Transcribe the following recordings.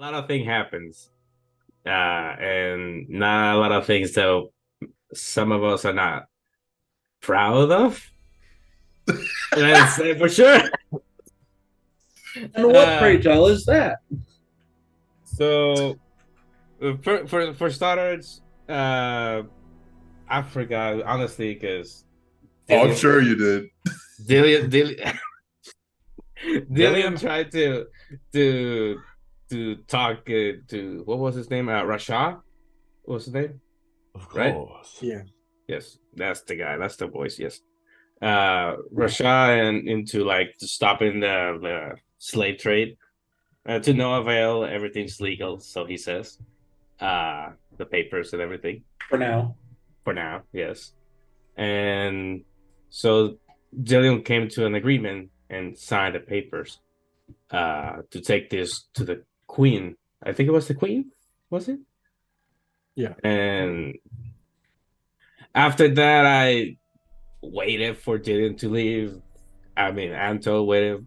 lot of things happens, and not a lot of things that some of us are not proud of. Let's say for sure. And what, pray tell, is that? So for starters, I forgot honestly because Oh, I'm Dillian, sure you did. Dillian, Dillian, Dillian Dillian? tried to to talk to what was his name? Rashad. What was his name? Of Right? course. Yeah. Yes, that's the guy. That's the voice. Yes. Rashad and into like stopping the slave trade. To no avail. Everything's legal, so he says. The papers and everything. For now. For now, yes. And so Jillian came to an agreement and signed the papers to take this to the queen. I think it was the queen, was it? Yeah. And after that, I waited for Jillian to leave. I mean, Anto waited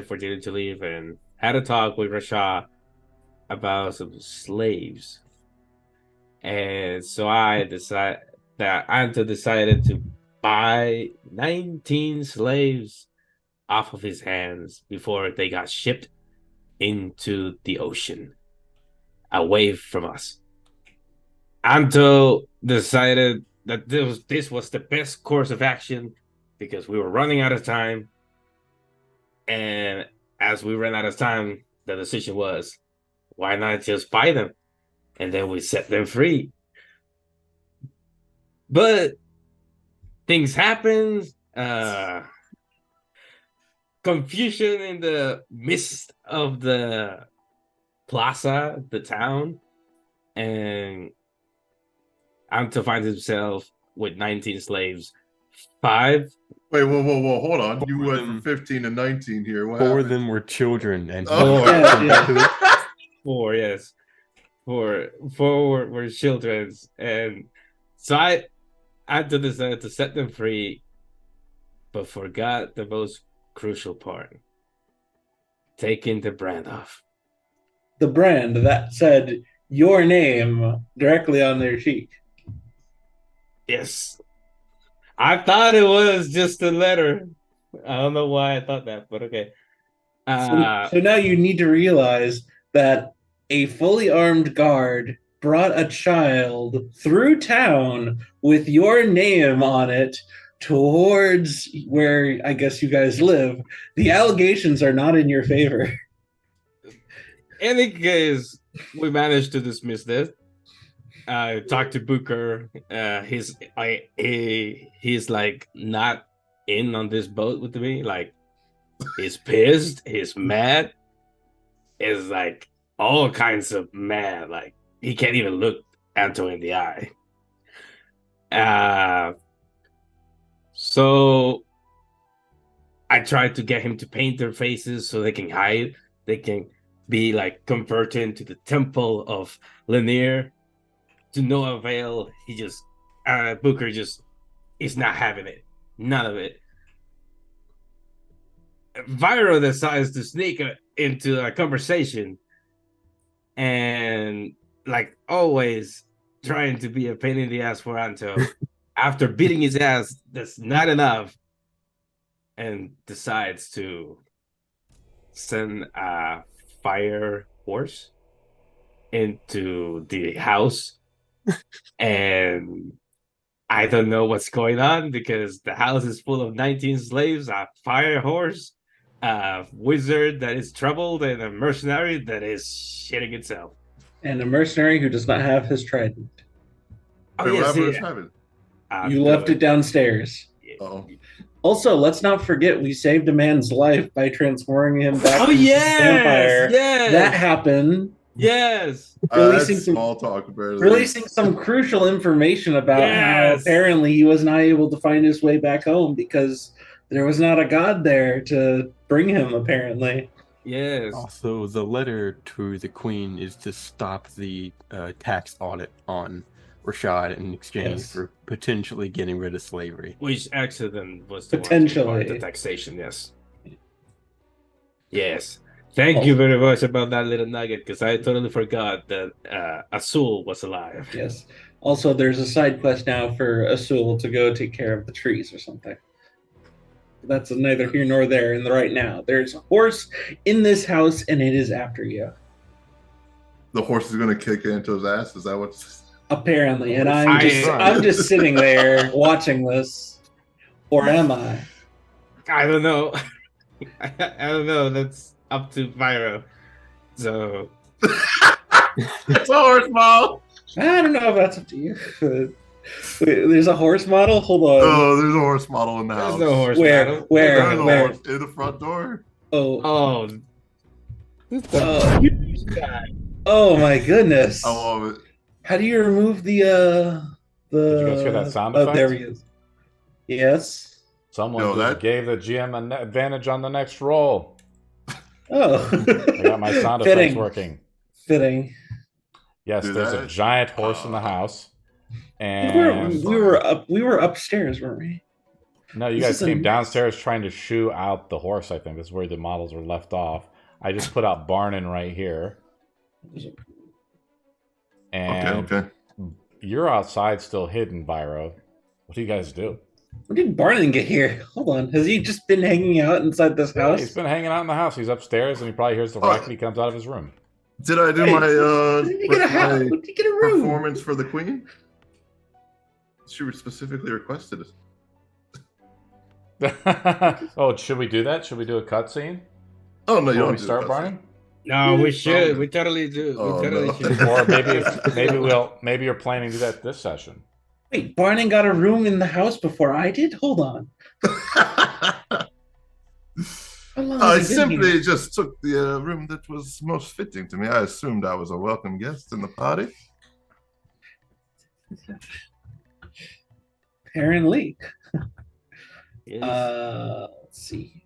for Jillian to leave and had a talk with Rashad about some slaves. And so I decided that Anto decided to buy 19 slaves off of his hands before they got shipped into the ocean away from us. Anto decided that this was the best course of action because we were running out of time. And as we ran out of time, the decision was, why not just buy them? And then we set them free. But things happen. Confusion in the midst of the plaza, the town, and Anto finds himself with 19 slaves. 5. Wait, whoa. Hold on. Four You of went them- from 15 to 19 here. What 4 of happened? them were children, and Oh. Yeah. 4, yes. 4 were children's. And so I had to decide to set them free, but forgot the most crucial part. Taking the brand off. The brand that said your name directly on their cheek. Yes. I thought it was just a letter. I don't know why I thought that, but okay. So now you need to realize that a fully armed guard brought a child through town with your name on it towards where I guess you guys live. The allegations are not in your favor. In any case, we managed to dismiss this. Talked to Booker. He's like not in on this boat with me. Like he's pissed. He's mad. Is like all kinds of mad. Like he can't even look Anto in the eye. So I tried to get him to paint their faces so they can hide. They can be like converted into the temple of Lanier. To no avail. He just Booker just is not having it. None of it. Viro decides to sneak into a conversation and like always trying to be a pain in the ass for Anto. After beating his ass, that's not enough, and decides to send a fire horse into the house. And I don't know what's going on because the house is full of 19 slaves, a fire horse, a wizard that is troubled, and a mercenary that is shitting itself. And a mercenary who does not have his trident. Oh, Wait, yes, what happened? You left it downstairs. Oh. Also, let's not forget we saved a man's life by transforming him back Oh, into yes! a vampire. Yes! That happened. Yes! Releasing That's some- small talk compared to Releasing some crucial information about how Yes! apparently he was not able to find his way back home because there was not a god there to bring him, apparently. Yes. also the letter to the queen is to stop the tax audit on Rashad in exchange Yes. for potentially getting rid of slavery. Which accident was the one Potentially. to the taxation, yes. Yes. Thank you very much about that little nugget, because I totally forgot that Azul was alive. Yes. Also, there's a side quest now for Azul to go take care of the trees or something. That's neither here nor there in the right now. There's a horse in this house, and it is after you. The horse is going to kick Anto's ass. Is that what's apparently? And I'm just sitting there watching this, or am I? I don't know. I don't know. That's up to Pyro. So it's a horse model. I don't know if that's up to you. Wait, there's a horse model. Hold on. Oh, there's a horse model in the house. There's no horse Where? model. Where? In the front door. Oh. Oh. Oh my goodness. I love it. How do you remove the Did you guys hear that sound effect? Oh, there he is. Yes. Someone gave the GM an advantage on the next roll. Oh. I got my sound effects working. Fitting. Yes, there's a giant horse in the house. And we were upstairs, weren't we? No, you guys came downstairs trying to shoo out the horse, I think. That's where the models were left off. I just put out Barnin right here. And okay. You're outside still hidden, Viro. What do you guys do? When did Barnin get here? Hold on. Has he just been hanging out inside this house? He's been hanging out in the house. He's upstairs and he probably hears the racket. He comes out of his room. Did I do my room? Performance for the queen? She specifically requested it. Oh, should we do that? Should we do a cutscene? Oh no, you don't start, Barney? No, we should. We totally do. Should. Or maybe you're planning to do that this session. Wait, Barney got a room in the house before I did? Hold on. I simply just took the room that was most fitting to me. I assumed I was a welcome guest in the party. Apparently. Yes. Let's see.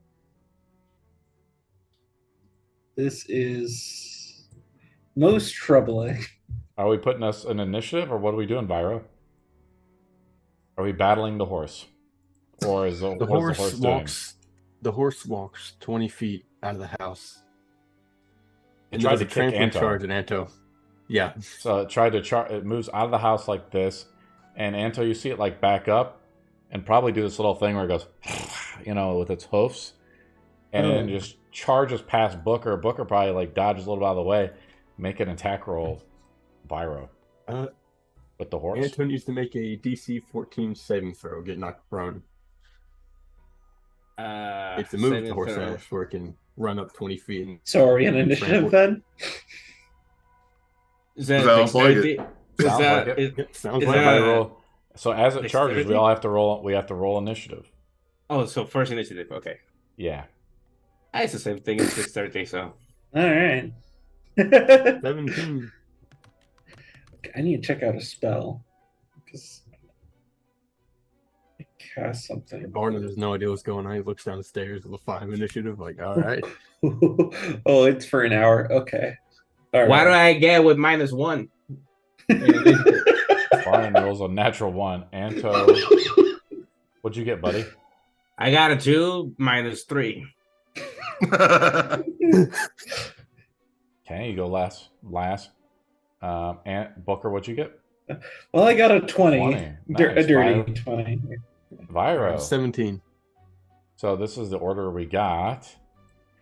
This is most troubling. Are we putting us an initiative, or what are we doing, Viro? Are we battling the horse, or is the horse walks? The horse walks 20 feet out of the house. It tries to kick Anto. Charge at Anto. Yeah. So it tried to charge. It moves out of the house like this, and Anto, you see it like back up, and probably do this little thing where it goes, with its hoofs, and then just charges past Booker. Booker probably like dodges a little bit out of the way, make an attack roll, Viro. With the horse. Anto needs to make a DC 14 saving throw, get knocked prone. It's to move the horse out so it can run up 20 feet. So are we in initiative then? Is that dexterity? Sounds like it. Roll. So as it charges, we all have to roll. We have to roll initiative. Oh, so first initiative. Okay. Yeah. It's the same thing as dexterity. So. All right. 17. I need to check out a spell because I cast something. Barnum has no idea what's going on. He looks down the stairs with a 5 initiative. Like, all right. Oh, it's for an hour. Okay. All right. Why do I get with -1? Barnum rolls a natural 1. Anto, what'd you get, buddy? I got a 2 -3. Okay, you go last. And Booker, what'd you get? Well, I got a 20. Nice. A dirty 20. Viro. 17. So this is the order we got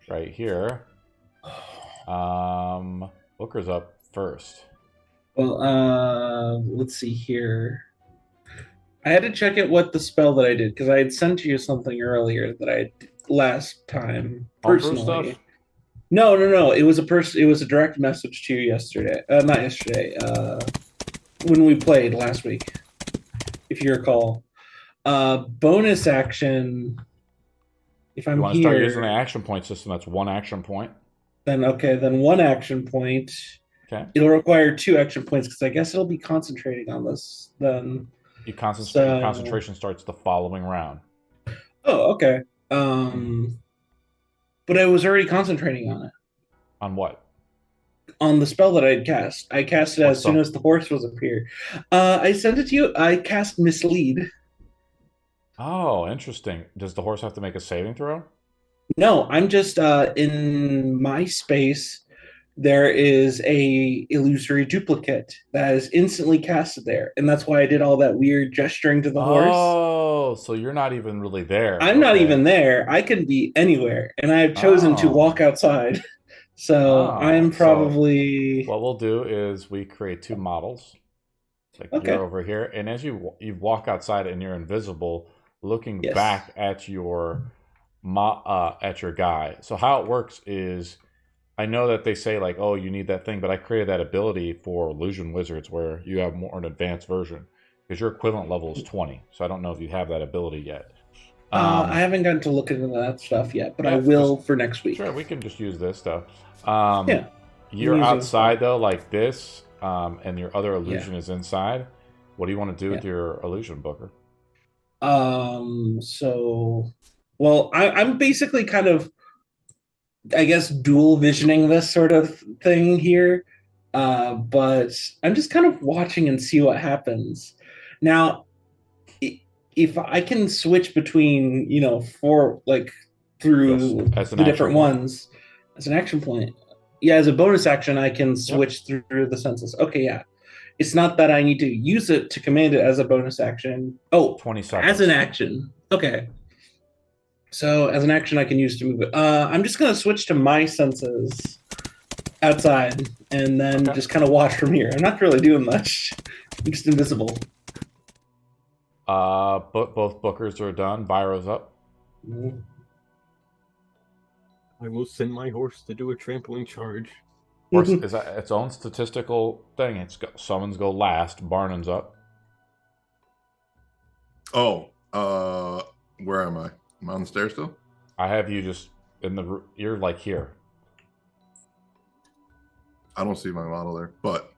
right here. Booker's up first. Well, let's see here. I had to check out what the spell that I did because I had sent you something earlier that I did last time personally. No. It was It was a direct message to you yesterday. Not yesterday. When we played last week, if you recall. Bonus action. If I'm want to start using the action point system, that's 1 action point. Then 1 action point. Okay. It'll require 2 action points because I guess it'll be concentrating on this. Then your concentration starts the following round. Oh, okay. But I was already concentrating on it. On what? On the spell that I had cast. I cast it as soon as the horse was appeared. I sent it to you. I cast Mislead. Oh, interesting. Does the horse have to make a saving throw? No, I'm just in my space. There is a illusory duplicate that is instantly casted there, and that's why I did all that weird gesturing to the horse. Oh, so you're not even really there. I'm not Okay. even there. I could be anywhere, and I have chosen to Oh. walk outside. So Oh. I'm So probably what we'll do is we create two models. Like you're okay. over here, and as you walk outside and you're invisible, looking Yes. back at at your guy. So how it works is, I know that they say like, oh, you need that thing, but I created that ability for illusion wizards where you have more an advanced version because your equivalent level is 20. So I don't know if you have that ability yet. I haven't gotten to look into that stuff yet, but I Yeah, just will for next week. sure we can just use this stuff. Yeah, I'm You're using outside stuff. though, like this, and your other Yeah, illusion is inside. What do you want to do yeah. with your illusion, Booker? So, well, I'm basically kind of, I guess, dual visioning this sort of thing here. But I'm just kind of watching and see what happens. Now, if I can switch between, four, like Yes, through as an the action different point. ones as an action point, yeah, as a bonus action, I can Yep, switch through the senses. Okay, yeah. It's not that I need to use it to command it as a bonus action. Oh, 20 as an seconds. action. Okay. So as an action, I can use to move it. I'm just gonna switch to my senses outside, and then Okay. just kind of watch from here. I'm not really doing much. I'm just invisible. Both Bookers are done. Byro's up. I will send my horse to do a trampling charge. Horse is its own statistical thing. Summons go last. Barnum's up. Oh, where am I? Am I on the stairs still? I have you just in the. You're like here. I don't see my model there, but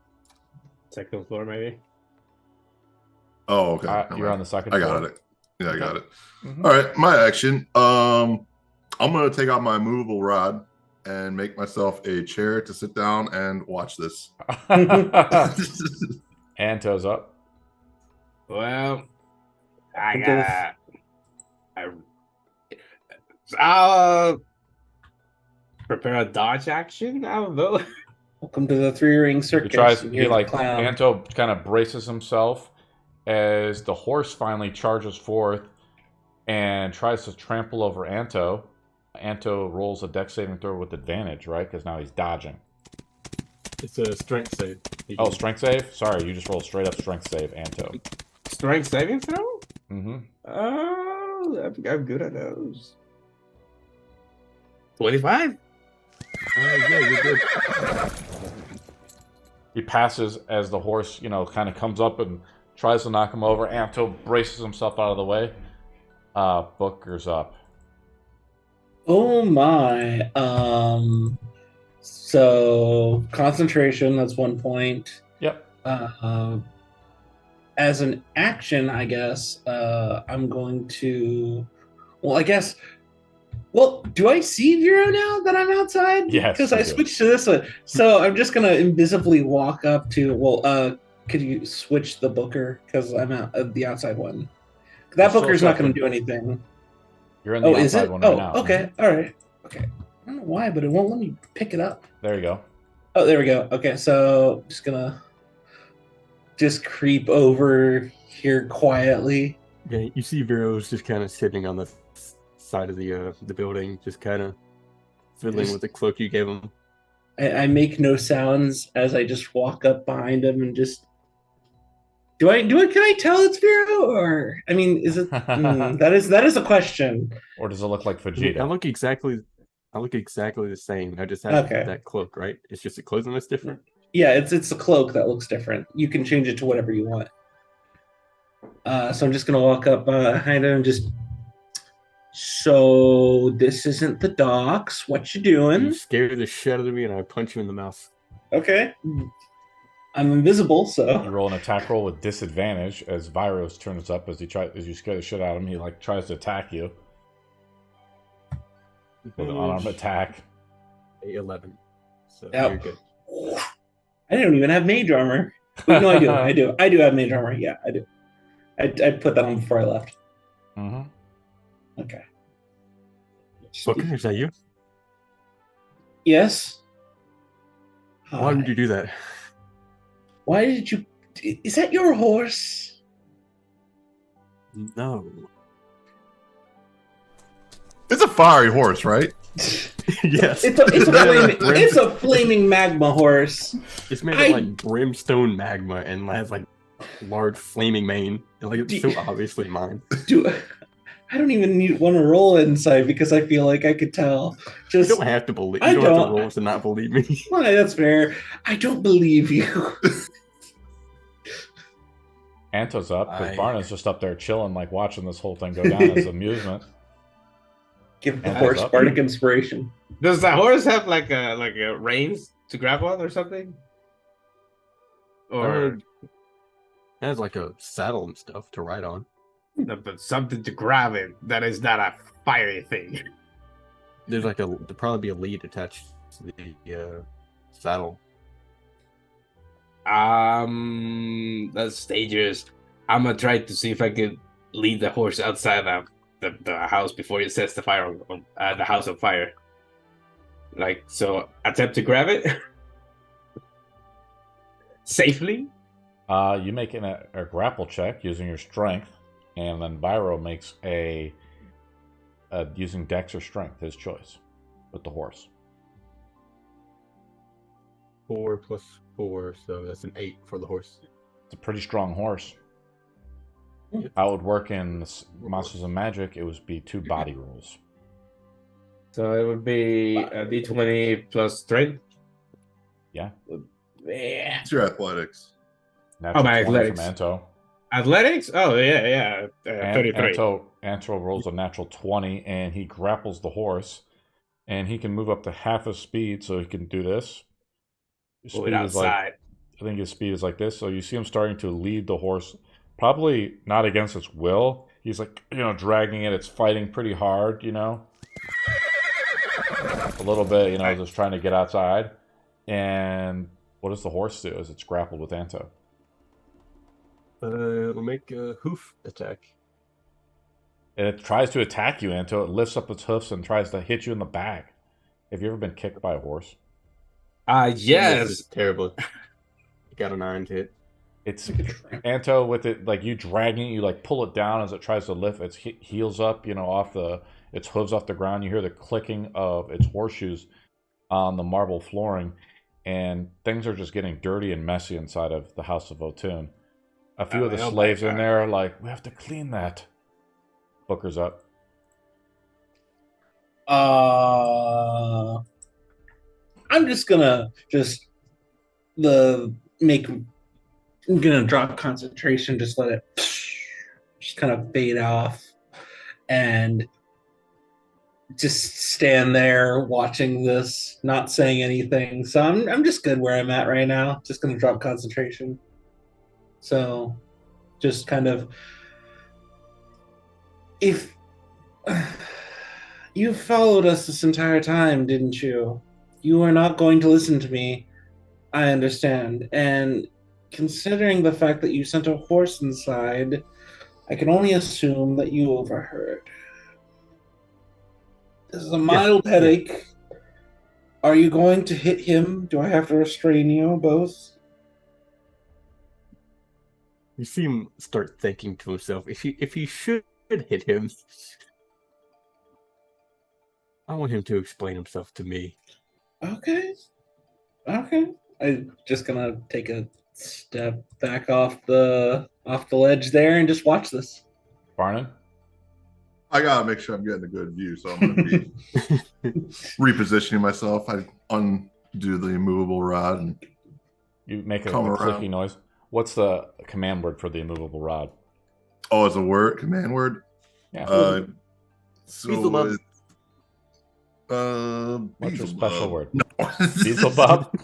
Second floor, maybe. oh, okay. You're on the second I floor. got it. Yeah, I got it. Mm-hmm. All right, my action. I'm gonna take out my movable rod and make myself a chair to sit down and watch this. Anto's up. Well, I Go with- got. I'll prepare a dodge action. I don't know. Welcome to the three-ring circus. He Anto kind of braces himself as the horse finally charges forth and tries to trample over Anto. Anto rolls a dex saving throw with advantage, right? Because now he's dodging. It's a strength save. Oh, strength save? Sorry, you just rolled straight up strength save, Anto. Strength saving throw? Mm-hmm. Oh, I'm good at those. 25? Yeah, you're good. He passes as the horse, kind of comes up and tries to knock him over. Anto braces himself out of the way. Booker's up. Oh my. So concentration, that's 1 point. Yep. As an action, I guess, I'm going to. Well, I guess. Well, do I see Vero now that I'm outside? Yes, Because you I do. switched to this one. So I'm just gonna invisibly walk up to. Well, could you switch the Booker? Because I'm out the outside one. That Still Booker's not going second. to do anything. You're in the Oh, is outside it? one right Oh, now. okay. All right. Okay. I don't know why, but it won't let me pick it up. There you go. Oh, there we go. Okay, so just gonna creep over here quietly. Yeah, you see Vero's just kind of sitting on the side of the building, just kind of fiddling with the cloak you gave him. I make no sounds as I just walk up behind him and just. Can I tell it's Vero, or I mean, is it? That is a question. Or does it look like Vegeta? I look exactly the same. I just have that cloak, right? It's just the clothing that's different. Yeah, it's the cloak that looks different. You can change it to whatever you want. So I'm just gonna walk up behind him and just. So this isn't the docks. What you doing? You scare the shit out of me, and I punch you in the mouth. Okay. I'm invisible, so you roll an attack roll with disadvantage as Virus turns up as you scare the shit out of him. He tries to attack you with an unarmed attack. 11. So yep. You're good. I don't even have mage armor. Wait, no, I do. I do have mage armor. Yeah, I do. I put that on before I left. Mm-hmm. Okay. Booker, is that you? Yes. Why would you do that? Why did you? Is that your horse? No. It's a fiery horse, right? Yes. It's a flaming magma horse. It's made of like brimstone magma and has like large flaming mane. Like it's so obviously mine. I don't even want to roll insight because I feel like I could tell. You don't have to believe. You don't have to roll to not believe me. Well, that's fair. I don't believe you. Anto's up because Barna's just up there chilling, like watching this whole thing go down as amusement. Give the horse Bardic inspiration. Does the horse have like a reins to grab on or something? Or it has like a saddle and stuff to ride on. No, but something to grab it that is not a fiery thing. There'd probably be a lead attached to the saddle. That's dangerous. I'm gonna try to see if I can lead the horse outside of the house before it sets the fire on the house on fire. Like, so attempt to grab it safely. You make a grapple check using your strength, and then Viro makes a using Dex or Strength, his choice, with the horse. 4 plus 4, so that's an 8 for the horse. It's a pretty strong horse. How it would work in Monsters and Magic, it would be 2 body rolls. So it would be a d20 plus strength. Yeah. Yeah. It's your athletics. Natural my 20 athletics. from Anto. Athletics? Oh, yeah. 33. Anto rolls a natural 20, and he grapples the horse, and he can move up to half his speed, so he can do this. His Move it outside. I think his speed is like this, so you see him starting to lead the horse, probably not against its will. He's like, dragging it. It's fighting pretty hard, a little bit, just trying to get outside. And what does the horse do as it's grappled with Anto? It'll make a hoof attack. And it tries to attack you, Anto. It lifts up its hoofs and tries to hit you in the back. Have you ever been kicked by a horse? Yes. It's terrible. You got a 9 to hit. It's Anto with it, like you dragging it, you like pull it down as it tries to lift its heels up, off its hooves off the ground. You hear the clicking of its horseshoes on the marble flooring, and things are just getting dirty and messy inside of the House of Otun. A few of the slaves in there are like, we have to clean that. Booker's up. I'm just gonna I'm gonna drop concentration, just let it just kind of fade off, and just stand there watching this, not saying anything. So I'm just good where I'm at right now. Just gonna drop concentration. So just kind of, if you followed us this entire time, didn't you? You are not going to listen to me. I understand. And considering the fact that you sent a horse inside, I can only assume that you overheard. This is a mild headache. Are you going to hit him? Do I have to restrain you both? You see him start thinking to himself, if he should hit him, I want him to explain himself to me. Okay. I'm just gonna take a step back off the ledge there and just watch this. Barnon? I gotta make sure I'm getting a good view, so I'm gonna be repositioning myself. I undo the immovable rod and you make a clicky noise. What's the command word for the immovable rod? Oh, it's a word, command word. Yeah. So what's your special word? No. Beelzebub?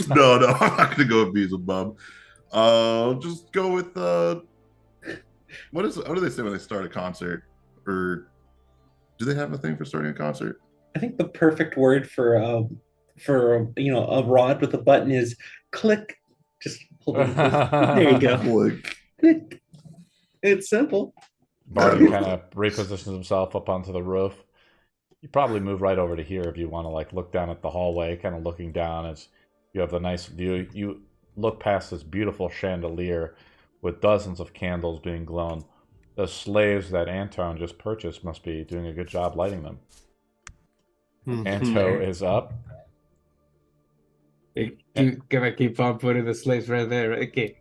No, I'm not gonna go with Beelzebub. Just go with what do they say when they start a concert? Or do they have a thing for starting a concert? I think the perfect word for a rod with a button is click. Just hold on. There you go. Click. It's simple. Barton kind of repositions himself up onto the roof. You probably move right over to here if you want to like look down at the hallway, kind of looking down as you have the nice view. You look past this beautiful chandelier with dozens of candles being glown. The slaves that Anton just purchased must be doing a good job lighting them. Anto is up. Gonna keep on putting the slaves right there. Okay.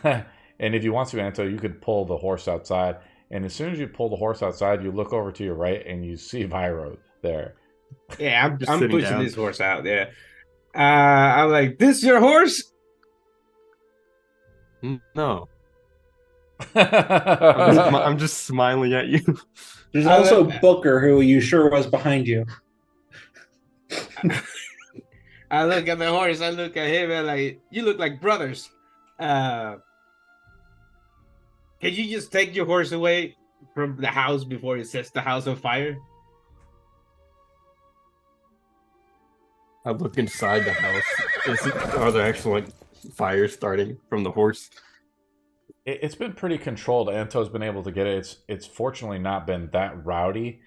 And if you want to, Anto, you could pull the horse outside. And as soon as you pull the horse outside, you look over to your right and you see Vyro there. Yeah, I'm sitting pushing down. this horse out. Yeah. I'm like, this your horse? No. I'm just smiling at you. There's also Booker, who you sure was behind you. I look at the horse. I look at him and like, you look like brothers. Can you just take your horse away from the house before it sets the house on fire? I look inside the house. Are there actual like fires starting from the horse? It's been pretty controlled. Anto's been able to get it. It's fortunately not been that rowdy.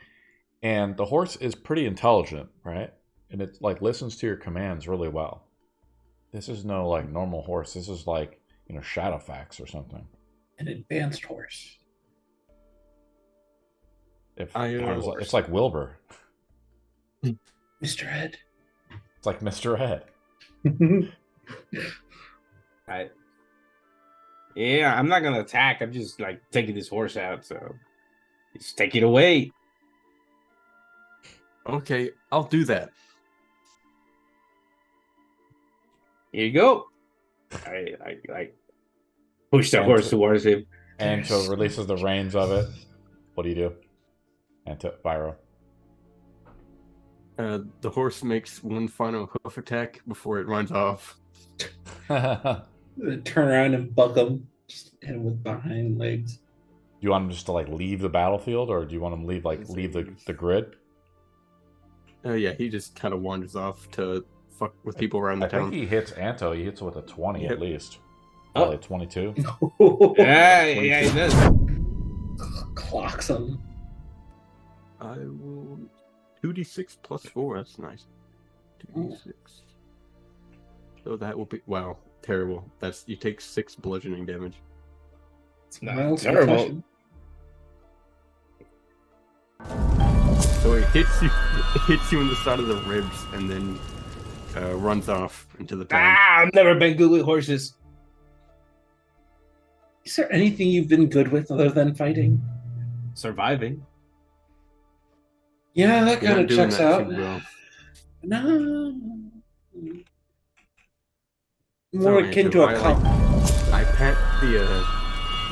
And the horse is pretty intelligent, right? And it like listens to your commands really well. This is no like normal horse. This is like, Shadowfax or something. An advanced horse. It's like Wilbur. Mr. Ed. It's like Mr. Ed. Yeah, I'm not gonna attack. I'm just like taking this horse out, so just take it away. Okay, I'll do that. Here you go. I push the horse towards him. Anto releases the reins of it. What do you do? Vyro. The horse makes one final hoof attack before it runs off. Turn around and buck him, just hit him with behind legs. Do you want him just to like leave the battlefield, or do you want him to leave the grid? Yeah, he just kind of wanders off to fuck with people around the town. I think he hits Anto. He hits with a 20 at least. Oh. Probably 22. Yeah, he does. Clocks him. I will 2d6 plus 4. That's nice. 2d6. So that will be terrible. You take 6 bludgeoning damage. It's not terrible. So it hits you in the side of the ribs and then runs off into the town. I've never been good with horses. Is there anything you've been good with other than fighting? Surviving. Yeah, that kind of checks out. Well. No. More akin to a cup. I pat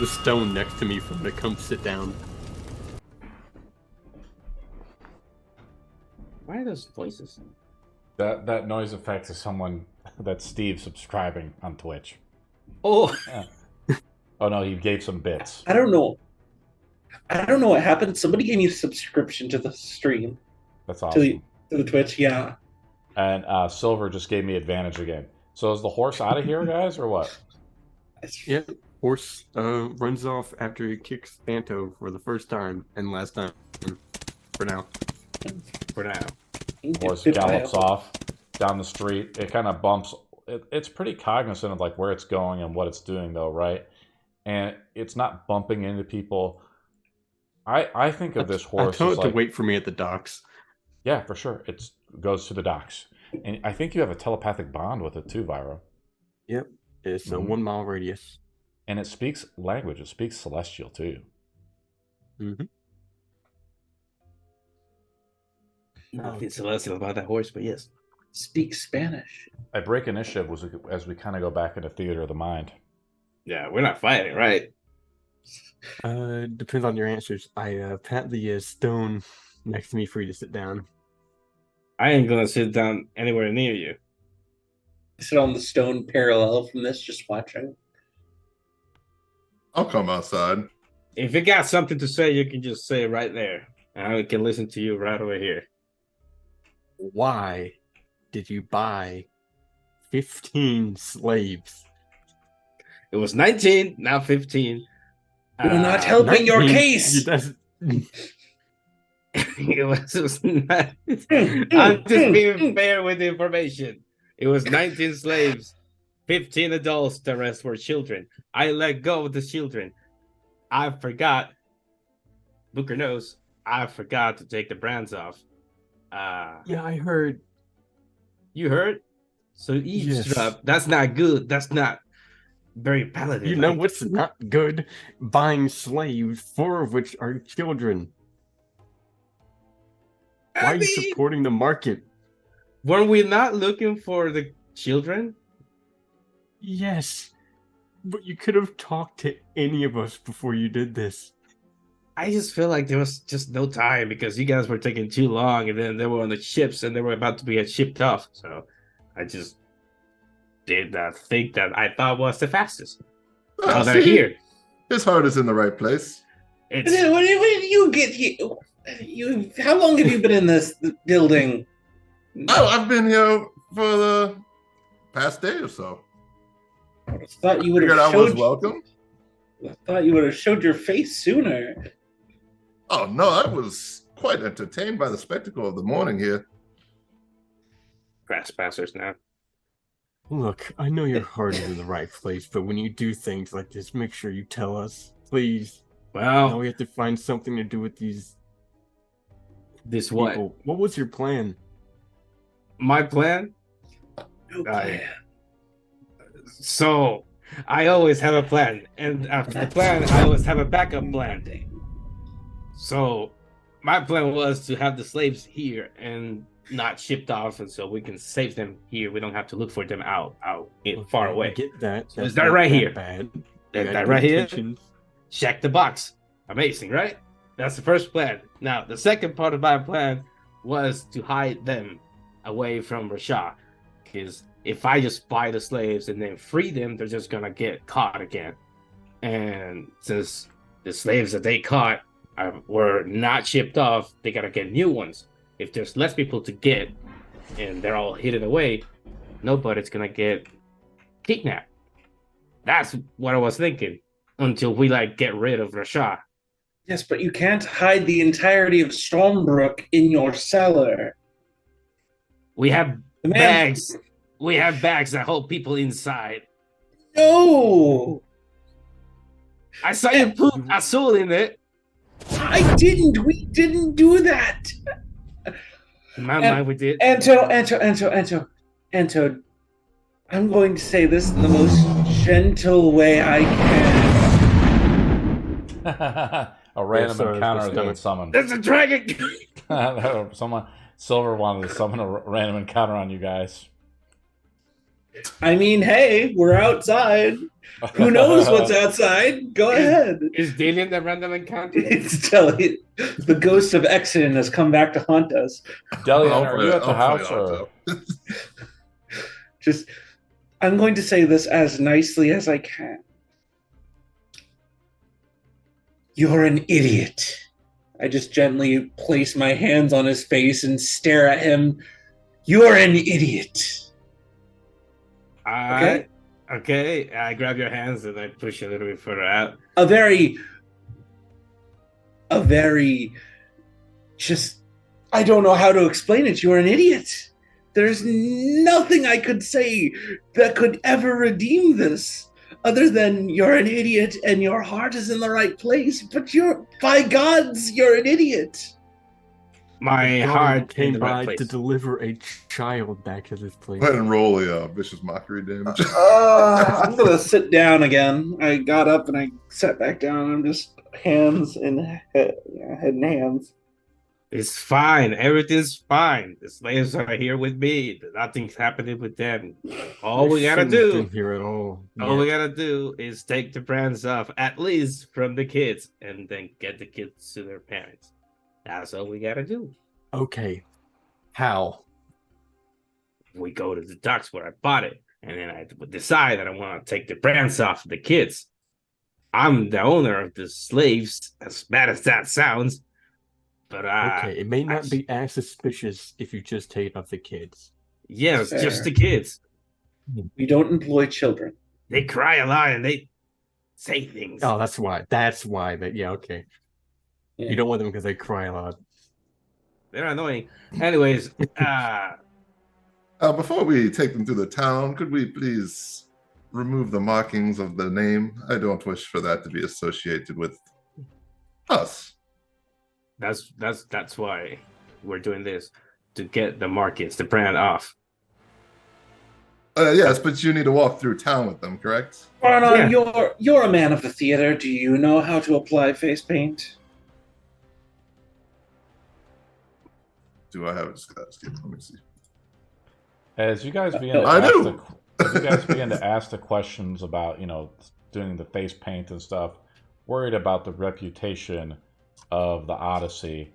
the stone next to me for him to come sit down. Why are those voices? That noise effect is someone that's Steve subscribing on Twitch. Oh. Yeah. Oh no, he gave some bits. I don't know what happened. Somebody gave me a subscription to the stream. That's awesome. To the Twitch, yeah. And Silver just gave me advantage again. So is the horse out of here, guys, or what? Yeah, horse runs off after he kicks Anto for the first time and last time. For now. Horse gallops off down the street. It kind of bumps. It's pretty cognizant of like where it's going and what it's doing, though, right? And it's not bumping into people. I think of this horse. I told it to wait for me at the docks. Yeah, for sure. It goes to the docks, and I think you have a telepathic bond with it too, Vyro. Yep, it's a 1 mile radius, and it speaks language. It speaks Celestial too. Mm-hmm. Nothing celestial about that horse, but yes. Speak Spanish. I break initiative as we kind of go back into theater of the mind. Yeah, we're not fighting, right? Depends on your answers. I pat the stone next to me for you to sit down. I ain't gonna sit down anywhere near you. I sit on the stone parallel from this, just watching. I'll come outside. If you got something to say, you can just say it right there. And I can listen to you right over here. Why did you buy 15 slaves? It was 19, now 15. You're not helping your case. It was not. I'm just being fair with the information. It was 19 slaves, 15 adults, the rest were children. I let go of the children. I forgot. Booker knows. I forgot to take the brands off. Yeah, I heard. You heard? So eavesdrop. Yes. That's not good. That's not very paladin. You know what's not good? Buying slaves, 4 of which are children. Why are you supporting the market? Were we not looking for the children? Yes. But you could have talked to any of us before you did this. I just feel like there was just no time because you guys were taking too long, and then they were on the ships and they were about to be shipped off. So I just did that thing that I thought was the fastest. Now they're here. His heart is in the right place. When did you get here? How long have you been in this building? Oh, I've been here for the past day or so. I thought you would have I was welcome. I thought you would have showed your face sooner. Oh no, I was quite entertained by the spectacle of the morning here. Grasspassers now. Look, I know your heart is in the right place, but when you do things like this, make sure you tell us, please. Well, now we have to find something to do with these. This what? People. What was your plan? My plan? No plan. So, I always have a plan, and after the plan, I always have a backup plan. So, my plan was to have the slaves here and not shipped off, and so we can save them here. We don't have to look for them out far away. Get that? So is that right here? Bad. That right here. Check the box. Amazing, right? That's the first plan. Now, the second part of my plan was to hide them away from Rashad, because if I just buy the slaves and then free them, they're just gonna get caught again. And since the slaves that they caught were not shipped off, they gotta get new ones. If there's less people to get and they're all hidden away, nobody's gonna get kidnapped. That's what I was thinking until we get rid of Rashad. Yes, but you can't hide the entirety of Stormbrook in your cellar. We have bags. We have bags that hold people inside. No! I saw you put a soul in it. I didn't. We didn't do that. In my mind, we did. Anto. I'm going to say this in the most gentle way I can. A random encounter that was summoned. There's a dragon! Silver wanted to summon a random encounter on you guys. I mean, hey, we're outside. Who knows what's outside? Go ahead. Is Dalian the random encounter? It's telling the ghost of Exodus has come back to haunt us. Dalian, are you at the house or? Just, I'm going to say this as nicely as I can. You're an idiot. I just gently place my hands on his face and stare at him. You're an idiot. Okay. I grab your hands and I push a little bit further out. A very, just, I don't know how to explain it. You're an idiot. There's nothing I could say that could ever redeem this. Other than you're an idiot and your heart is in the right place, but by gods, you're an idiot. My heart came by to deliver a child back to this place. Go ahead and roll a vicious mockery damage. I'm gonna sit down again. I got up and I sat back down. I'm just hands and head and hands. It's fine. Everything's fine. The slaves are here with me. Nothing's happening with them. All we gotta do here at all. We gotta do is take the brands off, at least from the kids, and then get the kids to their parents. That's all we gotta do. Okay. How? We go to the docks where I bought it, and then I decide that I want to take the brands off of the kids. I'm the owner of the slaves, as bad as that sounds. But okay, it may not be as suspicious if you just take off the kids. Yeah, it's just the kids. We don't employ children. They cry a lot and they say things. Oh, that's why. That's why. Yeah, okay. Yeah. You don't want them because they cry a lot. They're annoying. Anyways, Before we take them through the town, could we please remove the markings of the name? I don't wish for that to be associated with us. that's why we're doing this, to get the markings, the brand off. Yes, but you need to walk through town with them, correct? Arnon, Yeah. you're a man of the theater. Do you know how to apply face paint? Do I have it? Let me see. As you guys begin to I ask do. as you guys begin to ask the questions about, doing the face paint and stuff, worried about the reputation of the Odyssey.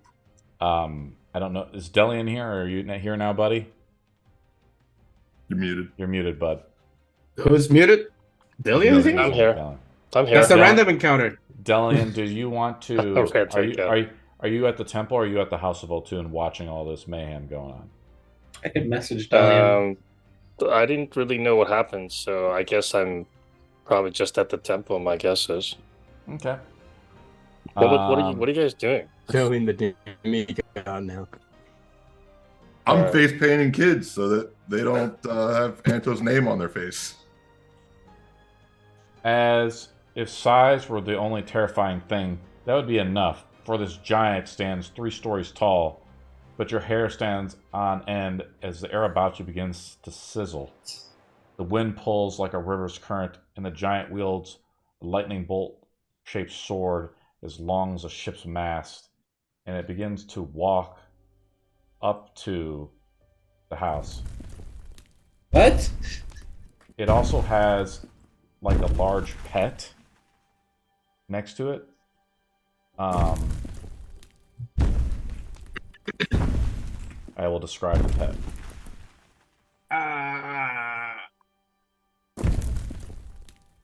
I don't know. Is Delian here, or are you here now, buddy? You're muted. You're muted, bud. Who's muted? Delian's here? I'm here. Delian. I'm here. That's a Yeah. random encounter. Delian, do you want to? Okay, Are you at the temple, or are you at the House of Otun watching all this mayhem going on? I could message Delian. I didn't really know what happened, so I guess I'm probably just at the temple. My guess is. Okay. What are you guys doing? Showing the demigod now. I'm face painting kids so that they don't have Anto's name on their face. As if size were the only terrifying thing, that would be enough, for this giant stands 3 stories tall, but your hair stands on end as the air about you begins to sizzle. The wind pulls like a river's current, and the giant wields a lightning bolt-shaped sword as long as a ship's mast, and it begins to walk up to the house. What? It also has like a large pet next to it. I will describe the pet.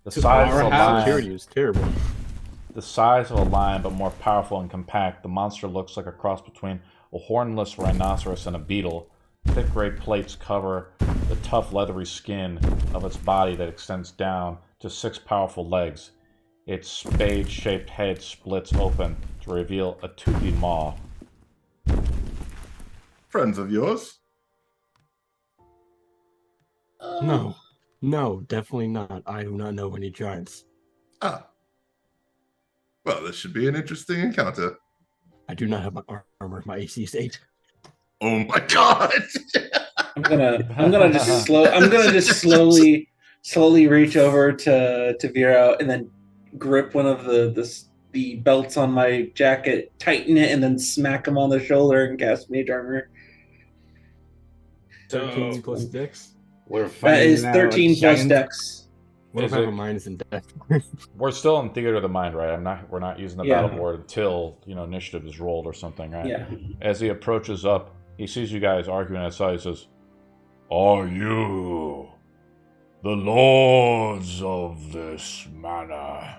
The size of a lion. Security is terrible. The size of a lion, but more powerful and compact. The monster looks like a cross between a hornless rhinoceros and a beetle. Thick gray plates cover the tough leathery skin of its body that extends down to 6 powerful legs. Its spade-shaped head splits open to reveal a toothy maw. Friends of yours? No, definitely not. I do not know any giants. Ah. Well, this should be an interesting encounter. I do not have my armor. My AC is 8. Oh my god! I'm gonna just slowly reach over to Vero and then grip one of the belts on my jacket, tighten it, and then smack him on the shoulder and cast mage armor. 13 plus dex. We're That fighting is now 13 a plus giant. dex. What Is if I have it- a minus in dex? We're still in theater of the mind, right? We're not using the Yeah. battle board until initiative is rolled or something, right? Yeah. As he approaches up, he sees you guys arguing outside. He says, "Are you the lords of this manor?"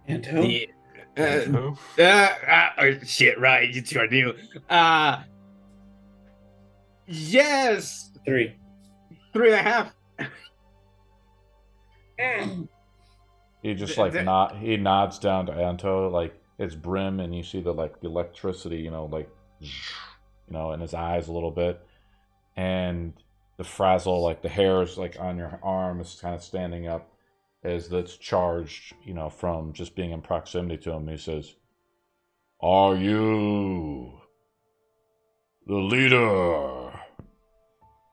Anto? Shit, right? You two are new. Yes, 3. 3.5. He just he nods down to Anto, like its brim, and you see the electricity, in his eyes a little bit, and the frazzle, like the hairs, like on your arm is kind of standing up as that's charged, from just being in proximity to him. He says, "Are you the leader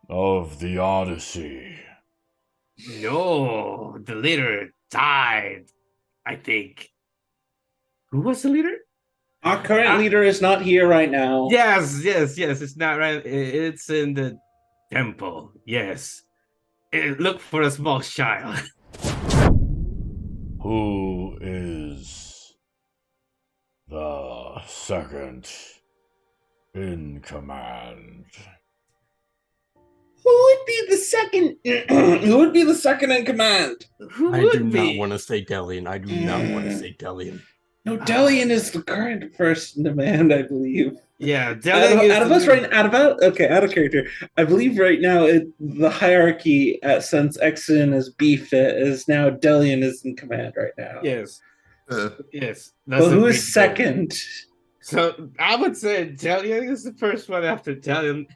of the Odyssey?" No, the leader died, I think. Who was the leader? Our current leader is not here right now. Yes. It's not right. It's in the temple. Yes. Look for a small child. Who is the second in command? Who would be the second? Who would be the second in command? Who I would do be? not want to say Delian. I do not want to say Delian. No, Delian is the current first in command, I believe. Yeah, Out of character. I believe right now the hierarchy, since Exon is B-Fit, is now Delian is in command right now. Yes. Uh, Yes. But who a is big second? So I would say Jellion is the first one after Jellion.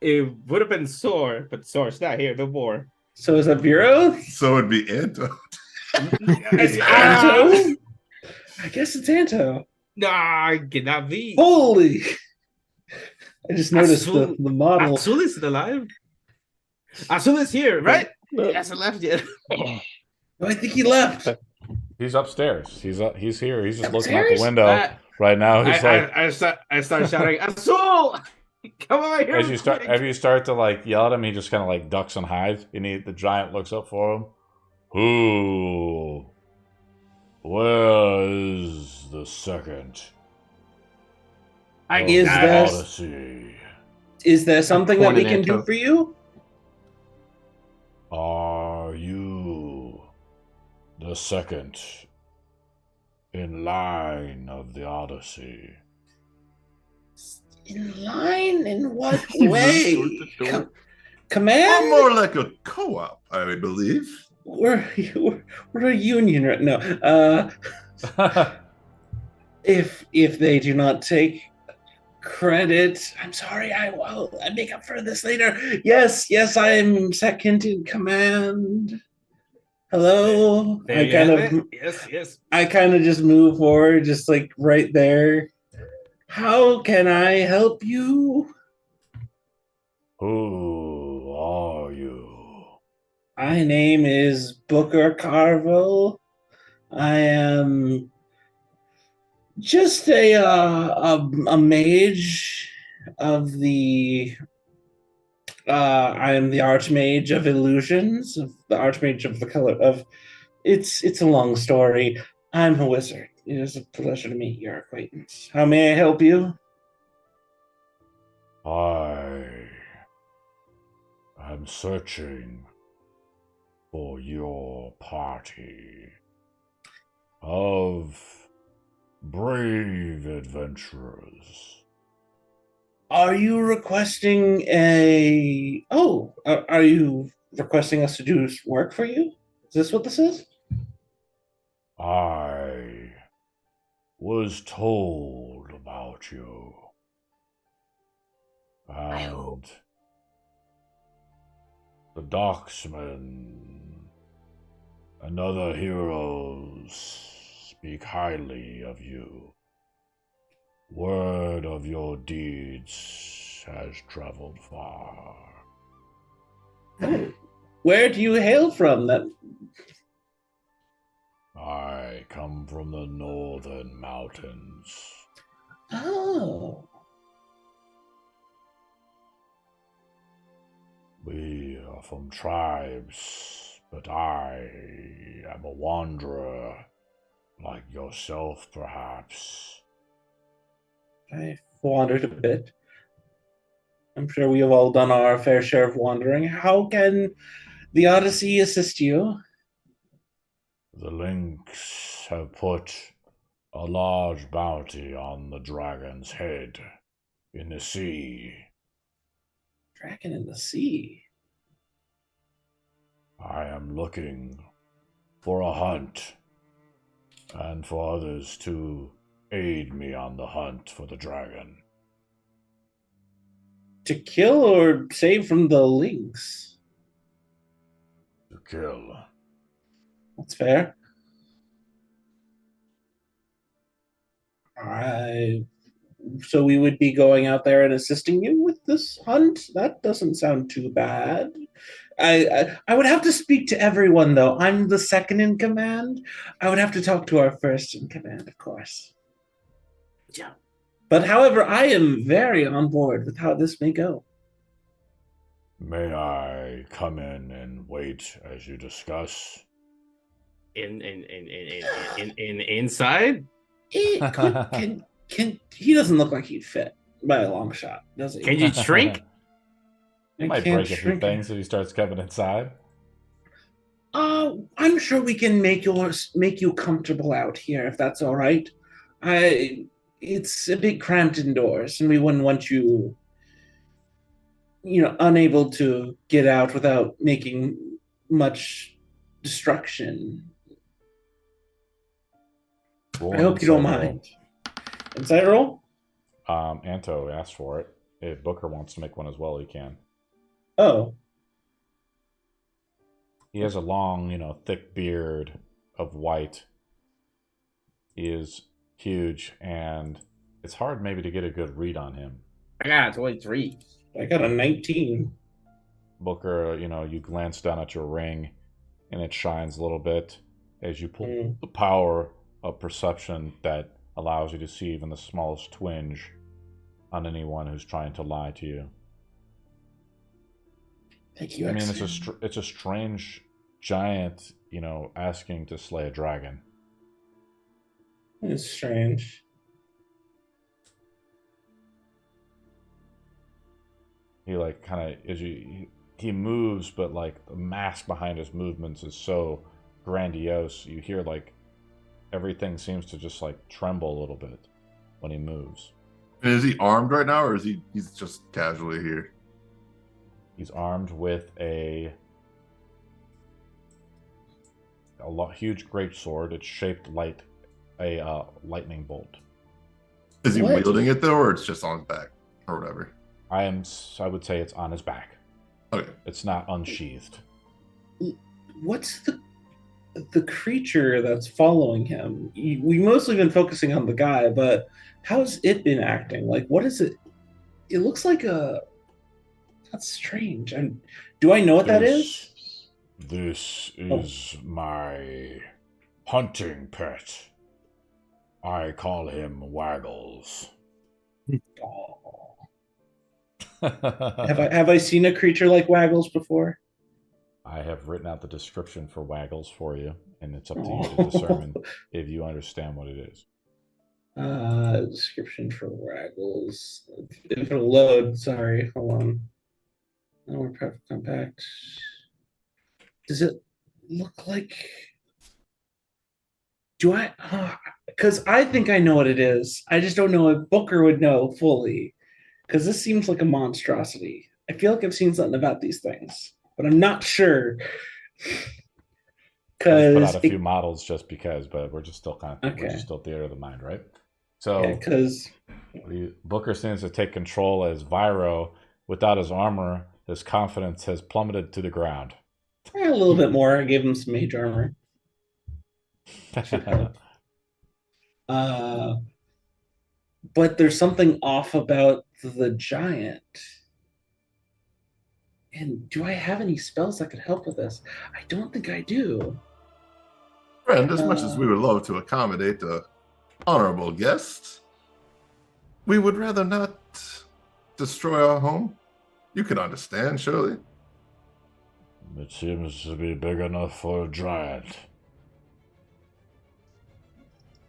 It would have been Sor, but Sor's not here no more. So is that Bureau? So it'd be Anto. It's Anto? I guess it's Anto. Nah, cannot be. Holy! I just noticed Azul- the model. Azul is alive. Azul is here, right? He hasn't left yet. Oh, I think he left. He's upstairs. He's here. He's just looking out Upstairs? the window right now. He's I start shouting, Azul! Come on here! as you start to like yell at him, he just kind of like ducks and hides. And the giant looks up for him. Where is the second? Odyssey. Is there something that we can do Anto. for you? Are you the second in line of the Odyssey? In line? In what He runs way? toward the door. Or Command? more like a co-op, I believe. We're a union right now. If they do not take credit, I'm sorry. I make up for this later. Yes, I am second in command. Hello. There you have it. Yes. I kind of just move forward, just like right there. How can I help you? Who are you? My name is Booker Carvel. I am just a mage of the. I am the Archmage of Illusions, of the Archmage of the color of. It's a long story. I'm a wizard. It is a pleasure to meet your acquaintance. How may I help you? I am searching for your party of brave adventurers. Are you requesting a? Oh, are you requesting us to do work for you? Is this what this is? I was told about you. And the Docksmen and other heroes speak highly of you. Word of your deeds has traveled far. Where do you hail from? That I come from the northern mountains. oh, We are from tribes, but I am a wanderer, like yourself, perhaps. I've wandered a bit. I'm sure we have all done our fair share of wandering. How can the Odyssey assist you? The Lynx have put a large bounty on the dragon's head in the sea. Dragon in the sea. I am looking for a hunt, and for others to aid me on the hunt for the dragon. To kill or save from the lynx? To kill. That's fair. Alright. So we would be going out there and assisting you with this hunt? That doesn't sound too bad. I would have to speak to everyone, though. I'm the second in command. I would have to talk to our first in command, of course. Yeah. But however, I am very on board with how this may go. May I come in and wait as you discuss? Inside? Can he doesn't look like he'd fit by a long shot, does he? Can you shrink? He might can't break a few shrink things if he starts coming inside. I'm sure we can make you comfortable out here if that's all right. It's a bit cramped indoors, and we wouldn't want you, unable to get out without making much destruction. Roll I an hope you don't insight roll. mind. Insight roll? Anto asked for it. If Booker wants to make one as well, he can. Oh. He has a long, thick beard of white. He is huge, and it's hard maybe to get a good read on him. I got a 23. I got a 19. Booker, you glance down at your ring, and it shines a little bit as you pull the power of perception that allows you to see even the smallest twinge on anyone who's trying to lie to you. Thank you. I mean, it's a strange giant, asking to slay a dragon. It's strange. He kind of he moves, but the mass behind his movements is so grandiose. You hear everything seems to just tremble a little bit when he moves. And is he armed right now, or he's just casually here? He's armed with a huge greatsword. It's shaped like a lightning bolt. Is he wielding it though, or it's just on his back, or whatever? I would say it's on his back. Okay. It's not unsheathed. What's the creature that's following him? We mostly been focusing on the guy, but how's it been acting? What is it? It looks like a... That's strange. Do I know what that is? This is my hunting pet. I call him Waggles. Oh. Have I seen a creature like Waggles before? I have written out the description for Waggles for you, and it's up to you to determine if you understand what it is. Description for Waggles. If it'll load, sorry, hold on. More perfect compact. Does it look like... Do I... Because I think I know what it is. I just don't know if Booker would know fully. Because this seems like a monstrosity. I feel like I've seen something about these things, but I'm not sure. Because put out a few models just because, but we're just still we're just still theater of the mind, right? So because Booker seems to take control as Vyro. Without his armor, his confidence has plummeted to the ground. A little bit more. I gave him some mage armor. But there's something off about the giant. And do I have any spells that could help with this? I don't think I do. Friend, as much as we would love to accommodate the honorable guest, we would rather not destroy our home. You can understand, surely. It seems to be big enough for a giant.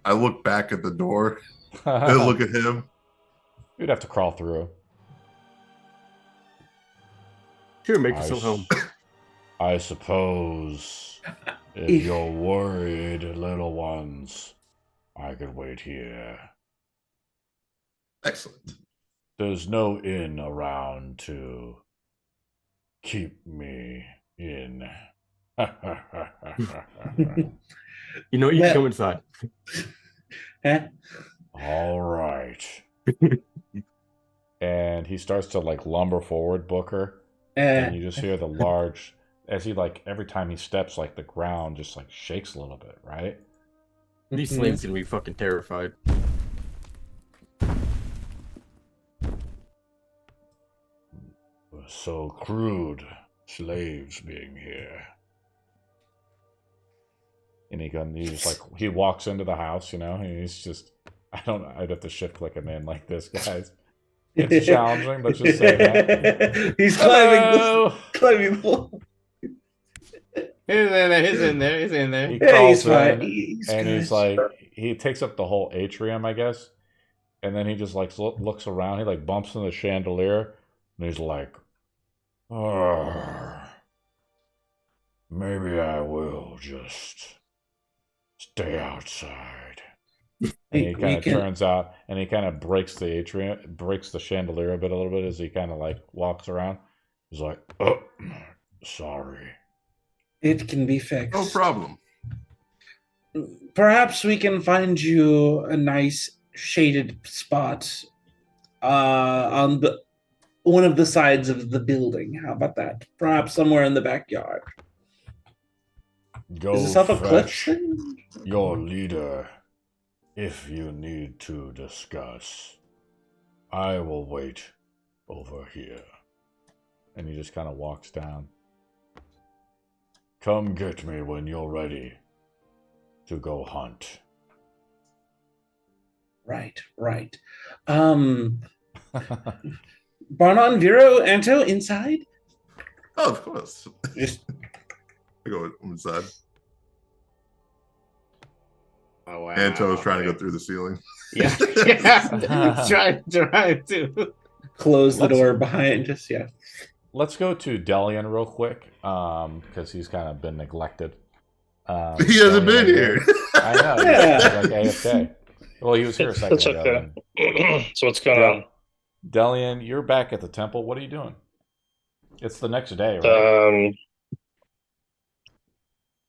I look back at the door and look at him. You'd have to crawl through. Sure, make yourself home. I suppose if you're worried, little ones, I could wait here. Excellent. There's no inn around to keep me in. You know, you can come inside. All right. And he starts to lumber forward, Booker. And you just hear the large, as he every time he steps, the ground just shakes a little bit, right? These slaves gonna be fucking terrified. So crude, slaves being here. And he walks into the house, and he's just, I'd have to shift click him in like this, guys. It's challenging, let's just say that. He's climbing the He's in there. He crawls in, and he takes up the whole atrium, I guess. And then he just looks around, he bumps into the chandelier, and he's like, maybe I will just stay outside. And he kind of turns out, and he kind of breaks the chandelier a little bit as he kind of walks around. He's like, oh, sorry. It can be fixed. No problem. Perhaps we can find you a nice shaded spot on the one of the sides of the building. How about that? Perhaps somewhere in the backyard. Go Is this off a cliff fetch thing? your leader if you need to discuss. I will wait over here. And he just kind of walks down. Come get me when you're ready to go hunt. Right. Barnon, Vero, Anto, inside? Oh, of course. Just I go inside. Oh, wow. Anto's trying to go through the ceiling. Yeah. trying to close the door behind us. Yeah. Let's go to Delian real quick, because he's kind of been neglected. He hasn't been here. I know. Yeah. He's like AFK. Well, he was here a second That's ago. okay. So what's going on? Delian, you're back at the temple. What are you doing? It's the next day, right?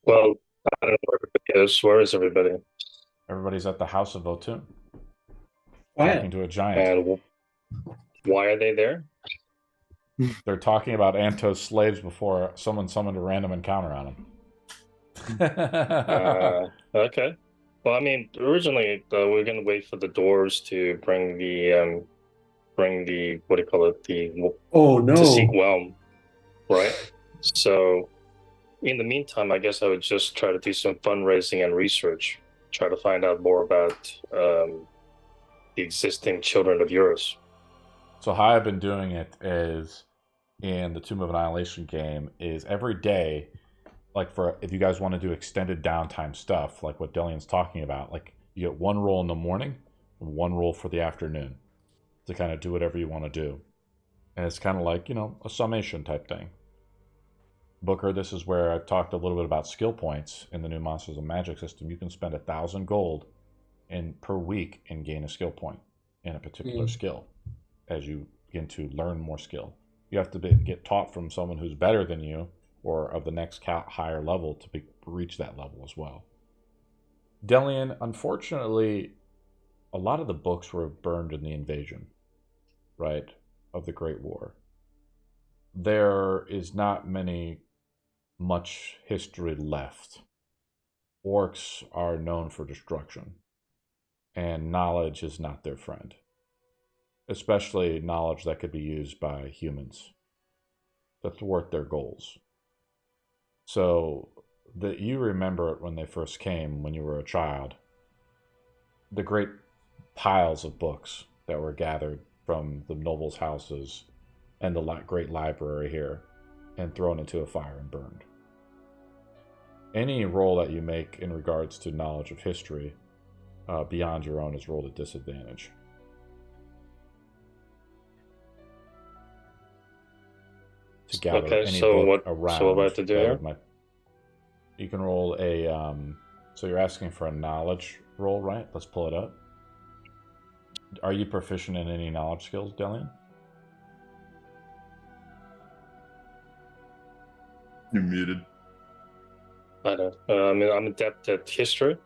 Well, I don't know where everybody is. Where is everybody? Everybody's at the House of Votun. Quiet. Talking to a giant. And why are they there? They're talking about Anto's slaves before someone summoned a random encounter on him. Okay. Well, I mean, originally we were going to wait for the dwarves to bring the what do you call it? To seek Whelm, right? So, in the meantime, I guess I would just try to do some fundraising and research, try to find out more about the existing children of Eurus. So how I've been doing it is in the Tomb of Annihilation game is every day, like for if you guys want to do extended downtime stuff, like what Delian's talking about, like you get one roll in the morning and one roll for the afternoon to kind of do whatever you want to do. And it's kind of like, a summation type thing. Booker, this is where I've talked a little bit about skill points in the new Monsters of Magic system. You can spend 1,000 gold per week and gain a skill point in a particular skill as you begin to learn more skill. You have to get taught from someone who's better than you or of the next higher level to reach that level as well. Delian, unfortunately, a lot of the books were burned in the invasion, right, of the Great War. There is not much history left. Orcs are known for destruction, and knowledge is not their friend, especially knowledge that could be used by humans to thwart their goals. So that you remember it when they first came, when you were a child, the great piles of books that were gathered from the nobles' houses and the great library here and thrown into a fire and burned. Any roll that you make in regards to knowledge of history beyond your own is rolled at disadvantage. To gather any book around. So what do I have to do here? You can roll a. So you're asking for a knowledge roll, right? Let's pull it up. Are you proficient in any knowledge skills, Delian? You're muted. I don't. I'm adept at history.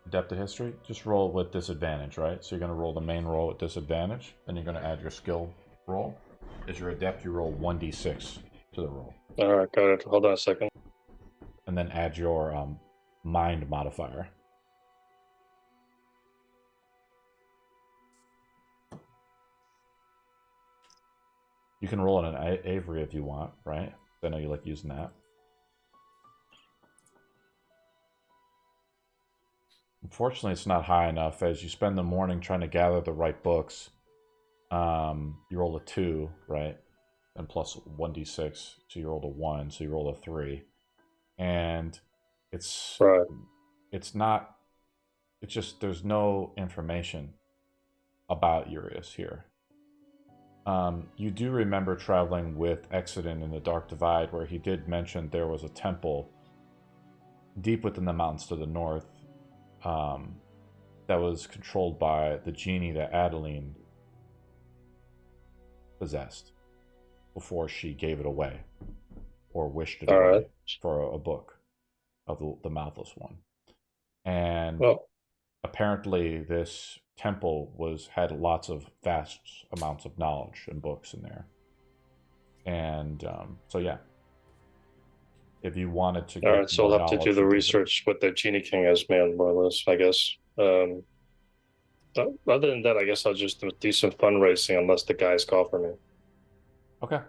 Adept at history? Just roll with disadvantage, right? So you're going to roll the main roll with disadvantage, then you're going to add your skill roll. As you're adept, you roll 1d6 to the roll. All right, got it. Hold on a second. And then add your mind modifier. You can roll an Avery if you want, right? I know you like using that. Unfortunately, it's not high enough. As you spend the morning trying to gather the right books, you roll a 2, right? And plus 1d6, so you roll a 1, so you roll a 3. And it's just there's no information about Urius here. You do remember traveling with Exodin in the Dark Divide, where he did mention there was a temple deep within the mountains to the north that was controlled by the genie that Adeline possessed before she gave it away or wished it away for a book of the Mouthless One. And apparently this temple had lots of vast amounts of knowledge and books in there. And so yeah, if you wanted to get all right, so I'll have to do the research what the Genie King is, man, more or less, I guess. Other than that, I guess I'll just do some fundraising unless the guys call for me. Okay,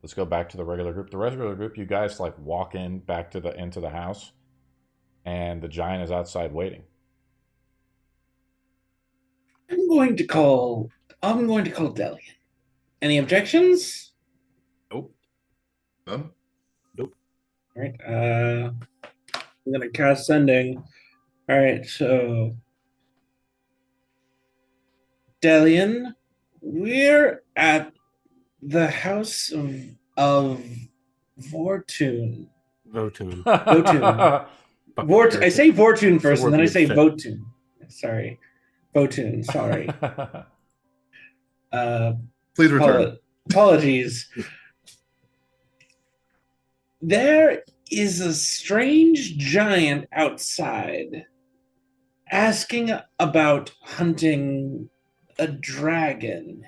let's go back to the regular group. The regular group, you guys like walk in back to into the house, and the giant is outside waiting. I'm going to call Delian. Any objections? Nope. None? Nope. All right. I'm gonna cast sending. All right, so Delian, we're at the house of Vortune. Votune. I say Vortune first, and then I say Votune. Sorry. Votune, sorry. Please return. Apologies. There is a strange giant outside asking about hunting a dragon.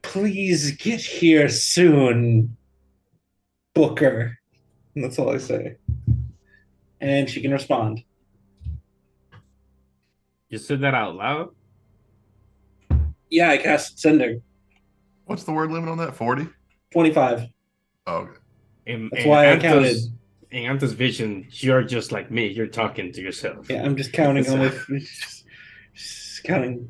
Please get here soon, Booker. And that's all I say. And she can respond. You said that out loud? Yeah, I cast sending. What's the word limit on that? 40? 25. Oh, okay. That's why I counted. In Anta's vision, you're just like me. You're talking to yourself. Yeah, I'm just counting on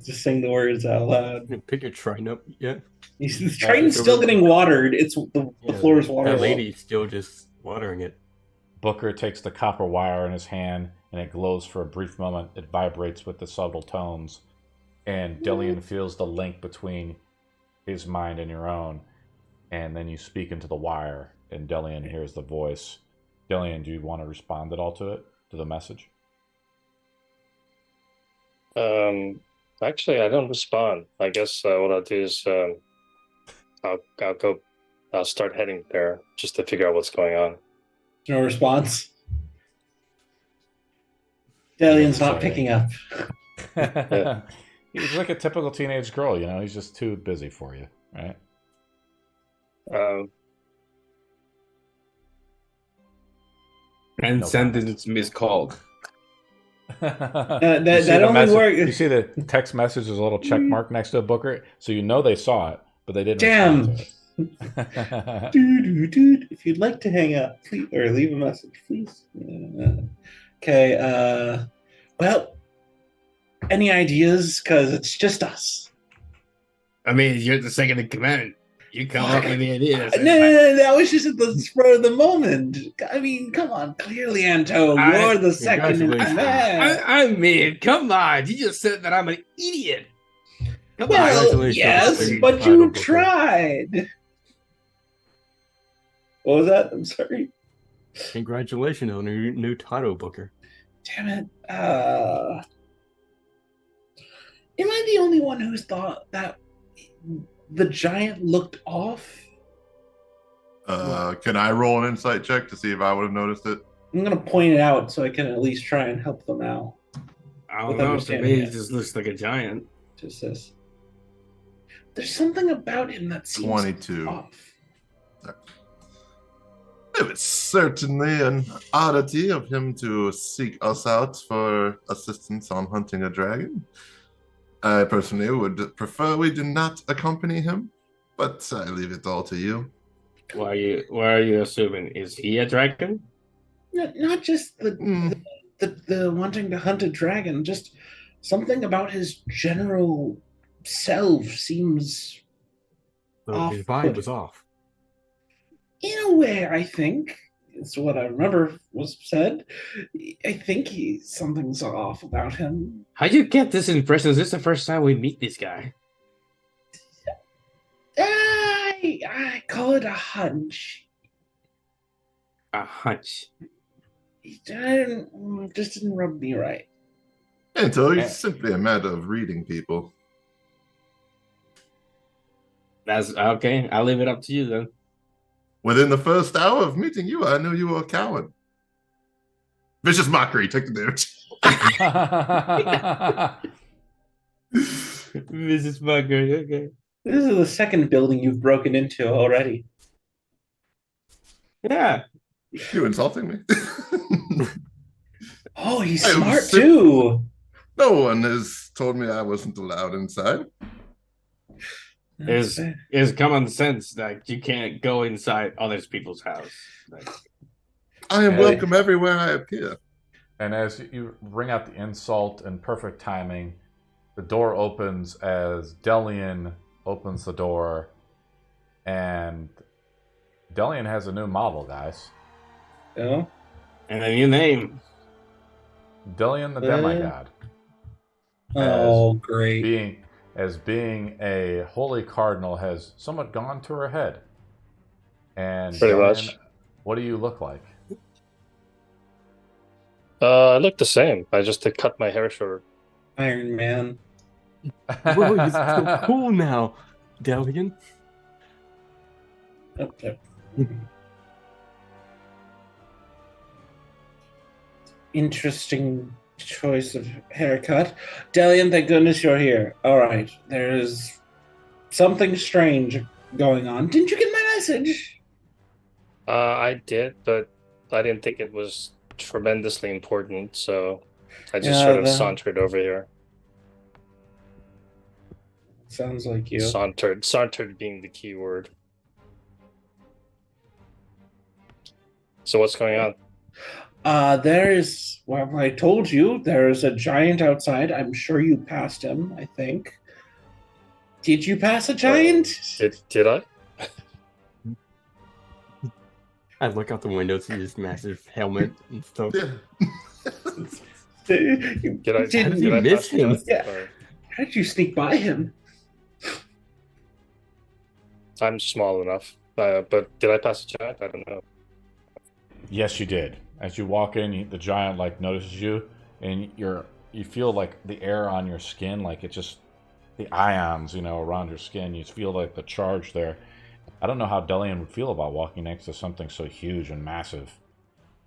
just saying the words out loud. Pick your Triton up yet? The Triton's still getting watered. It's the floor is water. That lady's still just watering it. Booker takes the copper wire in his hand, and it glows for a brief moment. It vibrates with the subtle tones, and Delian feels the link between his mind and your own. And then you speak into the wire, and Delian hears the voice. Delian, do you want to respond at all to the message? Actually, I don't respond. I guess what I'll do is I'll start heading there just to figure out what's going on. No response. Delian's not picking up. He's like a typical teenage girl, he's just too busy for you, right? And sentence miscalled. That only works. You see the text message, there's a little check mark next to a Booker, so you know they saw it, but they didn't. Damn. Dude, if you'd like to hang up, please, or leave a message, please. Okay. Well, any ideas? Because it's just us. I mean, you're the second in command. You come up with the ideas. No, that was just at the spur of the moment. I mean, come on. Clearly, Anto, you're the second in command. I mean, come on. You just said that I'm an idiot. Come on. Yes, but you tried. What was that? I'm sorry. Congratulations on your new title, Booker. Damn it. Am I the only one who's thought that the giant looked off? Can I roll an insight check to see if I would have noticed it? I'm going to point it out so I can at least try and help them out. I don't know. To me, he just looks like a giant. Just this. There's something about him that seems 22. off. It's certainly an oddity of him to seek us out for assistance on hunting a dragon. I personally would prefer we do not accompany him, but I leave it all to you. Why are you assuming? Is he a dragon? Not just the wanting to hunt a dragon, just something about his general self seems off. His vibe was off. In a way, I think it's what I remember was said. I think something's off about him. How'd you get this impression? Is this the first time we meet this guy? I call it a hunch. A hunch. Just didn't rub me right. And so it's simply a matter of reading people. That's okay. I'll leave it up to you then. Within the first hour of meeting you, I knew you were a coward. Vicious mockery, take the damage. Mrs. Bugger. Okay. This is the second building you've broken into already. Yeah. You insulting me? Oh, he's I am smart sim- too. No one has told me I wasn't allowed inside. That's Is common sense that you can't go inside other people's house. Like, I am Hey. welcome everywhere I appear. And as you bring out the insult in perfect timing, the door opens as Delian opens the door. And Delian has a new model, guys. Oh, and a new name. Delian the Demigod. oh, great. Being a holy cardinal has somewhat gone to her head. And Pretty Delian, much. what do you look like? I look the same. I just did cut my hair short. Iron Man. Whoa, you're so cool now, Delian. Oh, no. Interesting choice of haircut. Delian, thank goodness you're here. All right, there's something strange going on. Didn't you get my message? I did, but I didn't think it was tremendously important, so I just Yeah, sort of sauntered over here. Sounds like you. Sauntered being the key word. So what's going on? Well, I told you, there's a giant outside. I'm sure you passed him, I think. Did you pass a giant? Did I? I look out the window, see this massive helmet and stuff. Yeah. Did I? Did Did you I miss pass him? that? Yeah. Or- How did you sneak by him? I'm small enough, but did I pass a giant? I don't know. Yes, you did. As you walk in, the giant notices you, and you feel like the air on your skin, like it just the ions, around your skin. You feel like the charge there. I don't know how Delian would feel about walking next to something so huge and massive.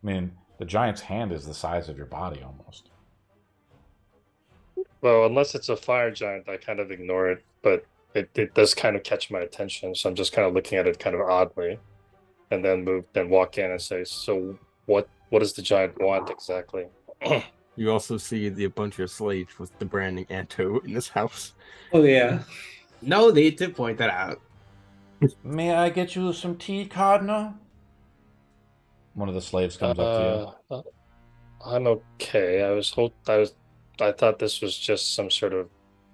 I mean, the giant's hand is the size of your body almost. Well, unless it's a fire giant, I kind of ignore it, but it does kind of catch my attention, so I'm just kind of looking at it kind of oddly, and then walk in and say, "So what does the giant want exactly?" You also see a bunch of slaves with the branding Anto in this house. Oh, yeah. No need to point that out. May I get you some tea, Cardinal? One of the slaves comes up to you. I'm okay. I thought this was just some sort of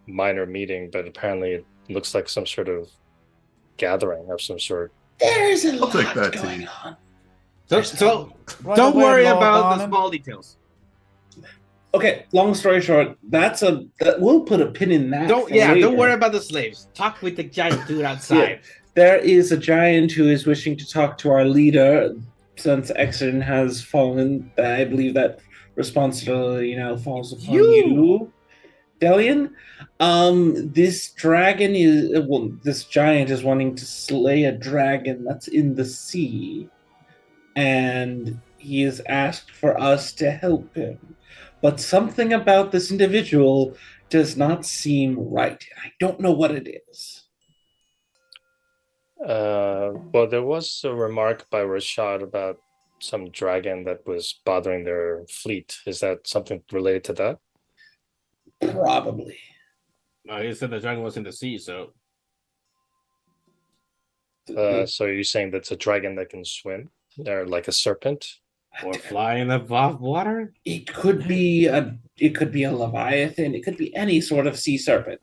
minor meeting, but apparently it looks like some sort of gathering of some sort. There's a I'll take lot that going tea. on. So Right don't away, worry Lord about the Barnum. small details. Okay, long story short, we'll put a pin in that. Don't for later. don't worry about the slaves. Talk with the giant dude outside. There is a giant who is wishing to talk to our leader. Since Exton has fallen, I believe that responsibility now falls upon you, Delian. This dragon this giant is wanting to slay a dragon that's in the sea, and he has asked for us to help him. But something about this individual does not seem right. I don't know what it is. Well, there was a remark by Rashad about some dragon that was bothering their fleet. Is that something related to that? Probably. No, he said the dragon was in the sea, so So you're saying that's a dragon that can swim? They're like a serpent? or flying above water. It could be a leviathan. It could be any sort of sea serpent.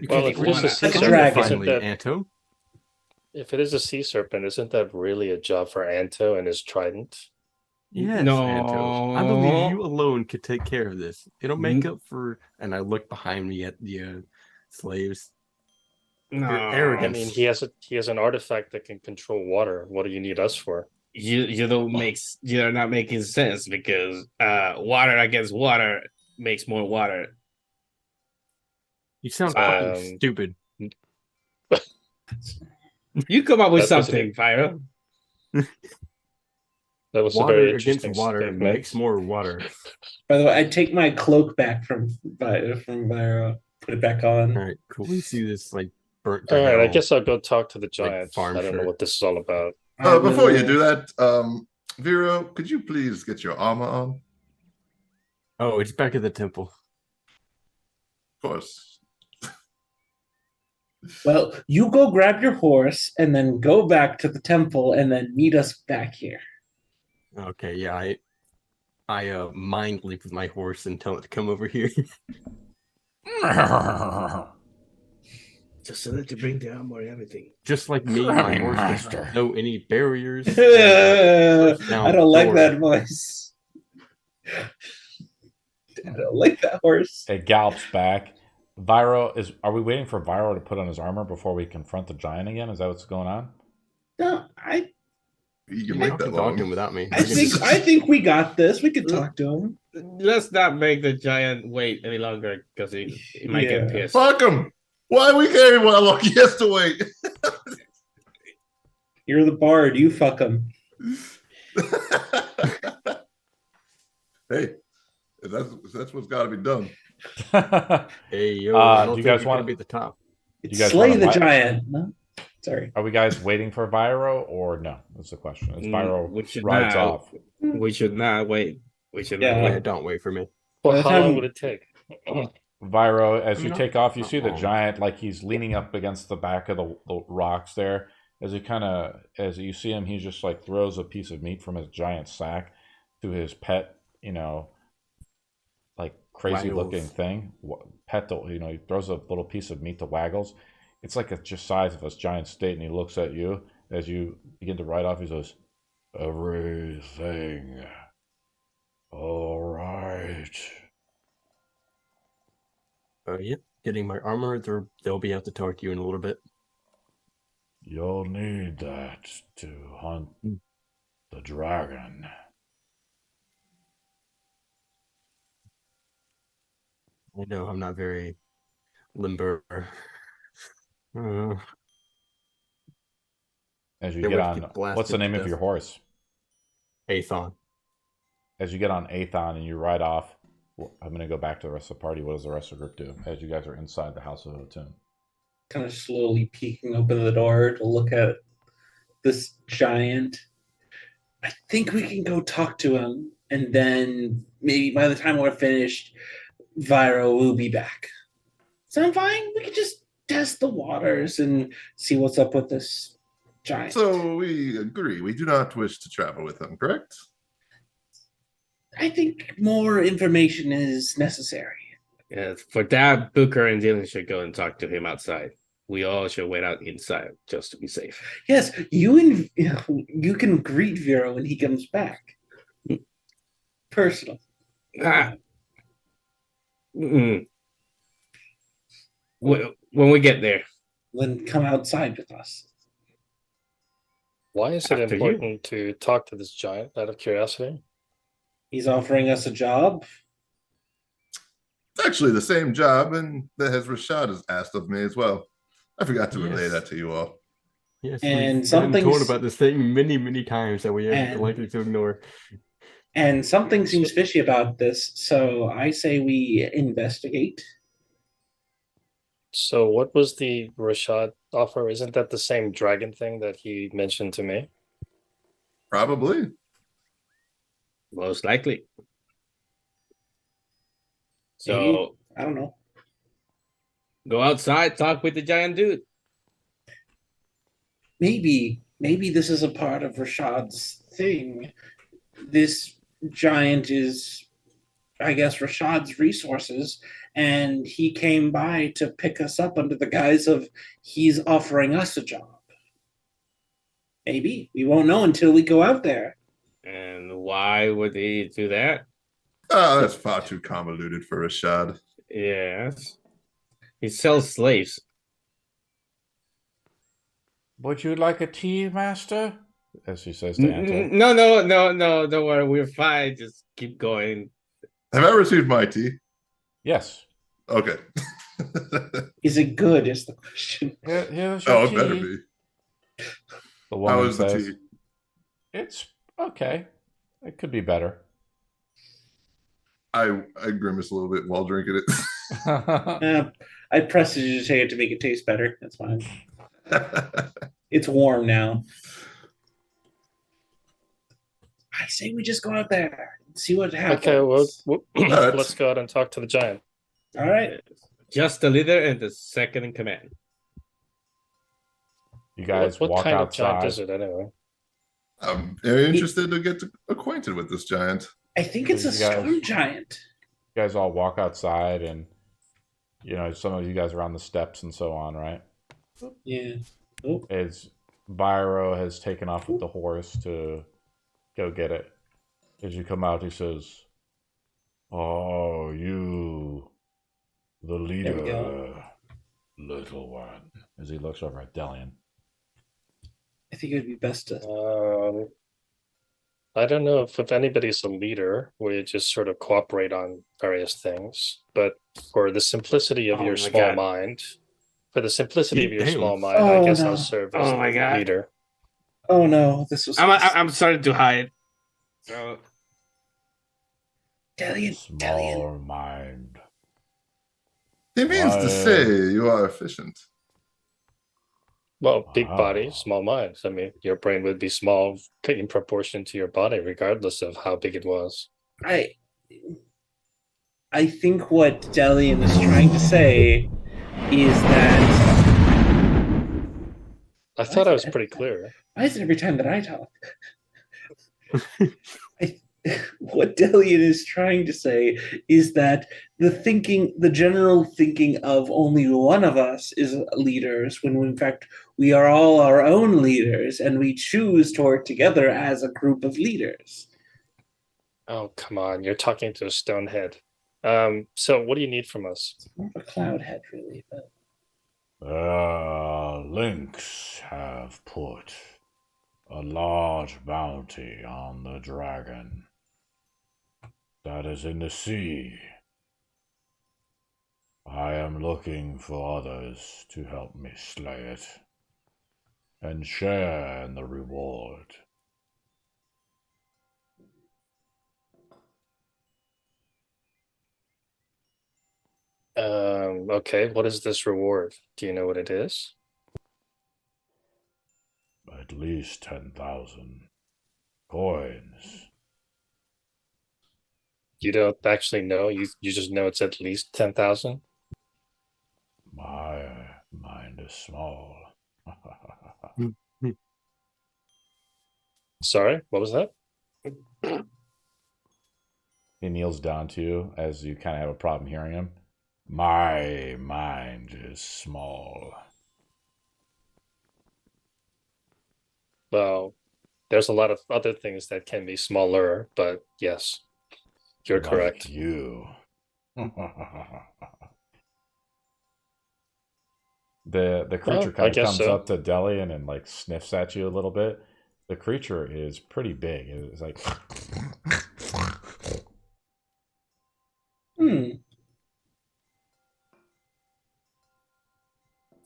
Well, if it is a sea Like a serpent, dragon. isn't Finally, that, Anto. if it is a sea serpent, isn't that really a job for Anto and his trident? Yes, No. Anto. I believe you alone could take care of this. It'll make up for. And I look behind me at the slaves. No, Your I arrogance. mean, he has an artifact that can control water. What do you need us for? you're not making sense because water against water makes more water. You sound fucking stupid. You come up with That doesn't something, Pyro. That was a Water very against interesting water statement. makes more water. By the way, I take my cloak back from Myra, put it back on. All right, cool. We see this like burnt to All right, I hell, guess I'll go talk to the giant. farm I don't know shirt. what this is all about. Before you do that, Vero, could you please get your armor on? Oh, it's back at the temple. Of course. Well, you go grab your horse and then go back to the temple and then meet us back here. Okay, yeah, I mind leap with my horse and tell it to come over here. Just so that you bring the armor and everything. Just like me, my horse doesn't know any barriers. I don't like that voice. I don't like that horse. It gallops back. Are we waiting for Vyro to put on his armor before we confront the giant again? Is that what's going on? No, You You can wait can that talk to him long. without me. I think we got this. We could talk to him. Let's not make the giant wait any longer because he might get pissed. Fuck him! Why we caring how long he has to wait? You're the bard. You fuck him. Hey, if that's what's got to be done. Hey, yo, I don't do you think guys you're want gonna be at the top. You guys Slay wanna the buy- giant. No? Sorry. Are we guys waiting for Vyro or no? That's the question. It's Vyro we should rides not. off. We should not wait. We should Yeah. not Yeah, wait. don't wait for me. Well, By the how long time- would it take? Vyro, as you No, take off, you not see the long. giant like he's leaning up against the back of the rocks there. As you see him, he just like throws a piece of meat from his giant sack to his pet, like crazy looking Waggles. thing. Pet, he throws a little piece of meat to Waggles. It's like it's just size of a giant state, and he looks at you as you begin to ride off. He says, "Everything, all right." Yep, getting my armor. They'll be out to talk to you in a little bit. You'll need that to hunt the dragon. I know I'm not very limber. As you They get would on, get blasted what's the name to of death. your horse? Aethon. As you get on Aethon and you ride off, I'm going to go back to the rest of the party. What does the rest of the group do as you guys are inside the House of Hotun? Kind of slowly peeking open the door to look at this giant. I think we can go talk to him, and then maybe by the time we're finished, Vyro will be back. Sound fine? We could just test the waters and see what's up with this giant. So we agree. We do not wish to travel with him, correct? I think more information is necessary. Yeah, for that, Booker and Dylan should go and talk to him outside. We all should wait out inside just to be safe. Yes, you can greet Vero when he comes back. Personal. Ah. Mm-mm. When we get there. Then come outside with us. Why is it After you. important to talk to this giant out of curiosity? He's offering us a job. It's actually the same job, and that has Rashad has asked of me as well. I forgot to relay Yes. that to you all. Yes, And we've been something's- told about this thing many, many times that we are And- likely to ignore. And something seems fishy about this, so I say we investigate. So what was the Rashad offer? Isn't that the same dragon thing that he mentioned to me? Probably. Most likely. Maybe. So I don't know. go outside, talk with the giant dude. Maybe this is a part of Rashad's thing. This giant is, I guess, Rashad's resources, and he came by to pick us up under the guise of he's offering us a job. Maybe. We won't know until we go out there. And why would he do that? Oh, that's far too convoluted for Rashad. Yes. He sells slaves. Would you like a tea, master? As she says to Anto. No, don't worry, we're fine. Just keep going. Have I received my tea? Yes. Okay. Is it good, is the question. Here's your Oh, it tea. better be. The How woman is the says, tea? "It's okay. It could be better. I grimace a little bit while drinking it. I prestidigitate it to make it taste better. That's fine. It's warm now. I say we just go out there and see what happens. Okay, well, let's go out and talk to the giant. All right. Just the leader and the second in command. You guys what walk kind outside. of giant is it anyway? I'm very interested to get acquainted with this giant. I think it's a storm giant. You guys all walk outside, and some of you guys are on the steps and so on, right? Yeah. As Byro has taken off with the horse to go get it. As you come out, he says, "Oh, you, the leader, little one." As he looks over at Delian. I think it would be best to... I don't know if anybody's a leader, we just sort of cooperate on various things. But for the simplicity of your small mind, I guess I'll serve as leader. Oh no, this was... I'm starting to hide. So... Small mind. He means to say you are efficient. Well, big body, small mind. I mean, your brain would be small in proportion to your body, regardless of how big it was. I think what Delian is trying to say is that... I thought I was pretty clear. Why is it every time that I talk? What Delian is trying to say is that the general thinking of only one of us is leaders, when in fact we are all our own leaders, and we choose to work together as a group of leaders. Oh, come on. You're talking to a stone head. So what do you need from us? It's more of a cloud head, really. But... Lynx have put a large bounty on the dragon that is in the sea. I am looking for others to help me slay it and share in the reward. Okay, what is this reward? Do you know what it is? At least 10,000 coins. You don't actually know? You just know it's at least 10,000? My mind is small. Sorry, what was that? He kneels down to you as you kind of have a problem hearing him. My mind is small. Well, there's a lot of other things that can be smaller, but yes, you're correct. You. The creature kind of comes up to Delian and like sniffs at you a little bit. The creature is pretty big. It's like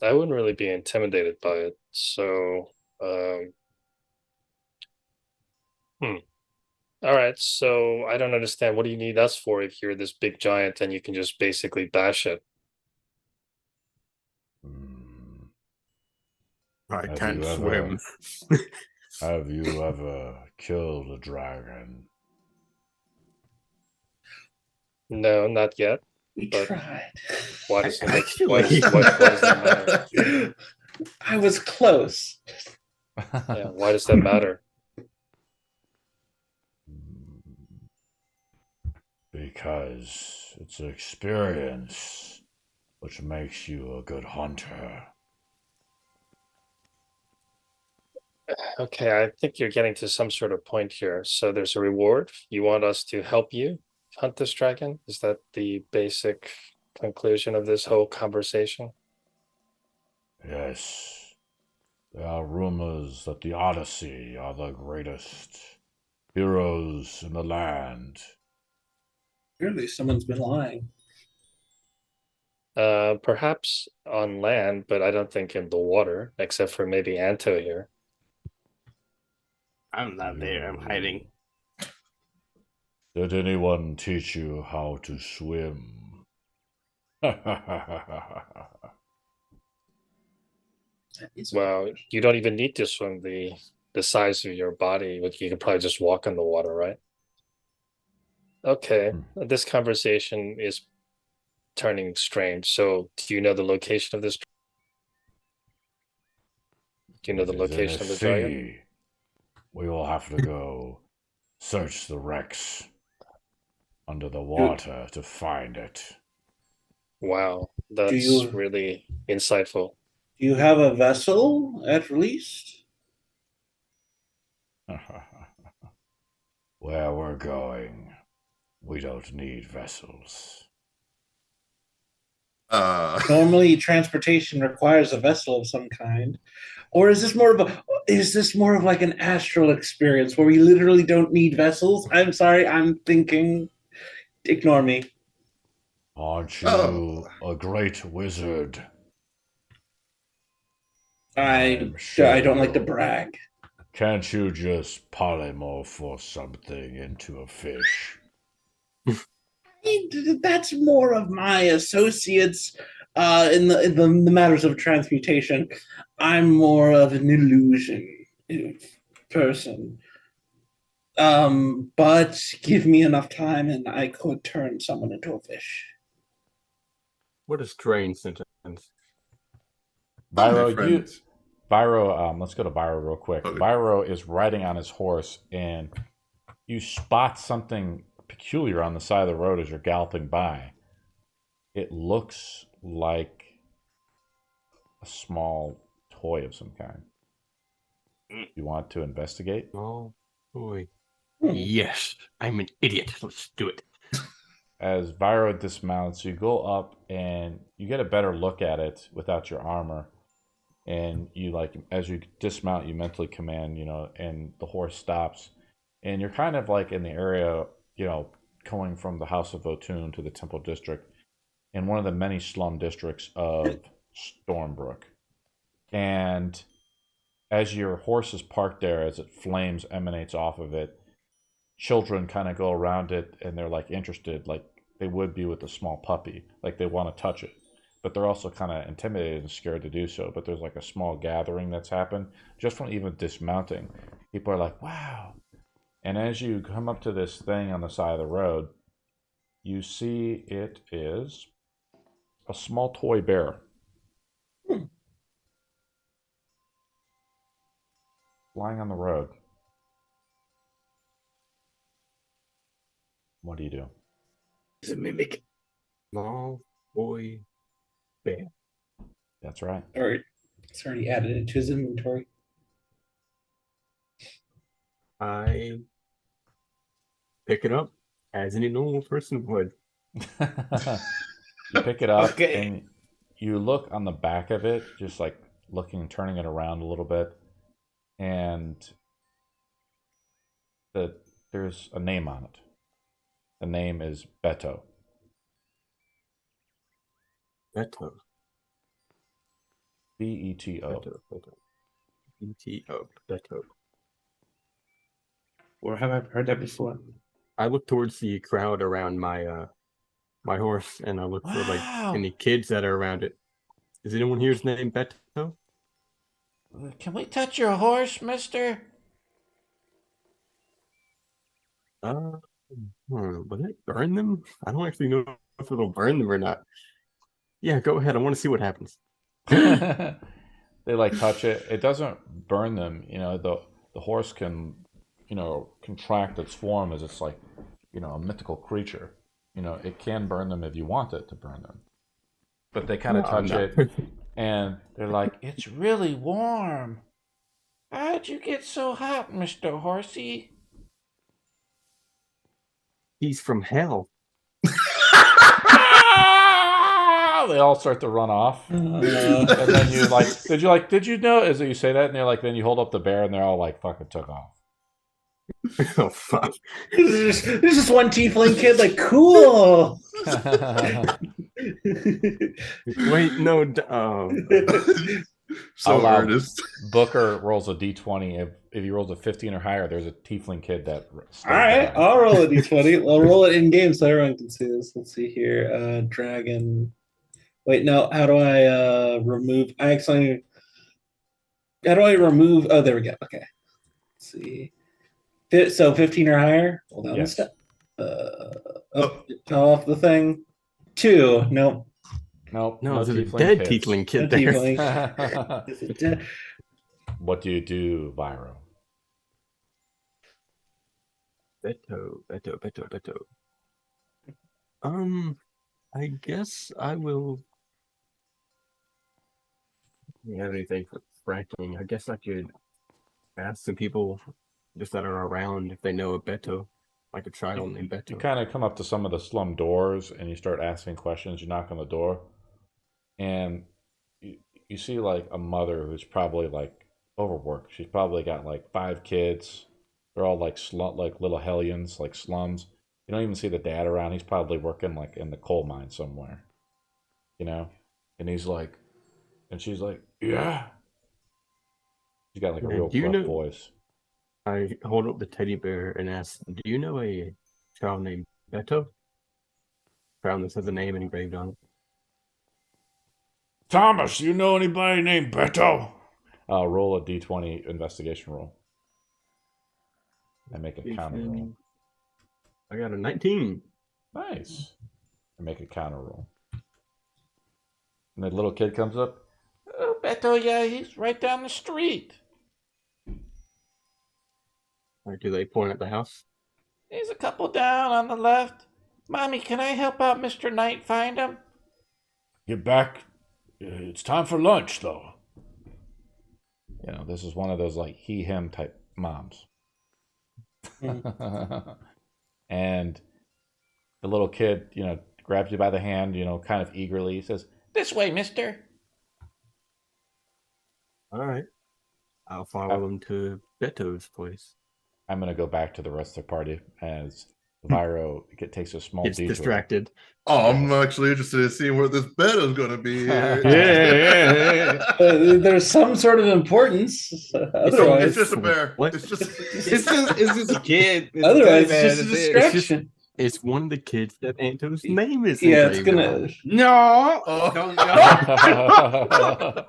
I wouldn't really be intimidated by it. So, all right. So I don't understand. What do you need us for if you're this big giant and you can just basically bash it? I can't swim. Have you ever killed a dragon? No, not yet. We tried. Why does that matter? I was close. Yeah, why does that matter? Because it's an experience which makes you a good hunter. Okay, I think you're getting to some sort of point here. So there's a reward. You want us to help you hunt this dragon? Is that the basic conclusion of this whole conversation? Yes. There are rumors that the Odyssey are the greatest heroes in the land. Clearly, someone's been lying. Perhaps on land, but I don't think in the water, except for maybe Anto here. I'm not there. I'm hiding. Did anyone teach you how to swim? Well, you don't even need to swim the size of your body. You can probably just walk on the water, right? Okay, this conversation is turning strange. So, do you know the location of this? Do you know the It is in location of the dragon? We will have to go search the wrecks under the water to find it. Wow, that's really insightful. Do you have a vessel, at least? Where we're going, we don't need vessels. Normally, transportation requires a vessel of some kind. Or is this more of like an astral experience where we literally don't need vessels? I'm sorry, I'm thinking. Ignore me. Aren't you a great wizard? I don't like to brag. Can't you just polymorph something into a fish? That's more of my associates in the matters of transmutation. I'm more of an illusion person. But give me enough time and I could turn someone into a fish. What is train sentence? Byro, let's go to Byro real quick. Okay. Byro is riding on his horse, and you spot something peculiar on the side of the road as you're galloping by. It looks like a small toy of some kind. You want to investigate? Oh, boy. Yes, I'm an idiot. Let's do it. As Byro dismounts, you go up and you get a better look at it without your armor. And you as you dismount, you mentally command, and the horse stops. And you're kind of like in the area, going from the House of Votun to the Temple District in one of the many slum districts of Stormbrook. And as your horse is parked there, as flames emanates off of it, children kind of go around it and they're interested, like they would be with a small puppy, like they want to touch it, but they're also kind of intimidated and scared to do so. But there's a small gathering that's happened just from even dismounting. People are like, wow. And as you come up to this thing on the side of the road, you see it is a small toy bear. Lying on the road. What do you do? It's a mimic. Small boy bear. That's right. All right. It's already added it to his inventory. I pick it up as any normal person would. You pick it up and you look on the back of it, just turning it around a little bit, and there's a name on it. The name is Beto. Beto. B-E-T-O. B-T-O. Beto. Where have I heard that before? I look towards the crowd around my horse, and I look for any kids that are around it. Is anyone here's named Beto? Can we touch your horse, mister? Will it burn them? I don't actually know if it'll burn them or not. Yeah, go ahead. I want to see what happens. They touch it. It doesn't burn them. The horse can, contract its form as it's a mythical creature. It can burn them if you want it to burn them. But they kind of touch it, and they're like, "It's really warm. How'd you get so hot, Mr. Horsey?" He's from hell. They all start to run off. And then you did you know, as you say that, and you're then you hold up the bear and they're all fucking took off. Oh, fuck. There's just one tiefling kid cool. Wait, no. So allow earnest. Booker rolls a d20. If he rolls a 15 or higher, there's a tiefling kid that stays All right, behind. I'll roll a d20. I'll roll it in game so everyone can see this. Let's see here. Dragon. Wait, no. How do I remove? I actually. How do I remove? Oh, there we go. Okay. Let's see. So 15 or higher. Hold down the Yes. step. Off the thing. 2. Nope. Nope. No, No there's a tiefling dead kids. tiefling No kid there. tiefling. Is it dead? What do you do, Viro? Beto. I guess I will. Do you have anything for fracking? I guess I could ask some people just that are around if they know a Beto, like a child named Beto. You kind of come up to some of the slum doors and you start asking questions. You knock on the door, and you see like a mother who's probably like overworked. She's probably got like 5 kids. They're all like like little hellions, like slums. You don't even see the dad around. He's probably working like in the coal mine somewhere, you know. And he's like, and she's like, yeah. She's got like a real gruff voice. I hold up the teddy bear and ask, "Do you know a child named Beto?" Found this has a name engraved on it. Thomas, you know anybody named Beto? Roll a d20 investigation roll. And make a counter roll. I got a 19. Nice. And make a counter roll. And the little kid comes up. Oh, Beto, yeah, he's right down the street. Or do they point at the house? He's a couple down on the left. Mommy, can I help out Mr. Knight find him? Get back. It's time for lunch, though. You know, this is one of those like he, him type moms. And the little kid, you know, grabs you by the hand, you know, kind of eagerly. He says, "This way, mister." All right. I'll follow them to Beto's place. I'm going to go back to the rest of the party as Viro takes a small detour. Distracted. Oh, I'm actually interested in seeing where this bed is going to be here. There's some sort of importance. Otherwise, It's just a bear. What? It's just It's just a kid. It's otherwise, a it's just a distraction. It's one of the kids that Anto's name is. Yeah, it's gonna. No. Oh. Don't, no.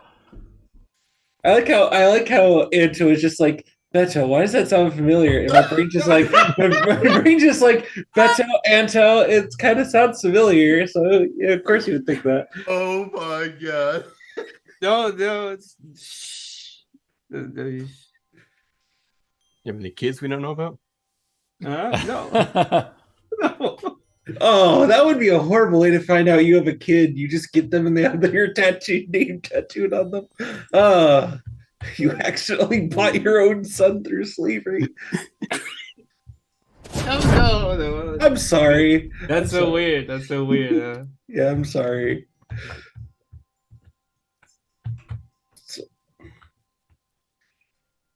I like how Anto is just like, Beto, why does that sound familiar? And my brain just like Beto, Anto, it kind of sounds familiar. So yeah, of course you would think that. Oh my god. No, it's You have any kids we don't know about? no. Oh, that would be a horrible way to find out you have a kid. You just get them and they have your name tattooed on them. You accidentally bought your own son through slavery. No. I'm sorry. That's so weird. That's so weird. Yeah, I'm sorry.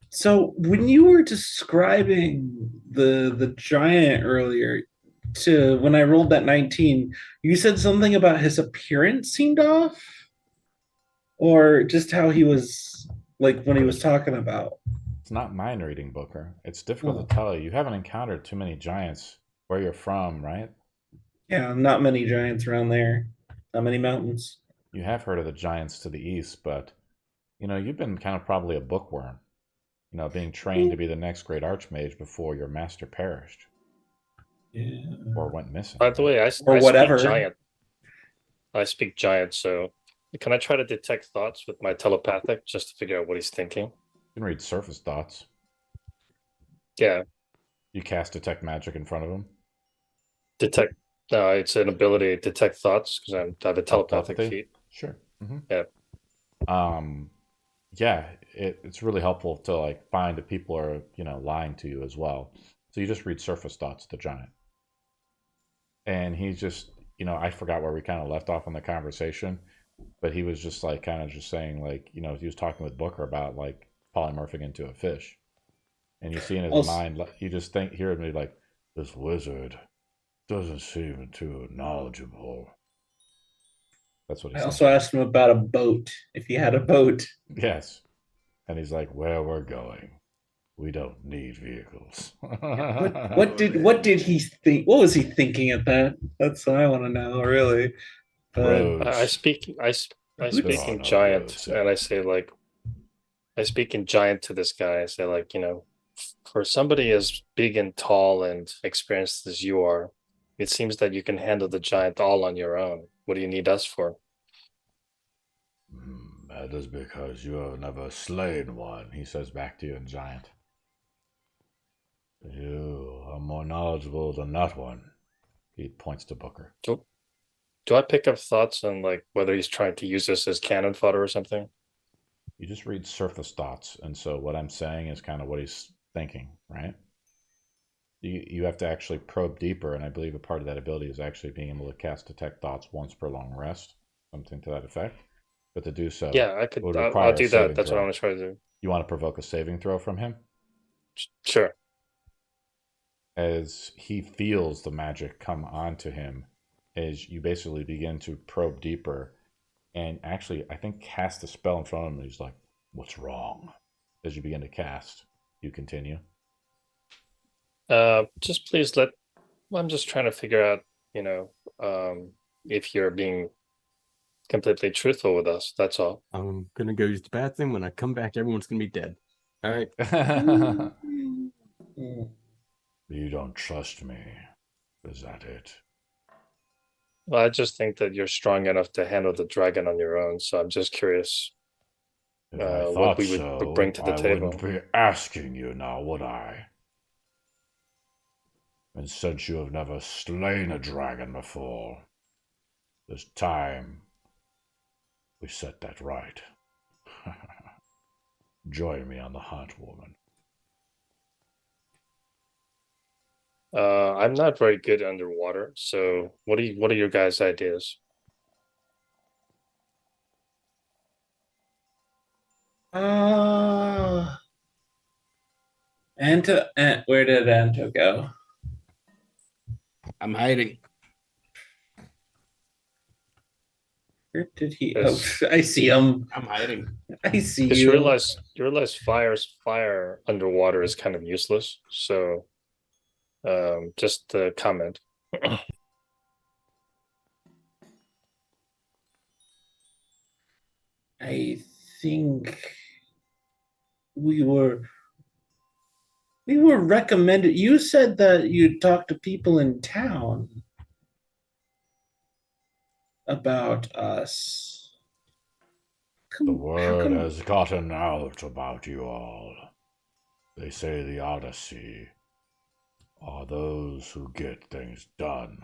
So when you were describing the giant earlier, to when I rolled that 19, you said something about his appearance seemed off, or just how he was like when he was talking about. It's not mind reading, Booker. It's difficult to tell you. You haven't encountered too many giants where you're from, right? Yeah, not many giants around there. Not many mountains. You have heard of the giants to the east, but you know, you've been kind of probably a bookworm. You know, being trained to be the next great archmage before your master perished. Yeah. Or went missing. By the way, I whatever. speak giant. I speak giant, so can I try to detect thoughts with my telepathic just to figure out what he's thinking? You can read surface thoughts. Yeah. You cast detect magic in front of him. Detect. No, it's an ability to detect thoughts because I have a telepathic feat. Sure. Mm-hmm. Yeah. Yeah, it's really helpful to like find if people are, you know, lying to you as well. So you just read surface thoughts of the giant. And he's just, you know, I forgot where we kind of left off on the conversation, but he was just like kind of just saying like, you know, he was talking with Booker about like polymorphing into a fish. And you see in his mind, you just hear him like, this wizard doesn't seem too knowledgeable. That's what I he's also thinking. asked him about a boat, if he had a boat. Yes. And he's like, where we're going, we don't need vehicles. What did he think? What was he thinking at that? That's what I want to know, really. But I Roads. speak I There speak are in no giant, roads. and I say like I speak in giant to this guy. I say like, for somebody as big and tall and experienced as you are, it seems that you can handle the giant all on your own. What do you need us for? That is because you have never slain one, he says back to you in giant. You are more knowledgeable than that one. He points to Booker. Do I pick up thoughts on like whether he's trying to use this as cannon fodder or something? You just read surface thoughts, and so what I'm saying is kind of what he's thinking, right? You have to actually probe deeper, and I believe a part of that ability is actually being able to cast detect thoughts once per long rest, something to that effect. But to do so, Yeah, I could. would I'll require a do that. saving That's what I throw. want to try to do. You want to provoke a saving throw from him? Sure. As he feels the magic come onto him, as you basically begin to probe deeper, and actually, I think cast a spell in front of him. And he's like, "What's wrong?" As you begin to cast, you continue. Just please let. Well, I'm just trying to figure out, if you're being completely truthful with us. That's all. I'm gonna go use the bathroom. When I come back, everyone's gonna be dead. All right. You don't trust me. Is that it? Well, I just think that you're strong enough to handle the dragon on your own. So I'm just curious If I what thought we would bring so, to the I table. wouldn't be asking you now, would I? And since you have never slain a dragon before, it's time we set that right. Join me on the hunt, woman. I'm not very good underwater. So what are your guys' ideas? Anto, where did Anto go? I'm hiding. Where did he? Yes. Oh, I see him. I'm hiding. I see Just you. realize fire underwater is kind of useless. So just a comment. I think we were recommended. You said that you talked to people in town about us. The word has gotten out about you all. They say the Odyssey are those who get things done,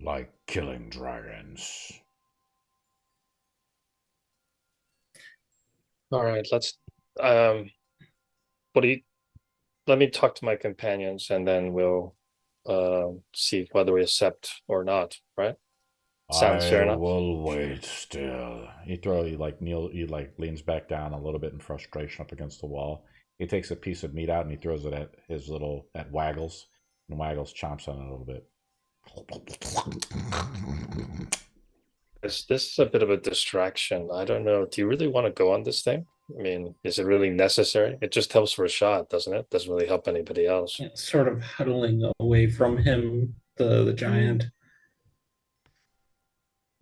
like killing dragons. All right, let's what do you let me talk to my companions and then we'll see whether we accept or not, right? Sounds fair enough. I will wait still. He leans back down a little bit in frustration up against the wall. He takes a piece of meat out and he throws it at Waggles, and Waggles chomps on it a little bit. This is a bit of a distraction. I don't know. Do you really want to go on this thing? I mean, is it really necessary? It just helps Rashad, doesn't it? Doesn't really help anybody else. Sort of huddling away from him, the giant.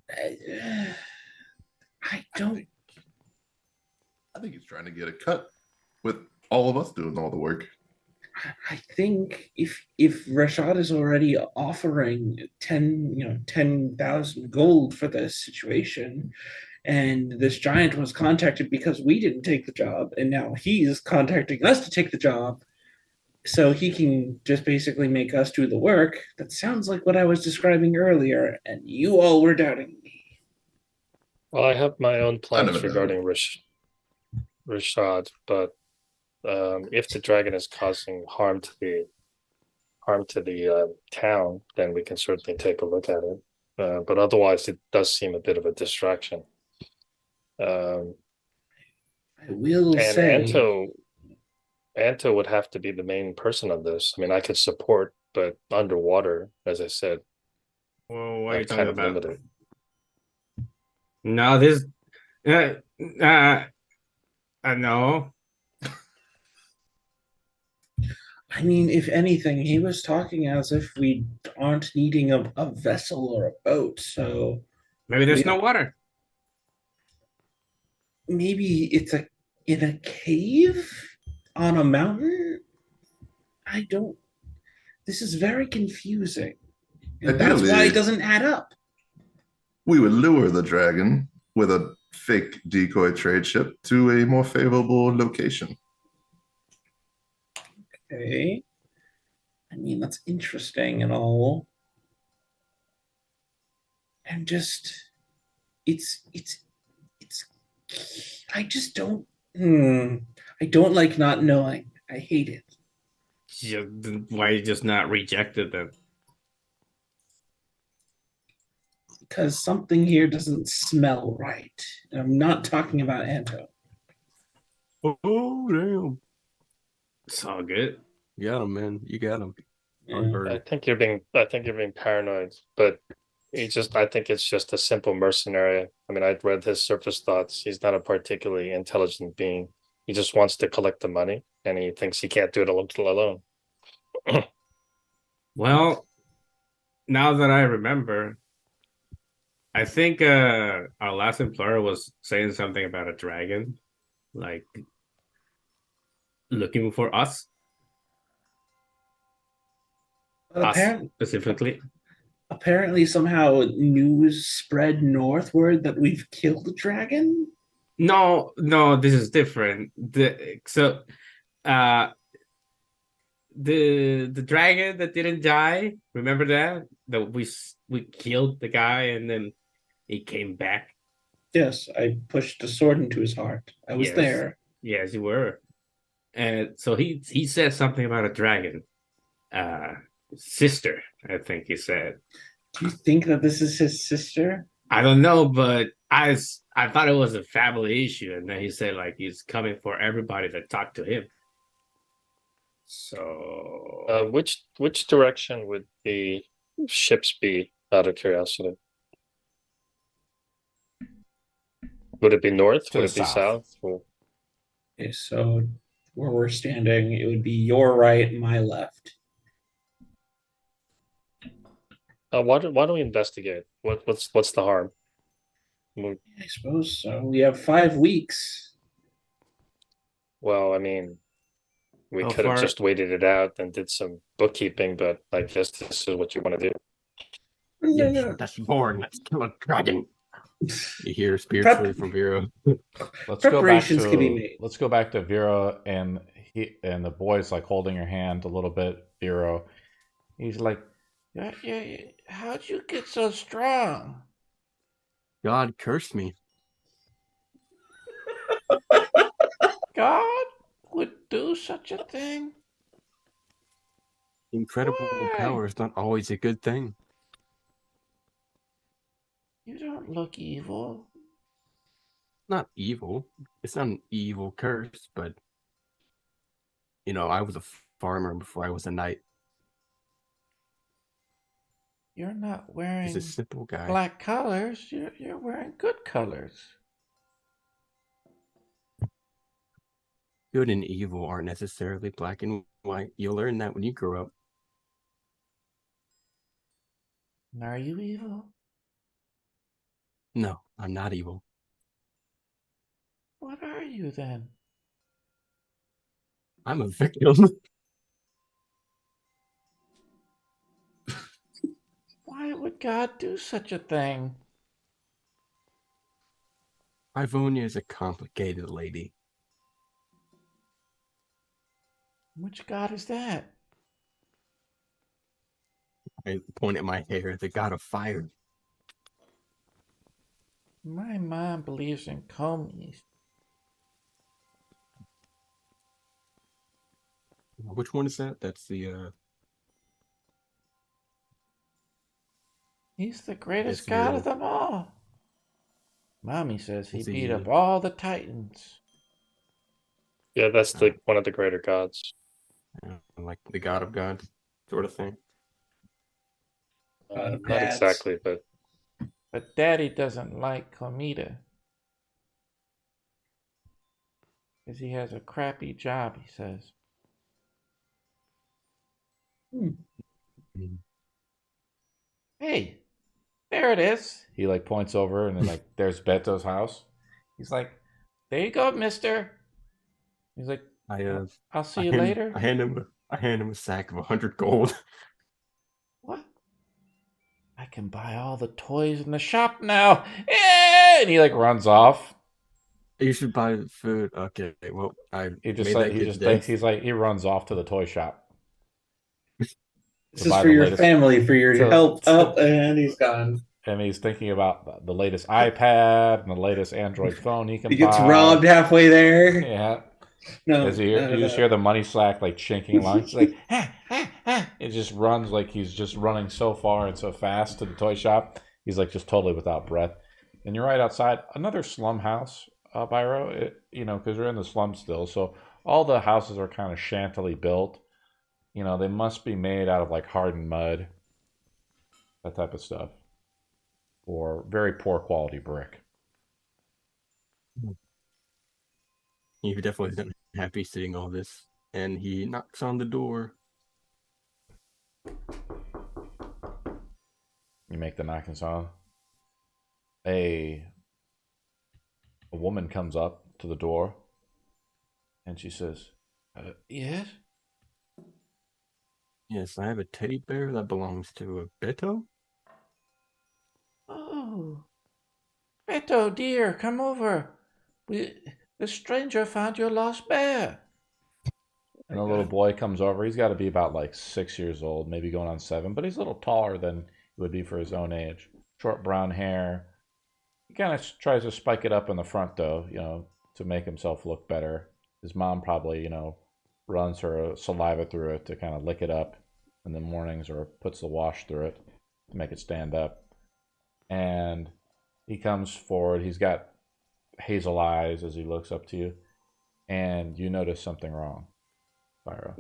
I don't. I think he's trying to get a cut with all of us doing all the work. I think if Rashad is already offering 10,000 gold for this situation, and this giant was contacted because we didn't take the job, and now he's contacting us to take the job, so he can just basically make us do the work. That sounds like what I was describing earlier, and you all were doubting me. Well, I have my own plans regarding Rashad, but if the dragon is causing harm to the town, then we can certainly take a look at it. But otherwise, it does seem a bit of a distraction. I will say, Anto would have to be the main person of this. I mean, I could support, but underwater, as I said, Well, what are you kind talking of about? limited. No, this. No. I mean, if anything, he was talking as if we aren't needing a vessel or a boat. So Maybe there's we no water. maybe it's in a cave on a mountain. I don't. This is very confusing, and that's why Ideally, it doesn't add up. we would lure the dragon with a fake decoy trade ship to a more favorable location. Okay. I mean, that's interesting and all. And just, it's, I just don't, I don't like not knowing. I hate it. Why you just not rejected them? Because something here doesn't smell right. And I'm not talking about Anto. Oh, damn. It's all good. You got him, man. You got him. Yeah. I think you're being paranoid, but I think it's just a simple mercenary. I mean, I'd read his surface thoughts. He's not a particularly intelligent being. He just wants to collect the money, and he thinks he can't do it alone. Well, now that I remember, I think our last employer was saying something about a dragon, like looking for us. But Specifically. Apparently, somehow news spread northward that we've killed the dragon. No, this is different. Uh, the dragon that didn't die. Remember that we killed the guy and then he came back. Yes, I pushed a sword into his heart. I was there. Yes, you were. And so he said something about a dragon. Sister, I think he said. Do you think that this is his sister? I don't know, but I thought it was a family issue, and then he said like he's coming for everybody that talked to him. So, which direction would the ships be? Out of curiosity, would it be north? To Would the it be south. south? Or... Okay, so where we're standing, it would be your right, my left. why don't we investigate? What's the harm? I suppose so. We have 5 weeks. Well, I mean, we How could have far- just waited it out and did some bookkeeping, but I guess this is what you want to do. No. That's boring. Let's kill a dragon. You hear spiritually from Vero. Preparations can be made. Let's go back to Vero and the boys like holding your hand a little bit. Vero, he's like, yeah, how'd you get so strong? God cursed me. God would do such a thing? Incredible power is not always a good thing. You don't look evil. Not evil. It's not an evil curse, but I was a farmer before I was a knight. You're not wearing He's a simple guy. black colors. You're wearing good colors. Good and evil aren't necessarily black and white. You'll learn that when you grow up. Are you evil? No, I'm not evil. What are you then? I'm a victim. Why would God do such a thing? Ivonia is a complicated lady. Which God is that? I point at my hair, the god of fire. My mom believes in Comey. Which one is that? That's the He's the greatest god Zero. of them all. Mommy says he Is he- beat up all the Titans. Yeah, that's one of the greater gods. like the god of gods, sort of thing. Not exactly, but But Daddy doesn't like comida. Because he has a crappy job, he says. Hey, there it is. He like points over and then like there's Beto's house. He's like, there you go, mister. He's like, I'll see you later. I hand him a sack of 100 gold. What? I can buy all the toys in the shop now. Yeah! And he like runs off. You should buy the food. Okay, well, he runs off to the toy shop. This is for your family, for your help. And he's gone. And he's thinking about the latest iPad and the latest Android phone he can buy. He gets robbed halfway there. Yeah. No. You just hear the money sack like chinking along. He's like, it just runs like he's just running so far and so fast to the toy shop. He's like just totally without breath. And you're right outside another slum house, Byro. Because we're in the slum still. So all the houses are kind of shantily built. They must be made out of like hardened mud, that type of stuff, or very poor quality brick. He definitely isn't happy seeing all this, and he knocks on the door. You make the knocking sound. A woman comes up to the door, and she says, "Yes." Yes, I have a teddy bear that belongs to a Beto. Oh, Beto, dear, come over. The stranger found your lost bear. And a little boy comes over. He's got to be about like 6 years old, maybe going on 7, but he's a little taller than he would be for his own age. Short brown hair. He kind of tries to spike it up in the front, though, to make himself look better. His mom probably, runs her saliva through it to kind of lick it up in the mornings, or puts the wash through it to make it stand up. And he comes forward. He's got hazel eyes as he looks up to you, and you notice something wrong, Byro.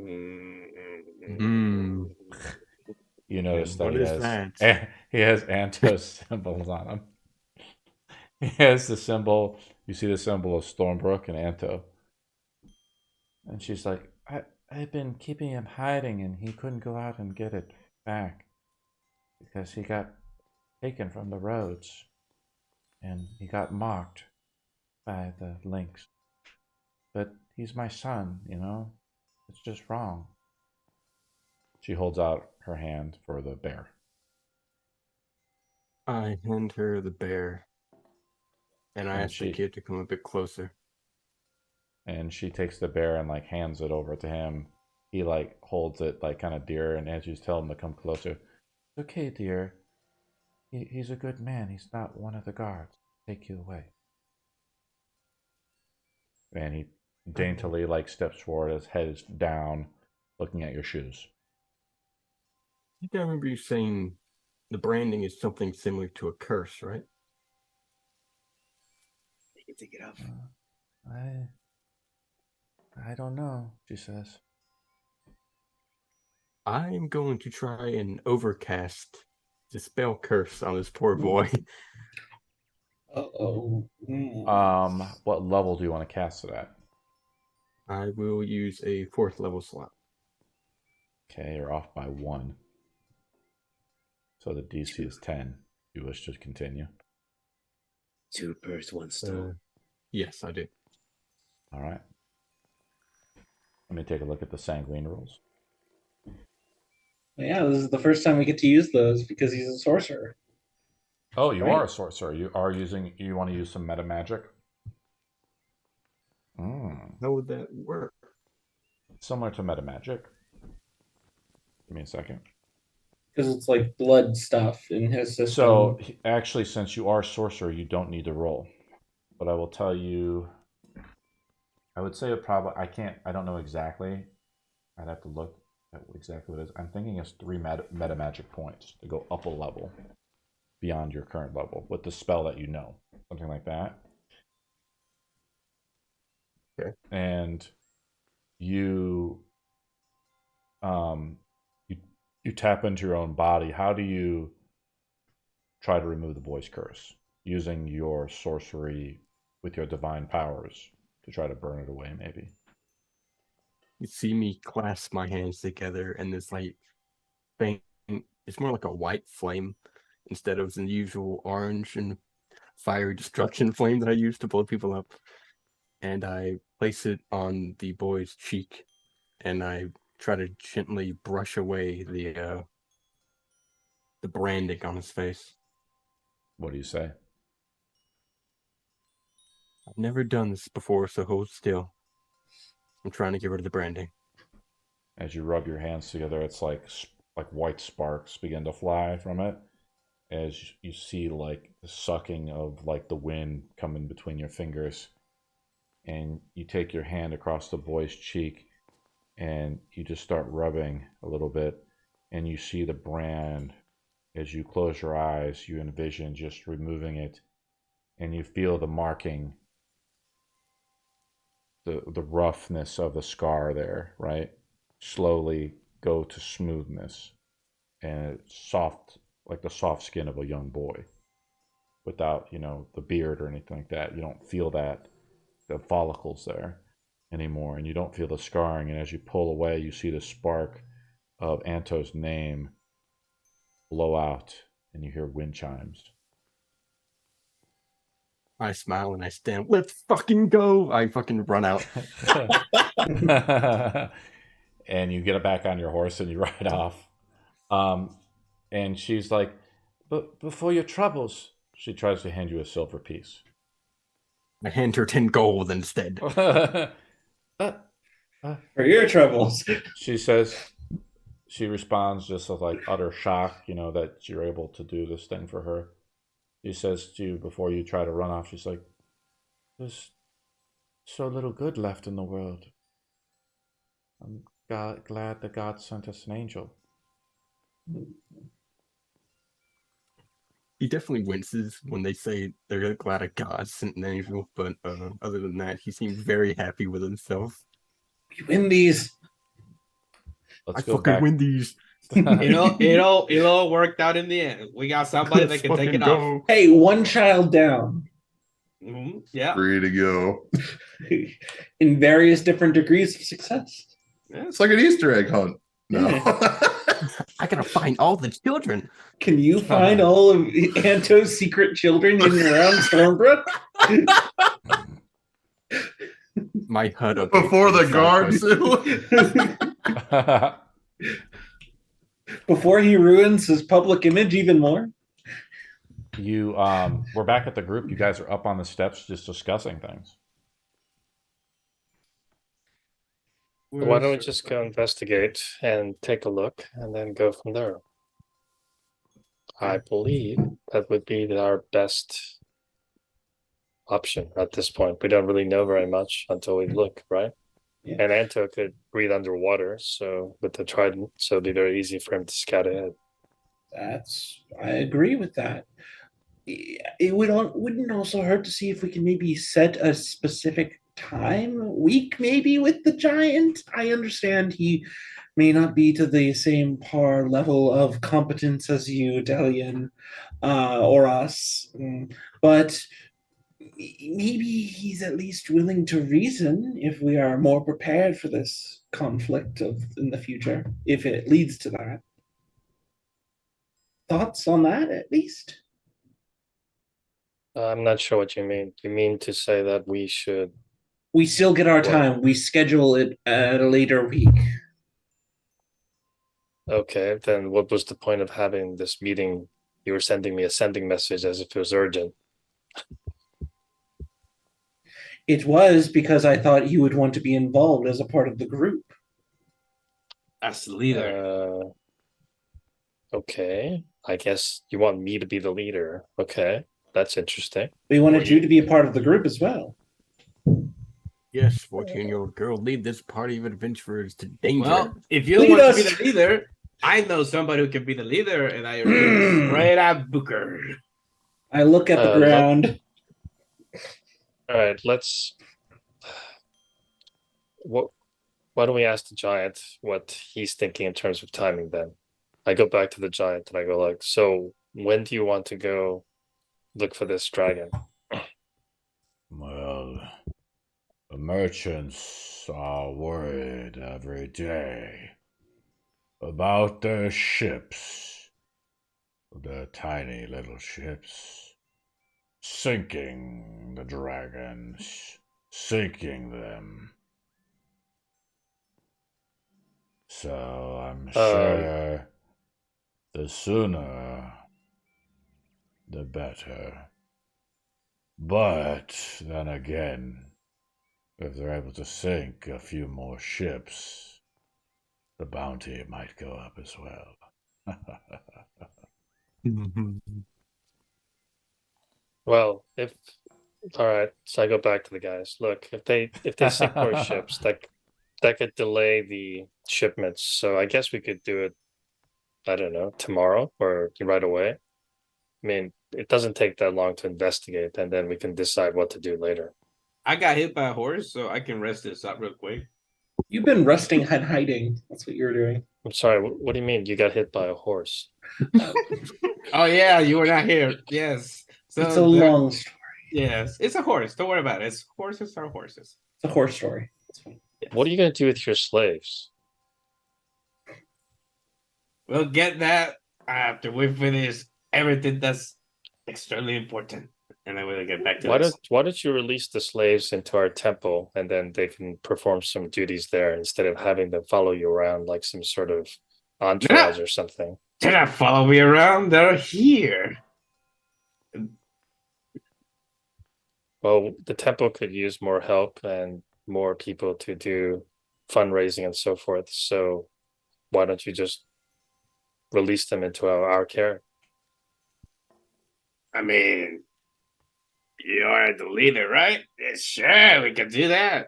You notice that he has Anto's symbols on him. He has the symbol. You see the symbol of Stormbrook and Anto. And she's like, I've been keeping him hiding, and he couldn't go out and get it back because he got taken from the roads, and he got mocked by the lynx. But he's my son, It's just wrong. She holds out her hand for the bear. I hand her the bear, and I ask the kid to come a bit closer. And she takes the bear and like hands it over to him. He like holds it like kind of dear, and as you tell him to come closer, "It's okay, dear. He's a good man. He's not one of the guards. Take you away." And he daintily like steps forward, his head is down, looking at your shoes. I think I remember you saying the branding is something similar to a curse, right? You can take it off. I don't know, she says. I'm going to try and overcast the spell curse on this poor boy. Uh-oh. What level do you want to cast it at? I will use a 4th level slot. Okay, you're off by 1. So the DC is 10. If you wish to continue. 2 birds, 1 stone. Yes, I do. All right. Let me take a look at the sanguine rules. Yeah, this is the first time we get to use those because he's a sorcerer. Oh, you are a sorcerer. You want to use some meta magic? How would that work? Similar to meta magic. Give me a second. Because it's like blood stuff in his system. So, actually, since you are a sorcerer, you don't need to roll. But I will tell you, I would say I don't know exactly. I'd have to look at exactly what it is. I'm thinking it's 3 meta magic points to go up a level beyond your current level with the spell that you know. Something like that. Okay. And you tap into your own body. How do you try to remove the boy's curse using your sorcery with your divine powers to try to burn it away, maybe. You see me clasp my hands together, and this like thing, it's more like a white flame instead of the usual orange and fiery destruction flame that I use to blow people up. And I place it on the boy's cheek, and I try to gently brush away the branding on his face. What do you say? I've never done this before, so hold still. I'm trying to get rid of the branding. As you rub your hands together, it's like white sparks begin to fly from it. As you see like the sucking of like the wind coming between your fingers. And you take your hand across the boy's cheek and you just start rubbing a little bit, and you see the brand. As you close your eyes, you envision just removing it, and you feel the marking, the roughness of the scar there, right? Slowly go to smoothness, and it's soft, like the soft skin of a young boy, without, the beard or anything like that. You don't feel that, the follicles there anymore, and you don't feel the scarring. And as you pull away, you see the spark of Anto's name blow out, and you hear wind chimes. I smile and I stand. Let's fucking go! I fucking run out. And you get back on your horse and you ride off. And she's like, "But before your troubles," she tries to hand you a silver piece. I hand her 10 gold instead. For your troubles. She says, she responds just with like utter shock, that you're able to do this thing for her. She says to you before you try to run off, she's like, "There's so little good left in the world. I'm glad that God sent us an angel." He definitely winces when they say they're glad a God sent an angel, but other than that, he seems very happy with himself. We win these. Let's I go fucking back. win these. It all worked out in the end. We got somebody that can take it off. Hey, one child down. Mm-hmm. Yeah. Free to go. In various different degrees of success. It's like an Easter egg hunt. No. I gotta find all the children. Can you find all of Anto's secret children in and around Stormbrook? My HUD update Before the guard. Before he ruins his public image even more. We're back at the group. You guys are up on the steps just discussing things. Why don't we just go investigate and take a look and then go from there? I believe that would be our best option at this point. We don't really know very much until we look, right? Yeah. And Anto could breathe underwater, so with the trident, so it'd be very easy for him to scout ahead. I agree with that. It wouldn't also hurt to see if we can maybe set a specific week maybe with the giant. I understand he may not be to the same par level of competence as you, Delian, or us, but maybe he's at least willing to reason if we are more prepared for this conflict in the future, if it leads to that. Thoughts on that, at least? I'm not sure what you mean. You mean to say that we still get our time. We schedule it at a later week. Okay, then what was the point of having this meeting? You were sending me a sending message as if it was urgent. It was because I thought you would want to be involved as a part of the group. As the leader. Okay, I guess you want me to be the leader. Okay, that's interesting. We wanted you to be a part of the group as well. Yes, 14-year-old girl, lead this party of adventurers to danger. Well, if you want to be the leader, I know somebody who can be the leader, and I straight up Booker. I look at the ground. All right, why don't we ask the giant what he's thinking in terms of timing then? I go back to the giant and I go like, so when do you want to go look for this dragon? Well, the merchants are worried every day about their ships, their tiny little ships, sinking the dragons, sinking them. So I'm sure the sooner the better. But then again, if they're able to sink a few more ships, the bounty might go up as well. Well, all right, so I go back to the guys. Look, if they sink more ships, that could delay the shipments. So I guess we could do it, I don't know, tomorrow or right away. I mean, it doesn't take that long to investigate, and then we can decide what to do later. I got hit by a horse, so I can rest this up real quick. You've been resting and hiding. That's what you were doing. I'm sorry, what do you mean you got hit by a horse? Oh yeah, you were not here. Yes. So it's a long story. Yes, it's a horse. Don't worry about it. Horses are horses. It's a horse story. It's fine. Yes. What are you going to do with your slaves? We'll get that after we finish everything that's extremely important, and then we'll get back to why don't you release the slaves into our temple, and then they can perform some duties there instead of having them follow you around like some sort of entourage or something. They're not follow me around. They're here. Well, the temple could use more help and more people to do fundraising and so forth. So why don't you just release them into our care? I mean, you're the leader, right? Yeah, sure, we can do that.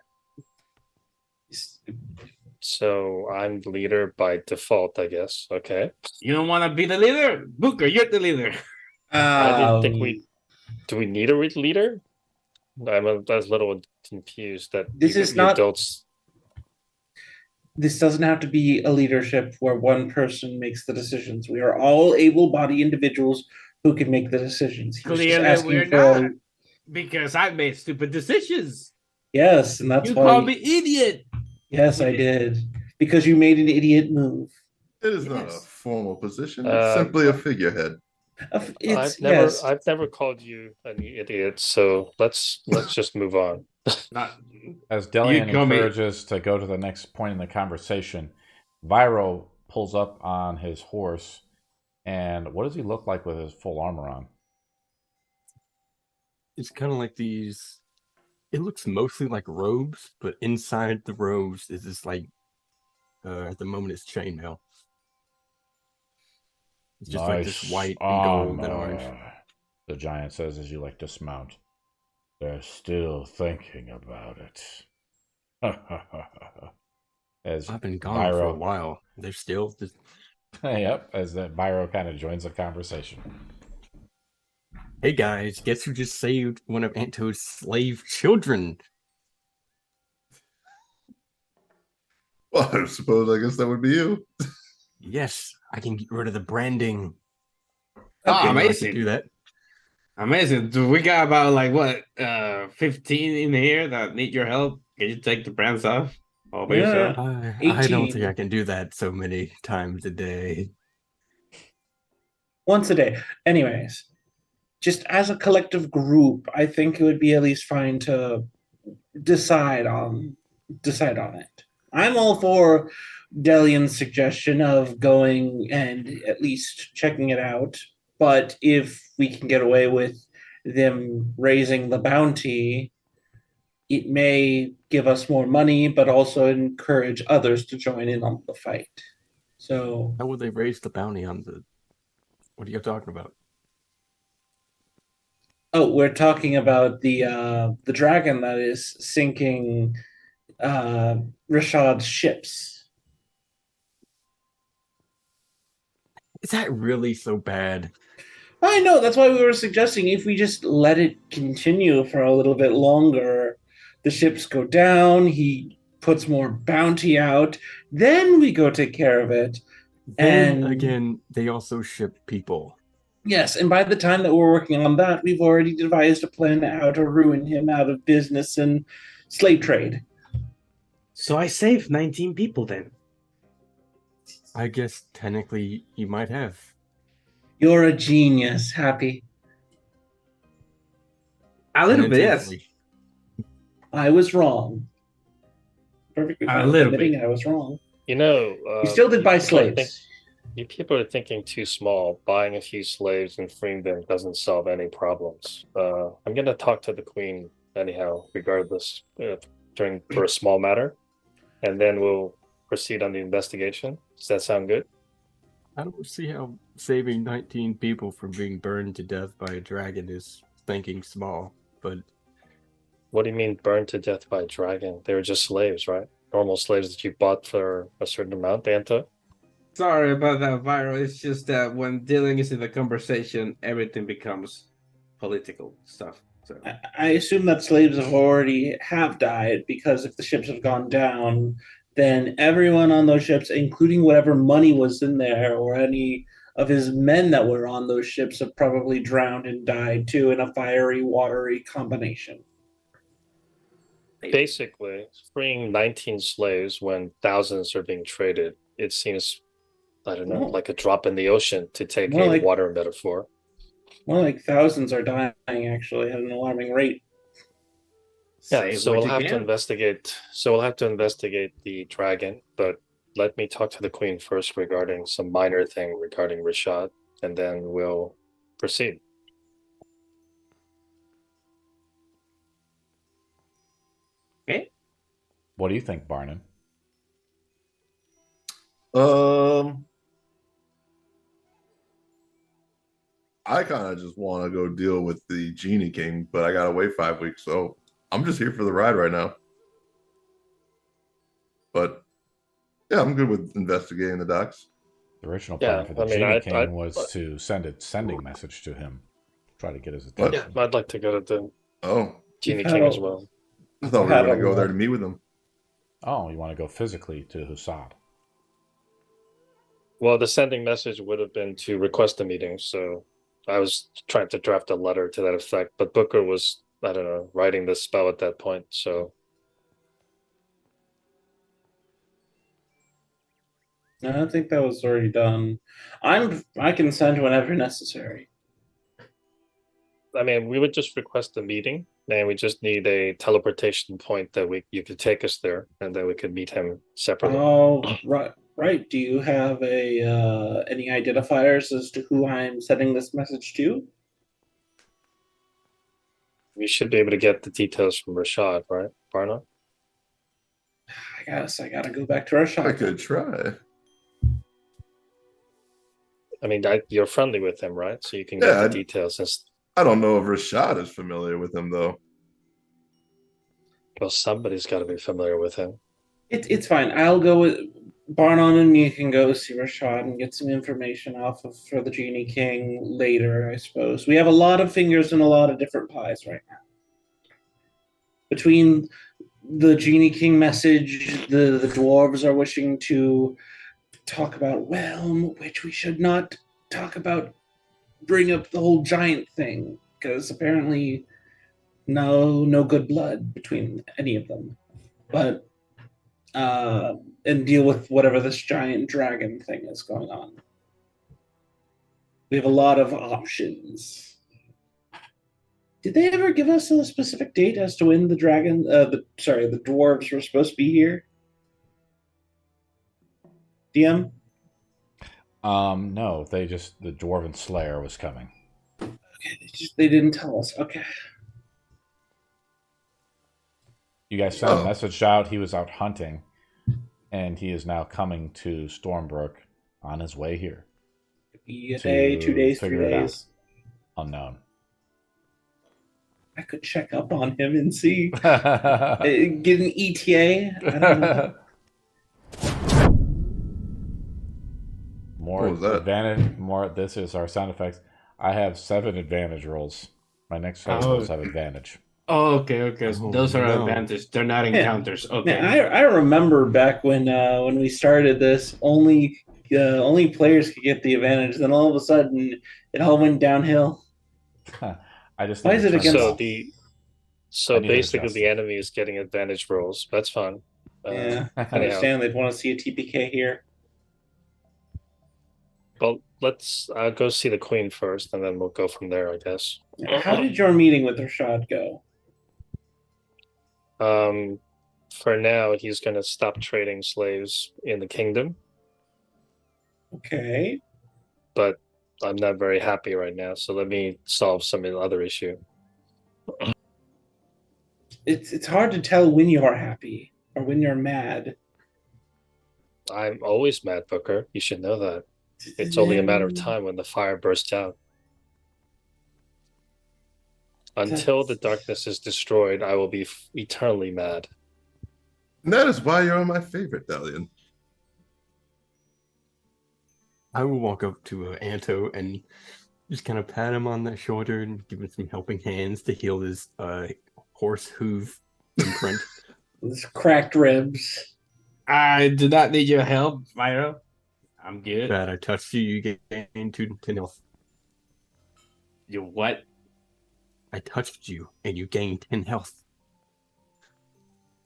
So I'm the leader by default, I guess. Okay. You don't want to be the leader? Booker, you're the leader. I didn't think do we need a leader? I'm a little confused that this is not adults. This doesn't have to be a leadership where one person makes the decisions. We are all able-bodied individuals who can make the decisions. Clearly, we're not, because I made stupid decisions. Yes, and that's you why called me idiot. Yes, I did, because you made an idiot move. It is not a formal position. It's simply a figurehead. I've never called you an idiot, so let's just move on. As Delian encourages to go to the next point in the conversation, Viro pulls up on his horse, and what does he look like with his full armor on? It's kind of like these. It looks mostly like robes, but inside the robes is this like. At the moment, it's chainmail. It's just like this white and gold and orange. The giant says as you dismount. They're still thinking about it. As I've been gone for a while. They're still just... Yep, as Viro kind of joins the conversation. Hey guys, guess who just saved one of Anto's slave children? Well, I guess that would be you. Yes, I can get rid of the branding. Oh, amazing. I can do that. Amazing. Do we got about 15 in here that need your help? Can you take the brands off? I don't think I can do that so many times a day. Once a day. Anyways, just as a collective group, I think it would be at least fine to decide on it. I'm all for Delian's suggestion of going and at least checking it out. But if we can get away with them raising the bounty, it may give us more money, but also encourage others to join in on the fight. So, how would they raise the bounty on the? What are you talking about? Oh, we're talking about the dragon that is sinking Rashad's ships. Is that really so bad? I know, that's why we were suggesting if we just let it continue for a little bit longer, the ships go down, he puts more bounty out, then we go take care of it. Then again, they also ship people. Yes, and by the time that we're working on that, we've already devised a plan how to ruin him out of business and slave trade. So I saved 19 people then. I guess technically you might have. You're a genius, Happy. A little bit, yes. I was wrong. Perfectly fine. A little admitting bit. I was wrong. You know, You still did buy slaves. You people are thinking too small. Buying a few slaves and freeing them doesn't solve any problems. I'm gonna talk to the queen anyhow, regardless, for a small matter, and then we'll proceed on the investigation. Does that sound good? I don't see how saving 19 people from being burned to death by a dragon is thinking small, but... What do you mean burned to death by a dragon? They were just slaves, right? Normal slaves that you bought for a certain amount, Anta? Sorry about that, Viral. It's just that when dealing is in the conversation, everything becomes political stuff. So I assume that slaves have died, because if the ships have gone down, then everyone on those ships, including whatever money was in there or any of his men that were on those ships, have probably drowned and died too in a fiery, watery combination. Basically, freeing 19 slaves when thousands are being traded, it seems, I don't know, like a drop in the ocean, to take a water metaphor. More like thousands are dying, actually, at an alarming rate. Yeah, so we'll have to investigate. So we'll have to investigate the dragon, but let me talk to the queen first regarding some minor thing regarding Rashad, and then we'll proceed. Okay. What do you think, Barnon? I kind of just want to go deal with the Genie King, but I gotta wait 5 weeks, so I'm just here for the ride right now. But yeah, I'm good with investigating the docks. The original plan for the Genie King was to send a sending message to him, try to get his attention. Yeah, I'd like to go to the Genie King as well. I thought we were going to go there to meet with him. Oh, you want to go physically to Hussad? Well, the sending message would have been to request a meeting, so I was trying to draft a letter to that effect, but Booker was, I don't know, writing the spell at that point, so... I think that was already done. I can send whenever necessary. I mean, we would just request a meeting, and we just need a teleportation point that you could take us there, and then we could meet him separately. Oh, right. Do you have any identifiers as to who I'm sending this message to? We should be able to get the details from Rashad, right, Barna? I guess I gotta go back to Rashad. I could try. I mean, you're friendly with him, right? So you can get the details. I don't know if Rashad is familiar with him, though. Well, somebody's got to be familiar with him. It's fine. I'll go with Barnon, and me can go see Rashad and get some information for the Genie King later, I suppose. We have a lot of fingers in a lot of different pies right now. Between the Genie King message, the dwarves are wishing to talk about Realm, which we should not talk about, bring up the whole giant thing, because apparently no good blood between any of them. But and deal with whatever this giant dragon thing is going on. We have a lot of options. Did they ever give us a specific date as to when the dwarves were supposed to be here? DM? No, the Dwarven Slayer was coming. Okay, they didn't tell us. Okay. You guys sent a message out. He was out hunting, and he is now coming to Stormbrook on his way here. Be a day, 2 days, 3 days. Unknown. I could check up on him and see. Get an ETA. I don't know. More advantage. This is our sound effects. I have 7 advantage rolls. My next rolls have advantage. Oh, okay. Those are advantage. They're not encounters. Okay. Man, I remember back when we started this, only only players could get the advantage. Then all of a sudden, it all went downhill. I just Why need is to it turn against- So off. so I need to basically adjust the it. enemy is getting advantage rolls. That's fine. Yeah, I anyhow. understand they'd want to see a TPK here. Well, let's go see the queen first, and then we'll go from there, I guess. How did your meeting with Rashad go? For now, he's going to stop trading slaves in the kingdom, Okay. but I'm not very happy right now. So let me solve some other issue. It's hard to tell when you are happy or when you're mad. I'm always mad, Booker. You should know that. It's only a matter of time when the fire bursts out. Until the darkness is destroyed, I will be eternally mad. And that is why you're my favorite, Delian. I will walk up to Anto and just kind of pat him on the shoulder and give him some helping hands to heal his horse hoof imprint. Those cracked ribs. I do not need your help, Myro. I'm good. That I touched you, you gain 2 health. You what? I touched you and you gained 10 health.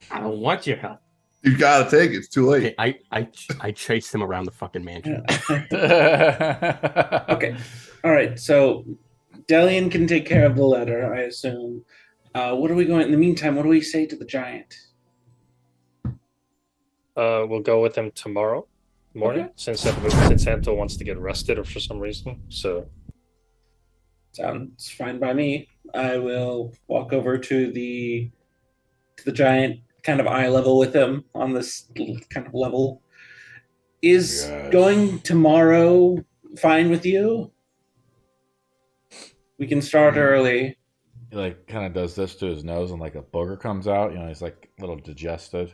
I don't want your help. You gotta take it. It's too late. Okay, I chased him around the fucking mansion. Okay. All right. So Delian can take care of the letter, I assume. What are we going in the meantime? What do we say to the giant? We'll go with him tomorrow morning, since Anto wants to get arrested or for some reason. So Sounds fine by me. I will walk over to the giant, kind of eye level with him on this kind of level. Is going tomorrow fine with you? We can start early. He like kind of does this to his nose, and like a booger comes out. You know, he's like a little digested.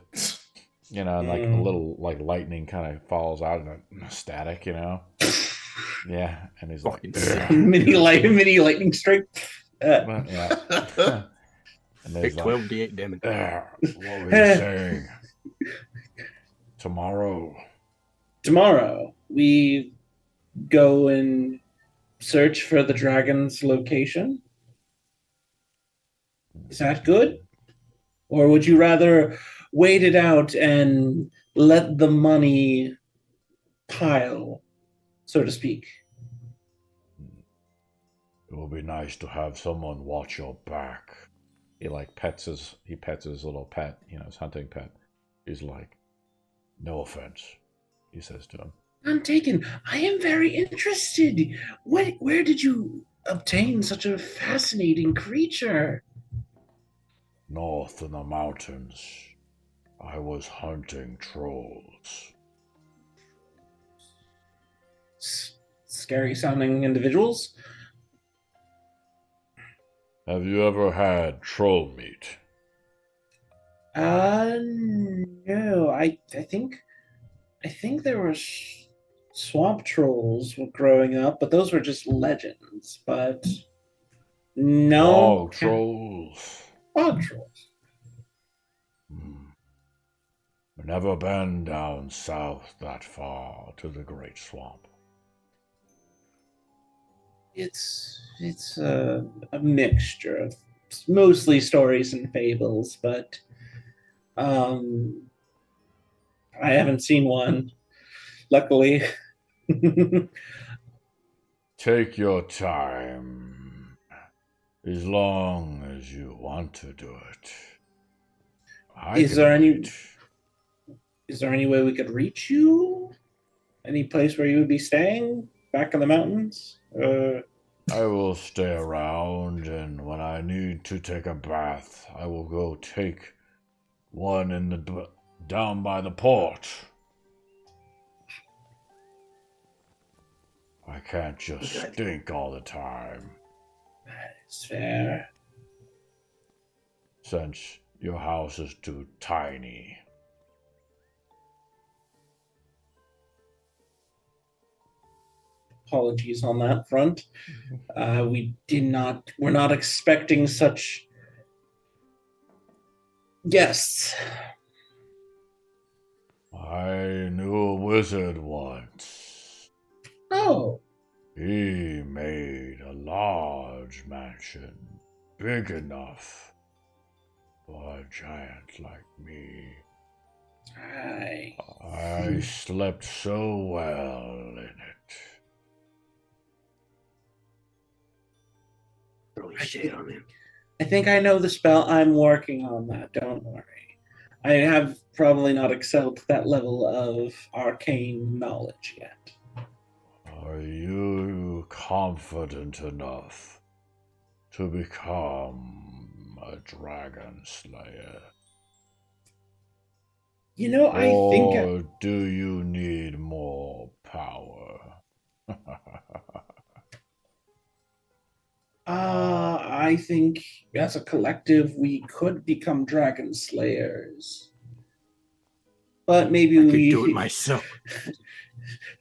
You know, and like a little like lightning kind of falls out in a static. You know. Yeah, and he's like mini lightning strike. yeah. And Take there's 12 d8 damage. what were you saying? Tomorrow we go and search for the dragon's location. Is that good? Or would you rather wait it out and let the money pile, so to speak? It would be nice to have someone watch your back. He like pets his little pet, you know, his hunting pet. He's like, no offense, he says to him. I'm taken. I am very interested. Where did you obtain such a fascinating creature? North in the mountains, I was hunting trolls. Scary sounding individuals. Have you ever had troll meat? No. I think there were swamp trolls growing up, but those were just legends. But no. Oh, trolls. Bog trolls. I've never been down south that far to the Great Swamp. It's a mixture of mostly stories and fables, but I haven't seen one, luckily. Take your time, as long as you want to do it. Is there any way we could reach you? Any place where you would be staying? Back in the mountains? I will stay around, and when I need to take a bath, I will go take one down by the port. I can't just stink all the time. It's fair. Since your house is too tiny. Apologies on that front. We're not expecting such guests. I knew a wizard once. Oh. He made a large mansion, big enough for a giant like me. I slept so well in it. Throwing shade on him. I think I know the spell. I'm working on that. Don't worry. I have probably not excelled to that level of arcane knowledge yet. Are you confident enough to become a dragon slayer? You know, I think. Or do you need more power? I think as a collective we could become dragon slayers. But maybe I could we do it myself.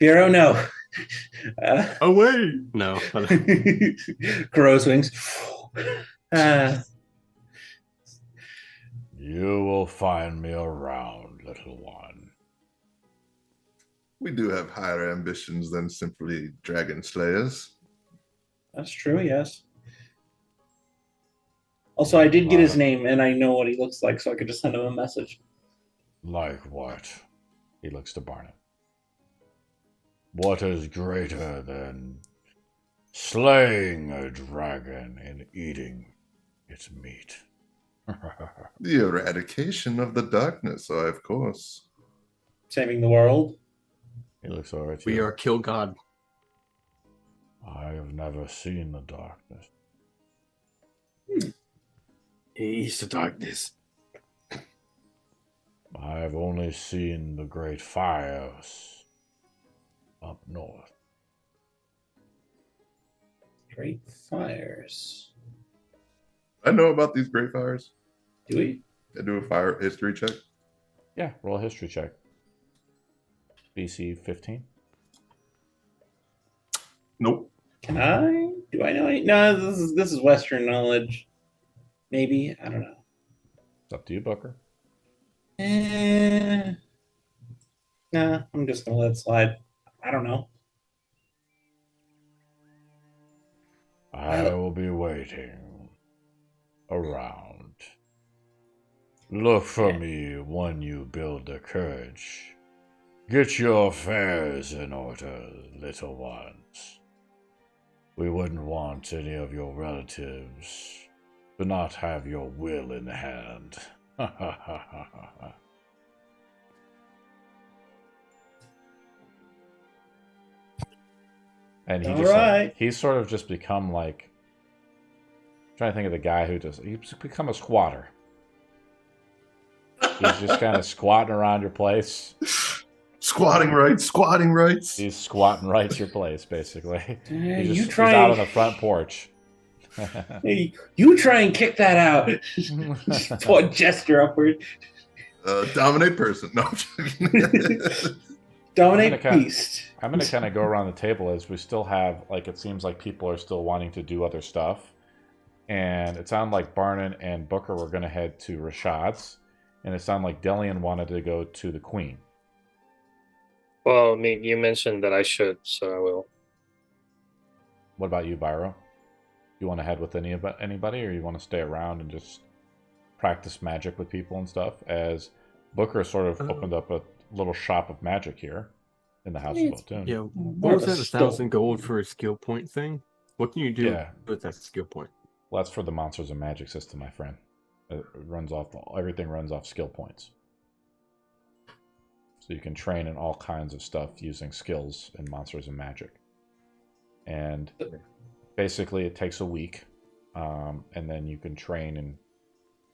Vero, no. Away! No. Crow's wings. You will find me around, little one. We do have higher ambitions than simply dragon slayers. That's true, yes. Also, I did get his name, and I know what he looks like, so I could just send him a message. Like what? He looks to Barnett. What is greater than slaying a dragon and eating its meat? The eradication of the darkness, of course. Saving the world. He looks over at you. We are kill god. I have never seen the darkness. He is the darkness. I've only seen the great fires up north. Great fires. I know about these great fires. Do we? I do a fire history check. Yeah, roll a history check. BC 15. Nope. Can I? Do I know any? No, this is Western knowledge. Maybe. I don't know. It's up to you, Booker. Nah, I'm just gonna let it slide. I don't know. I will be waiting around. Look for me when you build the courage. Get your affairs in order, little ones. We wouldn't want any of your relatives to not have your will in hand. And he just he's sort of just become like, I'm trying to think of the guy who he's become a squatter. He's just kind of squatting around your place. Squatting rights. He's squatting right your place, basically. He's you out on the front porch. Hey, you try and kick that out. Point gesture upward. Dominate person. No. Dominate beast. I'm going to kind of go around the table as we still have, like, it seems like people are still wanting to do other stuff. And it sounded like Barnon and Booker were going to head to Rashad's. And it sounded like Delian wanted to go to the Queen. Well, I mean, you mentioned that I should, so I will. What about you, Byro? You want to head with anybody, or you want to stay around and just practice magic with people and stuff? As Booker sort of opened up a little shop of magic here in the House of Baltoon. Yeah, what was that? 1,000 gold for a skill point thing? What can you do with that skill point? Well, that's for the Monsters of Magic system, my friend. It runs off everything runs off skill points. So you can train in all kinds of stuff using skills in Monsters of Magic. And basically it takes a week, and then you can train and,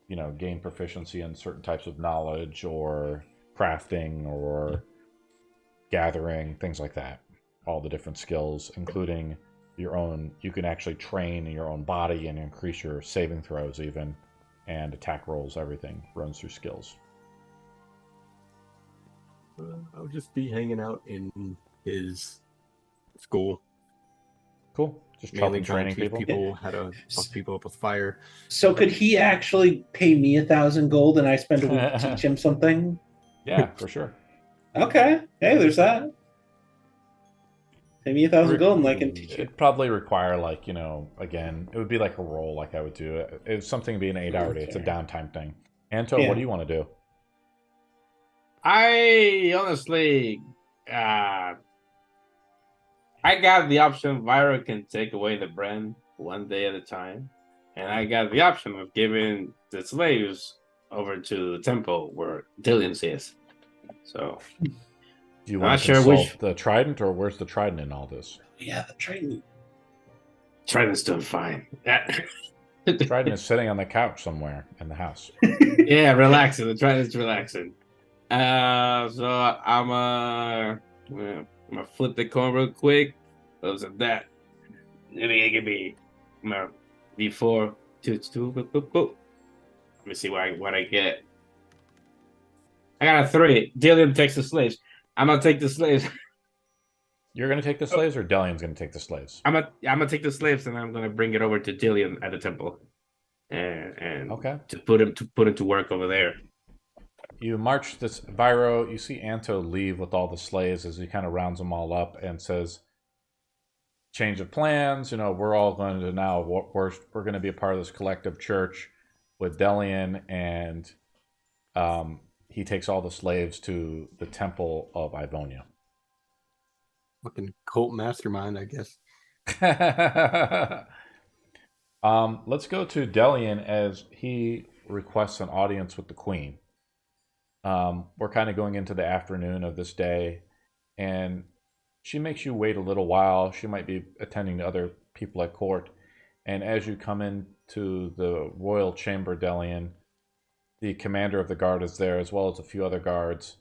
you know, gain proficiency in certain types of knowledge or crafting or gathering, things like that. All the different skills, including your own. You can actually train in your own body and increase your saving throws even, and attack rolls. Everything runs through skills. I'll just be hanging out in his school. Cool. Just mainly training people. How to fuck people up with fire. So could he actually pay me 1,000 gold and I spend a week to teach him something? Yeah, for sure. Okay. Hey, there's that. Pay me 1,000 gold and I can teach you. It'd probably require, like, again, it would be like a roll, like I would do. It's something to be an 8-hour day. It's a downtime thing. Anto, what Yeah. do you want to do? I honestly, I got the option. Vyra can take away the brand one day at a time, and I got the option of giving the slaves over to the temple where Dillian's is. So, Do you I'm want not to sure consult which. the trident, or where's the trident in all this? Yeah, the training. Trident's doing fine. Trident is sitting on the couch somewhere in the house. Yeah, relaxing. The Trident's relaxing. So I'm gonna flip the coin real quick. Those of that. Give me my D4. Two. Boop, boop, boop. Let me see what I get. I got a 3. Dillian takes the slaves. I'm gonna take the slaves. You're going to take the slaves, or Delian's going to take the slaves? I'm gonna take the slaves, and I'm gonna bring it over to Dillian at the temple, and Okay. to put him to work over there. You march this Viro. You see Anto leave with all the slaves as he kind of rounds them all up and says, "Change of plans. We're all going to now. We're going to be a part of this collective church with Delian, and he takes all the slaves to the temple of Ivonia." Fucking cult mastermind, I guess. Let's go to Delian as he requests an audience with the queen. We're kind of going into the afternoon of this day, and she makes you wait a little while. She might be attending to other people at court. And as you come into the royal chamber, Delian, the commander of the guard is there, as well as a few other guards.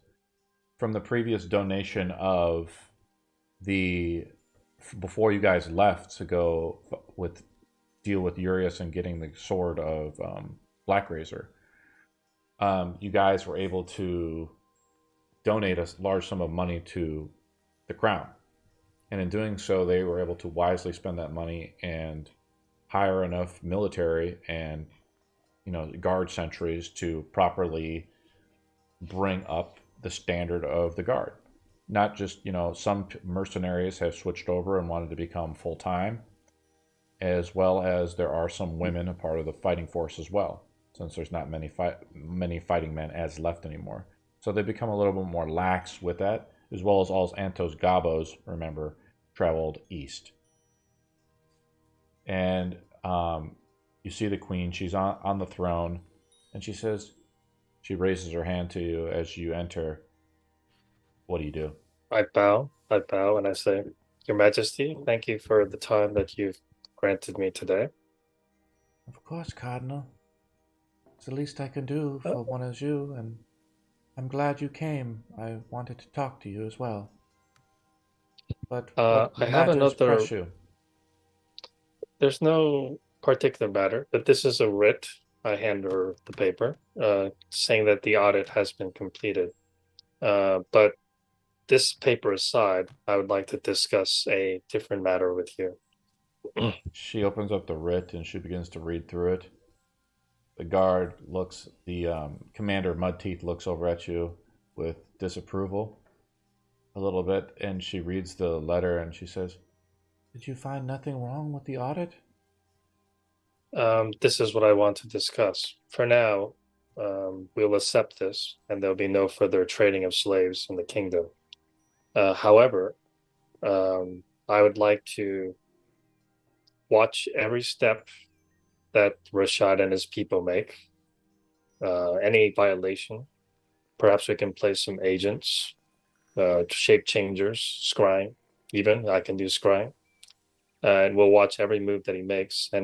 From the previous donation of before you guys left to go deal with Urius and getting the sword of Black Razor, you guys were able to donate a large sum of money to the crown. And in doing so, they were able to wisely spend that money and hire enough military and guard sentries to properly bring up the standard of the guard. Not just, some mercenaries have switched over and wanted to become full-time, as well as there are some women a part of the fighting force as well, since there's not many fighting men as left anymore. So they become a little bit more lax with that, as well as all Antos Gabos, remember, traveled east. And you see the queen. She's on the throne, and she raises her hand to you as you enter. What do you do? I bow, and I say, Your Majesty, thank you for the time that you've granted me today. Of course, Cardinal. It's the least I can do for one as you, and I'm glad you came. I wanted to talk to you as well. But what I have matters another. press you? There's no particular matter, but this is a writ. I hand her the paper, saying that the audit has been completed. But this paper aside, I would like to discuss a different matter with you. She opens up the writ and she begins to read through it. The guard the commander Mudteeth looks over at you with disapproval a little bit, and she reads the letter and she says, "Did you find nothing wrong with the audit?" This is what I want to discuss. For now, we'll accept this, and there'll be no further trading of slaves in the kingdom. However, I would like to watch every step that Rashad and his people make. Any violation, perhaps we can place some agents, shape changers, scrying, even. I can do scrying. And we'll watch every move that he makes. And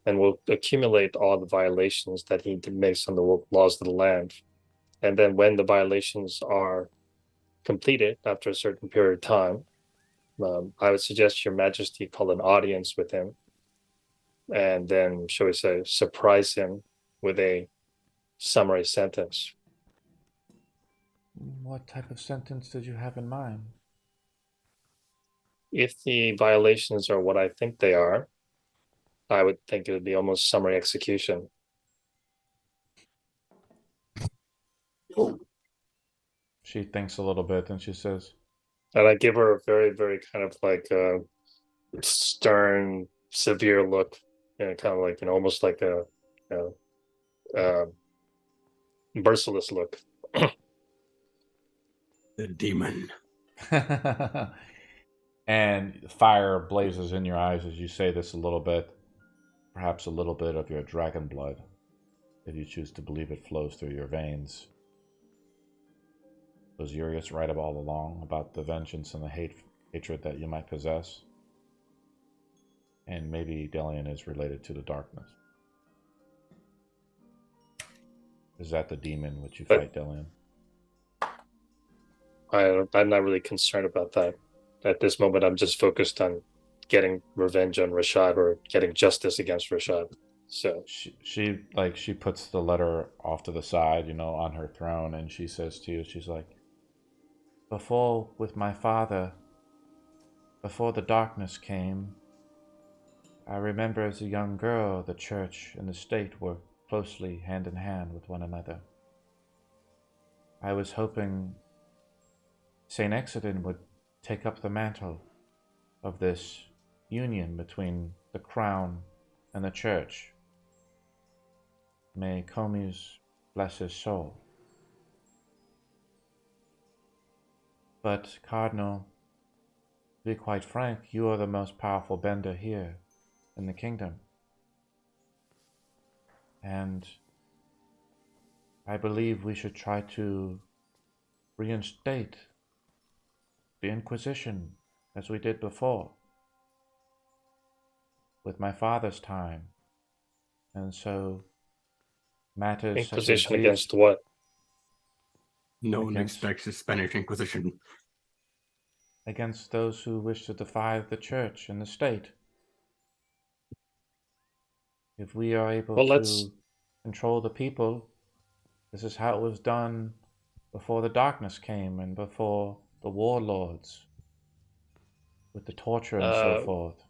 we'll accumulate all the violations that he makes on the laws of the land. And then when the violations are completed after a certain period of time, I would suggest Your Majesty call an audience with him, and then, shall we say, surprise him with a summary sentence. What type of sentence did you have in mind? If the violations are what I think they are, I would think it would be almost summary execution. she thinks a little bit and she says, and I give her a very, very kind of like stern, severe look, and kind of like almost like a merciless look. The demon. and fire blazes in your eyes as you say this a little bit. Perhaps a little bit of your dragon blood, if you choose to believe it flows through your veins. Was Urius right all along about the vengeance and the hatred that you might possess? And maybe Delian is related to the darkness. Is that the demon which you fight, Delian? I'm not really concerned about that. At this moment, I'm just focused on getting revenge on Rashad or getting justice against Rashad. So she puts the letter off to the side, on her throne, and she says to you, she's like, before with my father, before the darkness came, I remember as a young girl, the church and the state were closely hand in hand with one another. I was hoping St. Exodin would take up the mantle of this union between the crown and the church. May Comus bless his soul. But, Cardinal, to be quite frank, you are the most powerful bender here in the kingdom. And I believe we should try to reinstate the Inquisition as we did before, with my father's time. And so matters Inquisition such as against what? No one expects the Spanish Inquisition. Against those who wish to defy the church and the state. If we are able to control the people, this is how it was done before the darkness came and before the warlords, with the torture and so forth.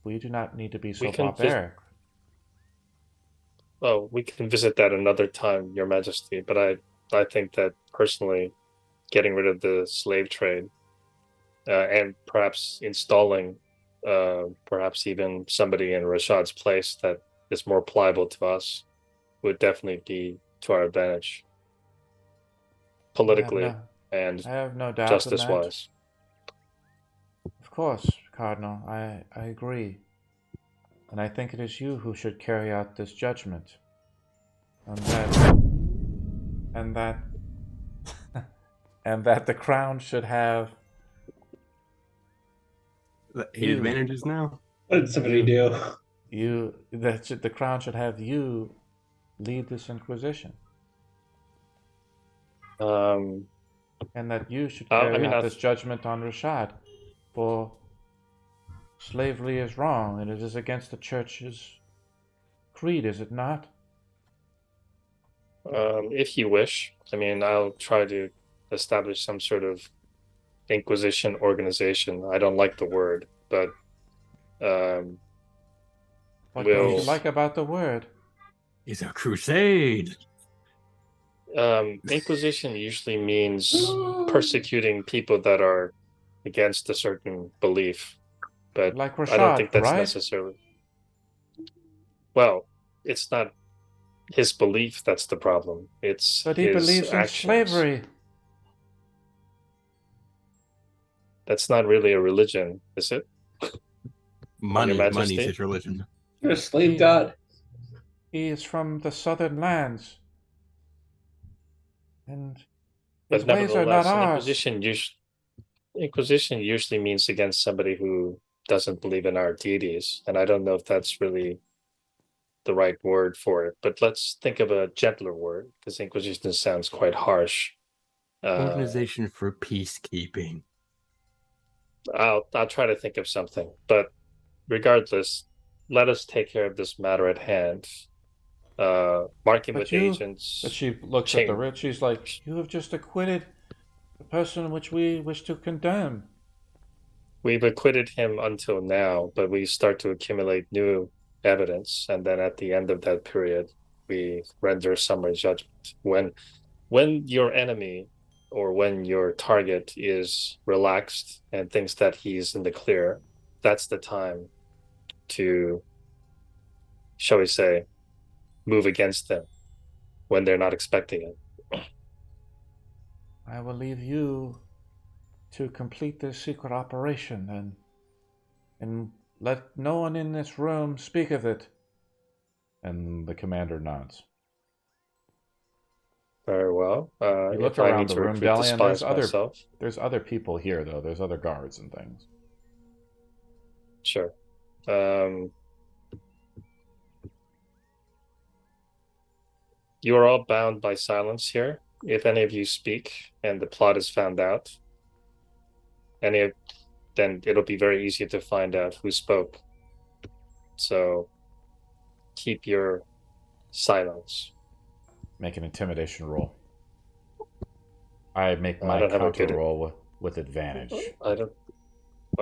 We do not need to be so barbaric. Well, we can visit that another time, Your Majesty, but I think that personally, getting rid of the slave trade and perhaps installing perhaps even somebody in Rashad's place that is more pliable to us would definitely be to our advantage politically and I have no doubt justice-wise. Of course, Cardinal, I agree. And I think it is you who should carry out this judgment. And that and that the crown should have the 8 advantages now? What did somebody do? The crown should have you lead this Inquisition. And that you should carry out this judgment on Rashad, for slavery is wrong, and it is against the church's creed, is it not? If you wish. I'll try to establish some sort of Inquisition organization. I don't like the word, but what don't you like about the word? It's a crusade. Inquisition usually means persecuting people that are against a certain belief, but like Rashad, I don't think that's right? necessarily. Well, it's not his belief that's the problem. But he believes in slavery. That's not really a religion, is it? Money's his religion. You're a slave god. He is from the southern lands. And but nevertheless, Inquisition usually means against somebody who doesn't believe in our deities, and I don't know if that's really the right word for it. But let's think of a gentler word, because Inquisition sounds quite harsh. Organization for peacekeeping. I'll try to think of something, but regardless, let us take care of this matter at hand. Marking with agents. But she looks at the rich. She's like, "You have just acquitted the person which we wish to condemn." We've acquitted him until now, but we start to accumulate new evidence, and then at the end of that period, we render summary judgment. When your enemy or when your target is relaxed and thinks that he's in the clear, that's the time to, shall we say, move against them when they're not expecting it. I will leave you to complete this secret operation and let no one in this room speak of it. And the commander nods. Very well. You look if I around need the to room, recruit the Delian. spies myself, There's other people here, though. There's other guards and things. sure. You are all bound by silence here. If any of you speak and the plot is found out, then it'll be very easy to find out who spoke. So keep your silence. Make an intimidation roll. I make my don't have a counter good- roll with advantage. I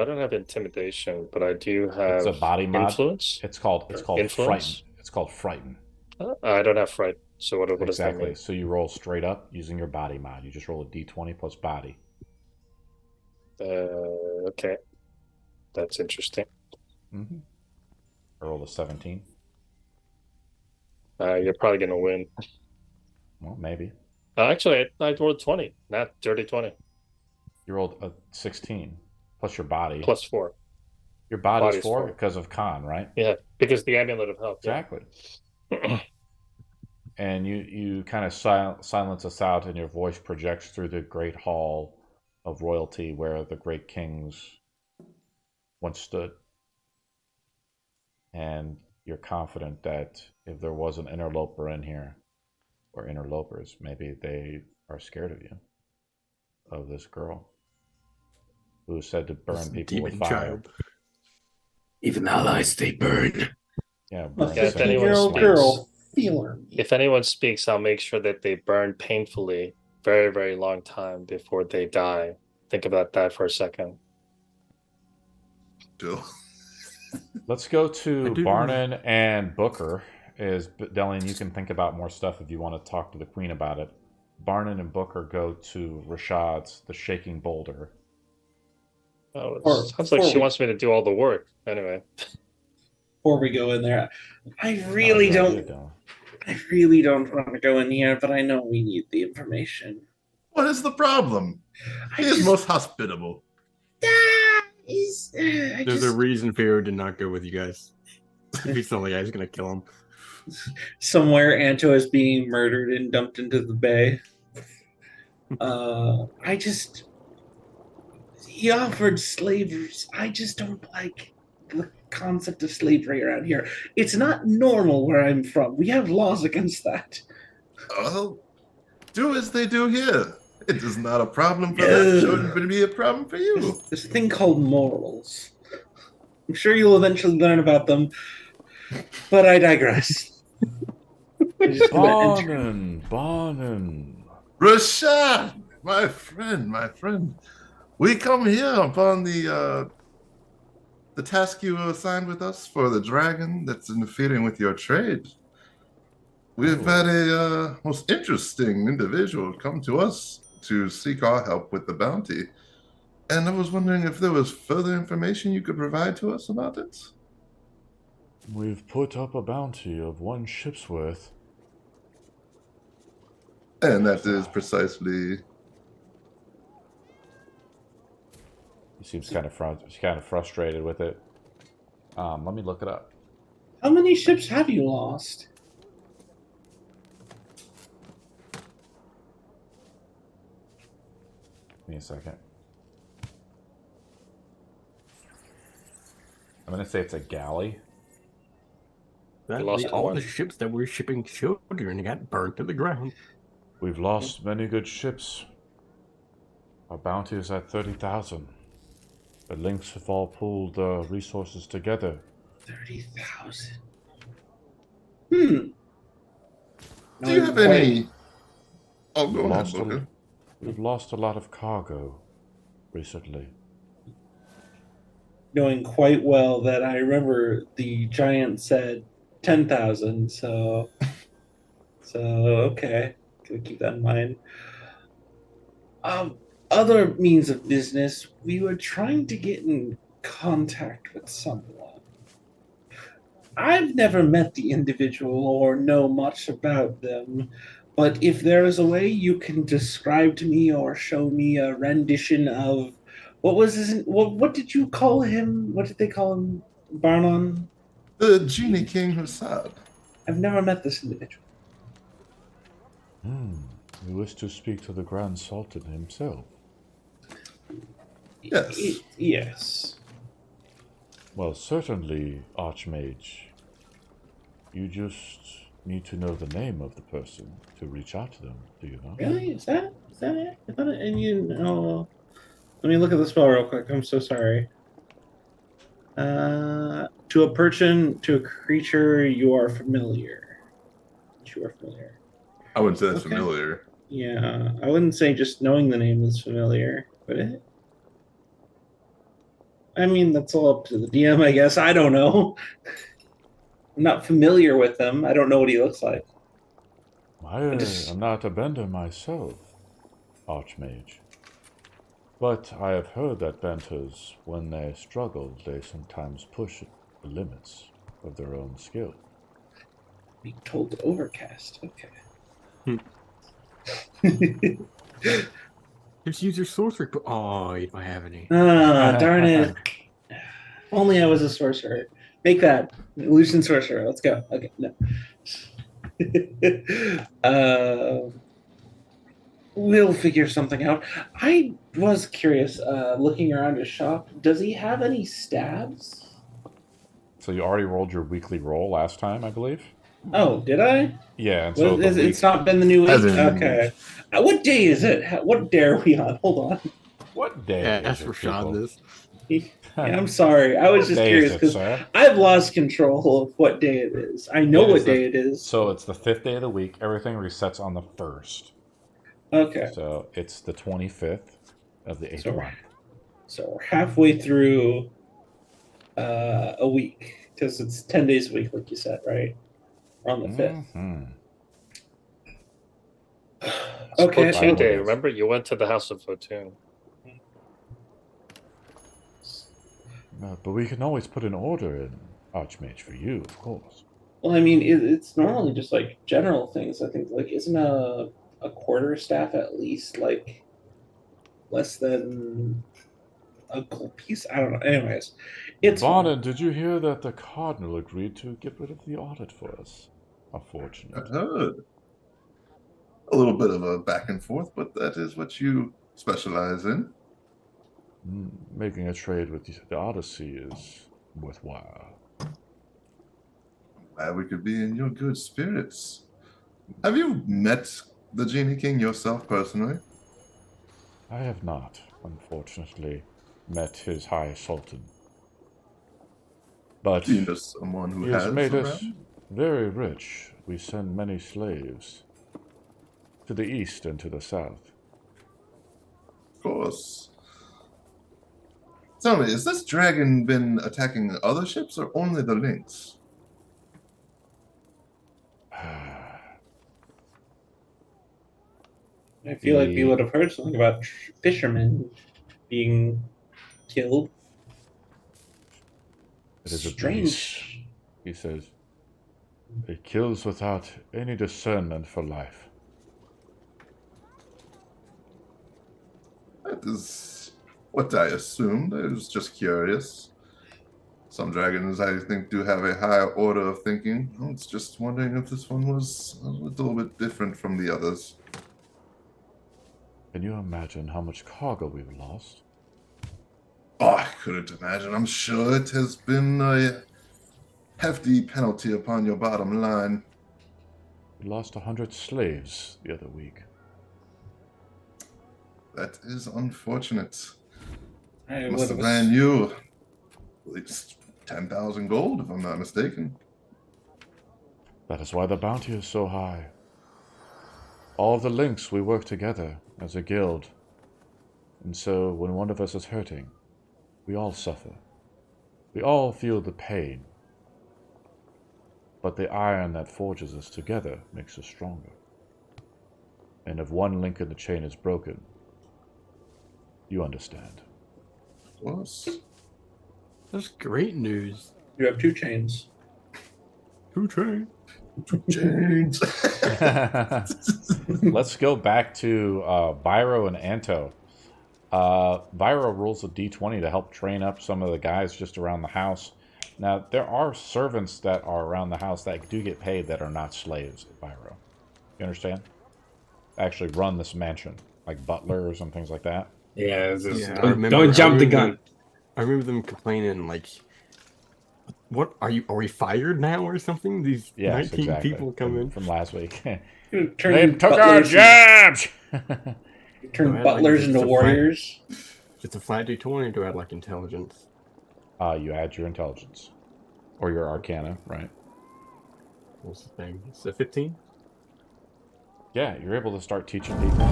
don't have intimidation, but I do have It's a body mod. influence. It's called Influence? frighten. It's called frighten. I don't have fright. So what does that Exactly. mean? So you roll straight up using your body mod. You just roll a d20 plus body. Okay. That's interesting. Mm-hmm. I rolled a 17. You're probably gonna win. Well, maybe. Actually, I rolled 20, not dirty 20. You rolled a 16 plus your body. Plus 4. Your body's Body's 4 4. because of con, right? Yeah, because the amulet of health. Exactly. And you kind of silence us out, and your voice projects through the great hall of royalty where the great kings once stood. And you're confident that if there was an interloper in here, or interlopers, maybe they are scared of you, of this girl who is said to burn people with fire. Child. Even allies, they burn. Yeah, A burn if same anyone year-old flames. girl. Feeler. If anyone speaks, I'll make sure that they burn painfully, very, very long time before they die. Think about that for a second. Still. Let's go to I do- Barnon and Booker. Delian, you can think about more stuff if you want to talk to the queen about it. Barnon and Booker go to Rashad's The Shaking Boulder. Oh, it Or- sounds like she or- wants me to do all the work. Anyway, Before we go in there, I really Not a good don't. idea, Delian. I really don't want to go in here, but I know we need the information. What is the problem? He is most hospitable. There's a reason Pharaoh did not go with you guys. He's the only guy who's gonna kill him. Somewhere Anto is being murdered and dumped into the bay. He offered slavery. I just don't like the concept of slavery around here. It's not normal where I'm from. We have laws against that. Well, do as they do here. It is not a problem for them. It shouldn't be a problem for you. There's a thing called morals. I'm sure you'll eventually learn about them, but I digress. I'm just gonna enter. Barnon. Rashad, my friend. We come here upon the task you assigned with us for the dragon that's interfering with your trade. We've had a most interesting individual come to us to seek our help with the bounty. And I was wondering if there was further information you could provide to us about it. We've put up a bounty of 1 ship's worth. And that is precisely... He seems kind of frustrated with it. Let me look it up. How many ships have you lost? Give me a second. I'm going to say it's a galley. All one. the ships that were shipping children got burnt to the ground. We've lost many good ships. Our bounty is at 30,000. The links have all pulled resources together. 30,000. Do you have any... Oh, go ahead, Booker. We've lost a lot of cargo recently. Knowing quite well that I remember the giant said 10,000, so okay. Gonna keep that in mind. Other means of business, we were trying to get in contact with someone. I've never met the individual or know much about them, but if there is a way you can describe to me or show me a rendition of what did you call him? What did they call him? Barnon? The Genie King Rashad. I've never met this individual. You wish to speak to the Grand Sultan himself? Yes. Yes. Well, certainly, Archmage. You just need to know the name of the person to reach out to them, do you not? Really? Is that it? I thought it, and you know, let me look at the spell real quick. I'm so sorry. To a person, to a creature you are familiar. You are familiar. I wouldn't say that's Okay. familiar. Yeah, I wouldn't say just knowing the name is familiar, but I mean, that's all up to the DM, I guess. I don't know. I'm not familiar with them. I don't know what he looks like. I am not a bender myself, Archmage. But I have heard that benders, when they struggle, they sometimes push the limits of their own skill. Being told to overcast. Okay. Just use your sorcery. Oh, you don't have any. Ah, darn it. If only I was a sorcerer. Make that. Illusion sorcerer. Let's go. Okay, no. We'll figure something out. I was curious, looking around his shop, does he have any stabs? So you already rolled your weekly roll last time, I believe? Oh, did I? Yeah, and so It's not been the new week? Hasn't been Okay. What day is it? What day are we on? Hold on. What day Yeah, is ask it, Rashad people? this. Yeah, I'm sorry. I was What just day curious is it, because sir? I've lost control of what day it is. I know what day it is. So it's the 5th day of the week. Everything resets on the 1st. Okay. So it's the 25th of the 8th So month. we're halfway through a week because it's 10 days a week, like you said, right? We're on the 5th. Mm-hmm. Okay. Platoon Day. Yes. Remember, you went to the House of Platoon. But we can always put an order in, Archmage, for you, of course. Well, I mean, it's normally just like general things. I think like isn't a quarter staff at least like less than a gold piece? I don't know. Anyways, it's Barnard, did you hear that the Cardinal agreed to get rid of the audit for us? Unfortunate. I've heard. A little bit of a back and forth, but that is what you specialize in. Making a trade with the Odyssey is worthwhile. Glad we could be in your good spirits. Have you met the Genie King yourself personally? I have not, unfortunately, met his High Sultan. But Do you know someone who he has made us around? very rich. We send many slaves to the east and to the south. Of course. Tell me, has this dragon been attacking other ships or only the Lynx? I feel like we would have heard something about fishermen being killed. It is a Strange. beast, he says. It kills without any discernment for life. That is what I assumed. I was just curious. Some dragons, I think, do have a higher order of thinking. I was just wondering if this one was a little bit different from the others. Can you imagine how much cargo we've lost? Oh, I couldn't imagine. I'm sure it has been a hefty penalty upon your bottom line. We lost 100 slaves the other week. That is unfortunate. I Must have ran you at least 10,000 gold, if I'm not mistaken. That is why the bounty is so high. All of the links, we work together as a guild. And so when one of us is hurting, we all suffer. We all feel the pain. But the iron that forges us together makes us stronger. And if one link in the chain is broken, You understand. Plus, that's great news. You have 2 chains. 2 chains. Chains. Let's go back to Byro and Anto. Byro rolls a d20 to help train up some of the guys just around the house. Now, there are servants that are around the house that do get paid that are not slaves at Byro. You understand? Actually run this mansion, like butlers and things like that. Yeah, Yeah, don't jump the gun. I remember them complaining, like, what are we fired now or something? These 19 exactly. people come in from last week. They They took our jobs! Turn butlers into warriors. It's a flat d20 to add, like, intelligence. You add your intelligence. Or your arcana, right? What's the thing? It's a 15? Yeah, you're able to start teaching people.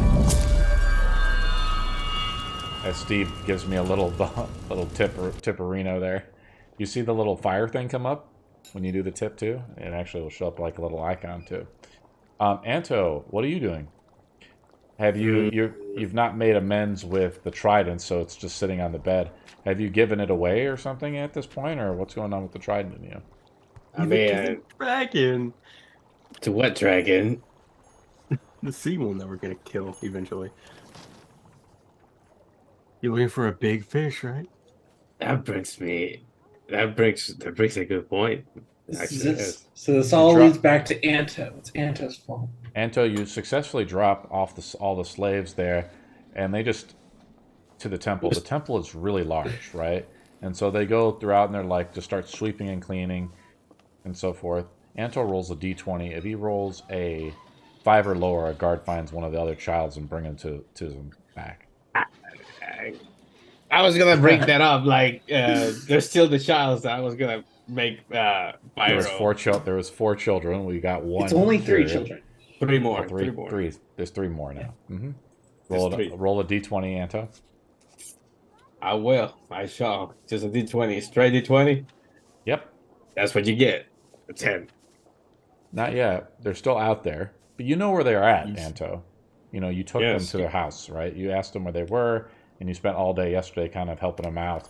As Steve gives me a little tipperino there. You see the little fire thing come up when you do the tip too? It actually will show up like a little icon too. Anto, what are you doing? Have you've not made amends with the trident, so it's just sitting on the bed. Have you given it away or something at this point, or what's going on with the trident in you? I mean, dragon. To what dragon? The sea one that we're gonna kill eventually. You're looking for a big fish, right? That brings a good point. Actually, So this all leads back to Anto. It's Anto's fault. Anto, you successfully drop off all the slaves there, and they just to the temple. The temple is really large, right? And so they go throughout and they're like just start sweeping and cleaning and so forth. Anto rolls a d20. If he rolls a 5 or lower, a guard finds one of the other childs and bring him to them back. I was gonna break that up. Like, there's still the child that I was gonna make. There was 4 children. We got 1. It's only 3 children. 3 more. 3 more. There's 3 more now. Mm-hmm. Roll a d20, Anto. I will. I shall. Just a d20. Straight d20. Yep. That's what you get. A 10. Not yet. They're still out there, but you know where they're at, Anto. You know, you took them to their house, right? You asked them where they were, and you spent all day yesterday kind of helping them out.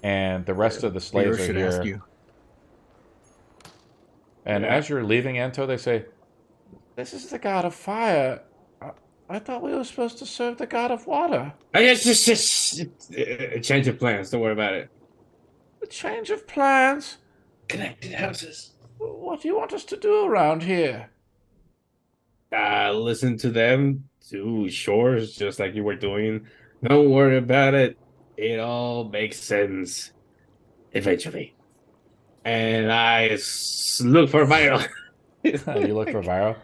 And the rest of the slaves are here. Ask you. And as you're leaving, Anto, they say, "This is the god of fire. I thought we were supposed to serve the god of water." I guess just a change of plans. Don't worry about it. A change of plans? Connected houses. What do you want us to do around here? Listen to them. Do chores just like you were doing. Don't worry about it. It all makes sense eventually. And I look for Byro. You look for Byro?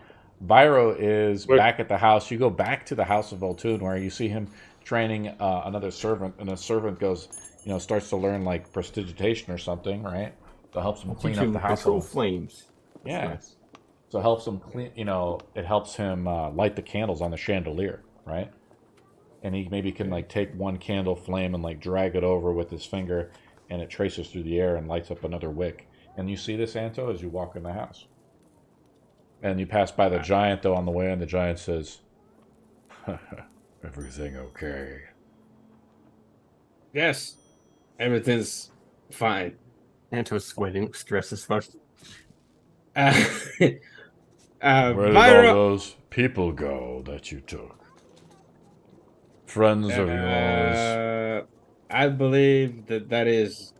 Byro is back at the house. You go back to the house of Voltune where you see him training another servant, and the servant goes, starts to learn like prestidigitation or something, right? So it helps him clean up the household. Flames. Yeah. Nice. So it helps him clean, it helps him light the candles on the chandelier, right? And he maybe can like take one candle flame and like drag it over with his finger, and it traces through the air and lights up another wick. And you see this, Anto, as you walk in the house. And you pass by the giant, though, on the way, and the giant says, "Everything okay?" Yes. Everything's fine. Anto's sweating, stress is fucked. Where did all those people go that you took? Friends of yours? I believe that is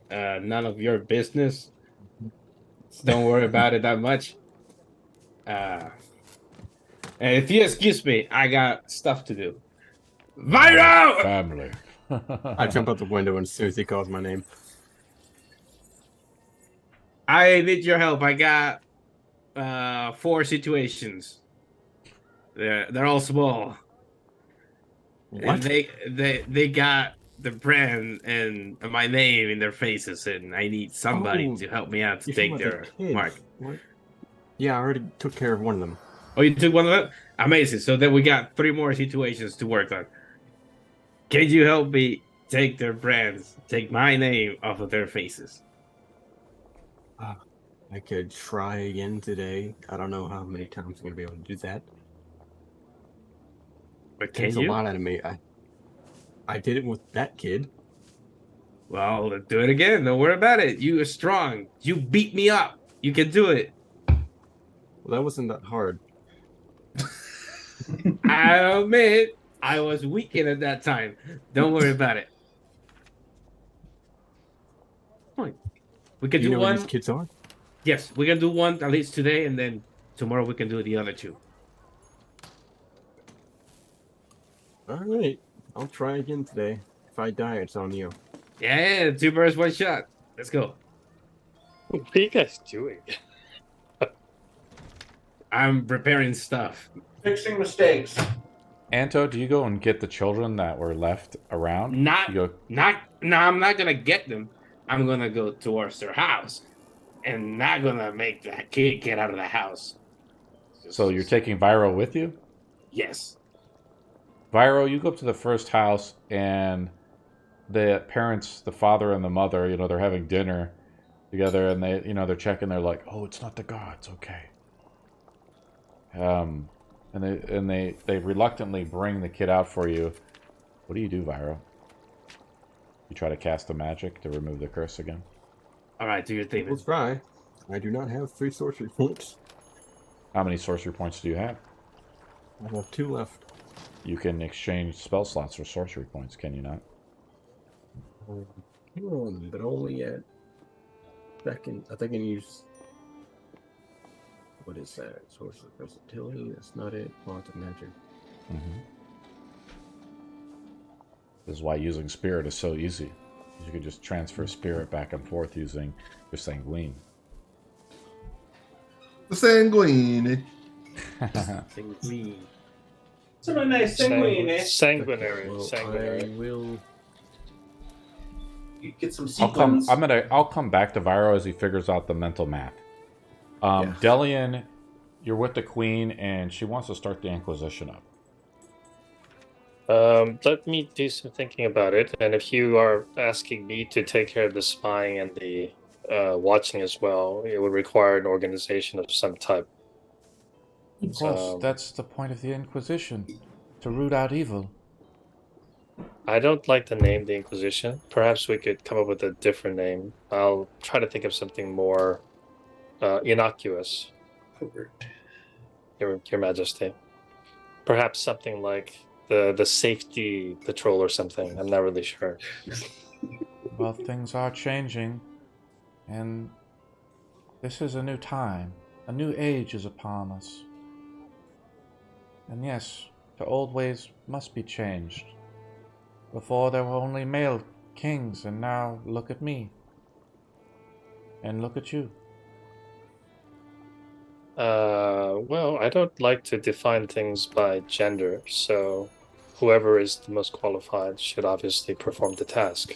none of your business. So don't worry about it that much. And if you excuse me, I got stuff to do. Byro! Family. I jump out the window as soon as he calls my name. I need your help. I got 4 situations. They're all small. What? And they got the brand and my name in their faces, and I need somebody to help me out to take their mark. What? Yeah, I already took care of one of them. Oh, you took one of them? Amazing. So then we got 3 more situations to work on. Can you help me take their brands, take my name off of their faces? I could try again today. I don't know how many times I'm going to be able to do that. But Takes a lot out of me. I did it with that kid. Well, let's do it again. Don't worry about it. You are strong. You beat me up. You can do it. Well, that wasn't that hard. I admit I was weakened at that time. Don't worry about it. Fine. We can Do you do know where one. these kids are? Yes, we can do one at least today, and then tomorrow we can do the other two. All right. I'll try again today. If I die, it's on you. Yeah, 2 birds, 1 shot. Let's go. What are you guys doing? I'm preparing stuff. Fixing mistakes. Anto, do you go and get the children that were left around? Not, You go, no, I'm not gonna get them. I'm gonna go towards their house, and not gonna make that kid get out of the house. so you're taking Viro with you? Yes. Viro, you go up to the first house, and the parents, the father and the mother, they're having dinner together, and they're checking. They're like, "Oh, it's not the gods, okay." And they reluctantly bring the kid out for you. What do you do, Viro? You try to cast a magic to remove the curse again. All right, do your thing. We'll try. I do not have 3 sorcery points. How many sorcery points do you have? I have 2 left. You can exchange spell slots for sorcery points, can you not? But only at second. I think I can use. What is that? Sorcery versatility? That's not it. Quantum magic. Mm-hmm. This is why using spirit is so easy. You can just transfer spirit back and forth using your sanguine. The sanguine. Sanguine. Some nice sanguine, eh? Sanguinary. Well, Sanguinary. I will. You get some I'll come. sequins. I'll come back to Viro as he figures out the mental math. Yes. Delian, you're with the Queen, and she wants to start the Inquisition up. Let me do some thinking about it. And if you are asking me to take care of the spying and the watching as well, it would require an organization of some type. Of course, that's the point of the Inquisition, to root out evil. I don't like the name the Inquisition. Perhaps we could come up with a different name. I'll try to think of something more innocuous, Your Majesty. Perhaps something like the Safety Patrol or something. I'm not really sure. Well, things are changing, and this is a new time. A new age is upon us. And yes, the old ways must be changed. Before there were only male kings, and now look at me. And look at you. Well, I don't like to define things by gender, so whoever is the most qualified should obviously perform the task.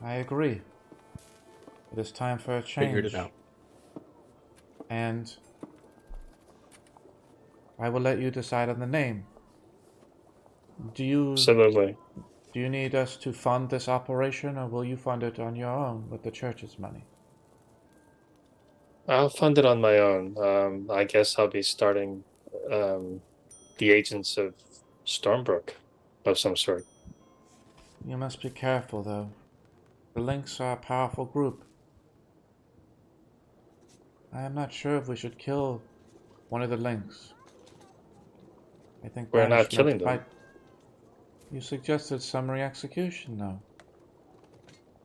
I agree. It is time for a change. Figured it out. And I will let you decide on the name. Do you Absolutely. need us to fund this operation, or will you fund it on your own with the church's money? I'll fund it on my own. I guess I'll be starting the Agents of Stormbrook of some sort. You must be careful, though. The Lynx are a powerful group. I am not sure if we should kill one of the Lynx. I think We're not banishment killing them. might- You suggested summary execution, though.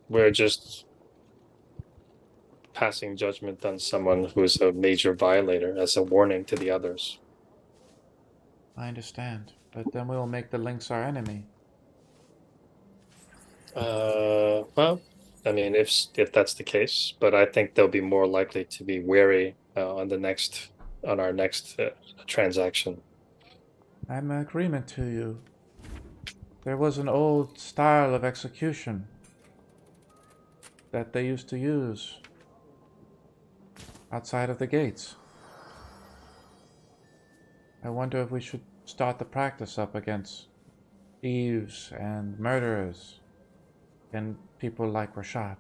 We're just passing judgment on someone who is a major violator as a warning to the others. I understand, but then we will make the Lynx our enemy. Well, I mean, if that's the case, but I think they'll be more likely to be wary on our next transaction. I'm in agreement to you. There was an old style of execution that they used to use outside of the gates. I wonder if we should start the practice up against thieves and murderers and people like Rashad,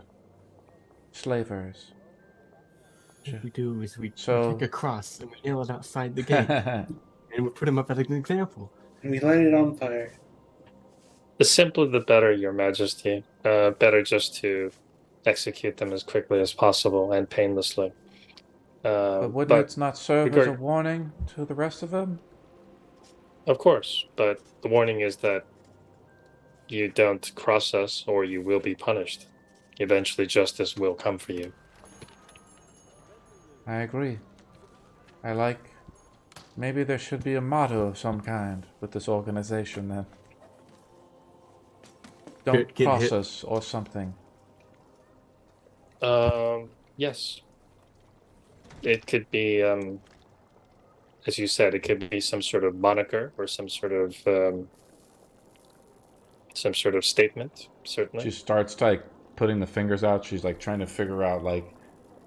slavers. What we do is we So- take a cross and we nail it outside the gate, and we put him up as an example. And we light it on fire. The simpler the better, Your Majesty. Better just to execute them as quickly as possible and painlessly. But wouldn't it not serve as a regard- warning to the rest of them? Of course, but the warning is that you don't cross us or you will be punished. Eventually, justice will come for you. I agree. Maybe there should be a motto of some kind with this organization then. Don't Get cross hit. us or something. Yes. It could be, as you said, it could be some sort of moniker or some sort of statement. Certainly. She starts like putting the fingers out. She's like trying to figure out like,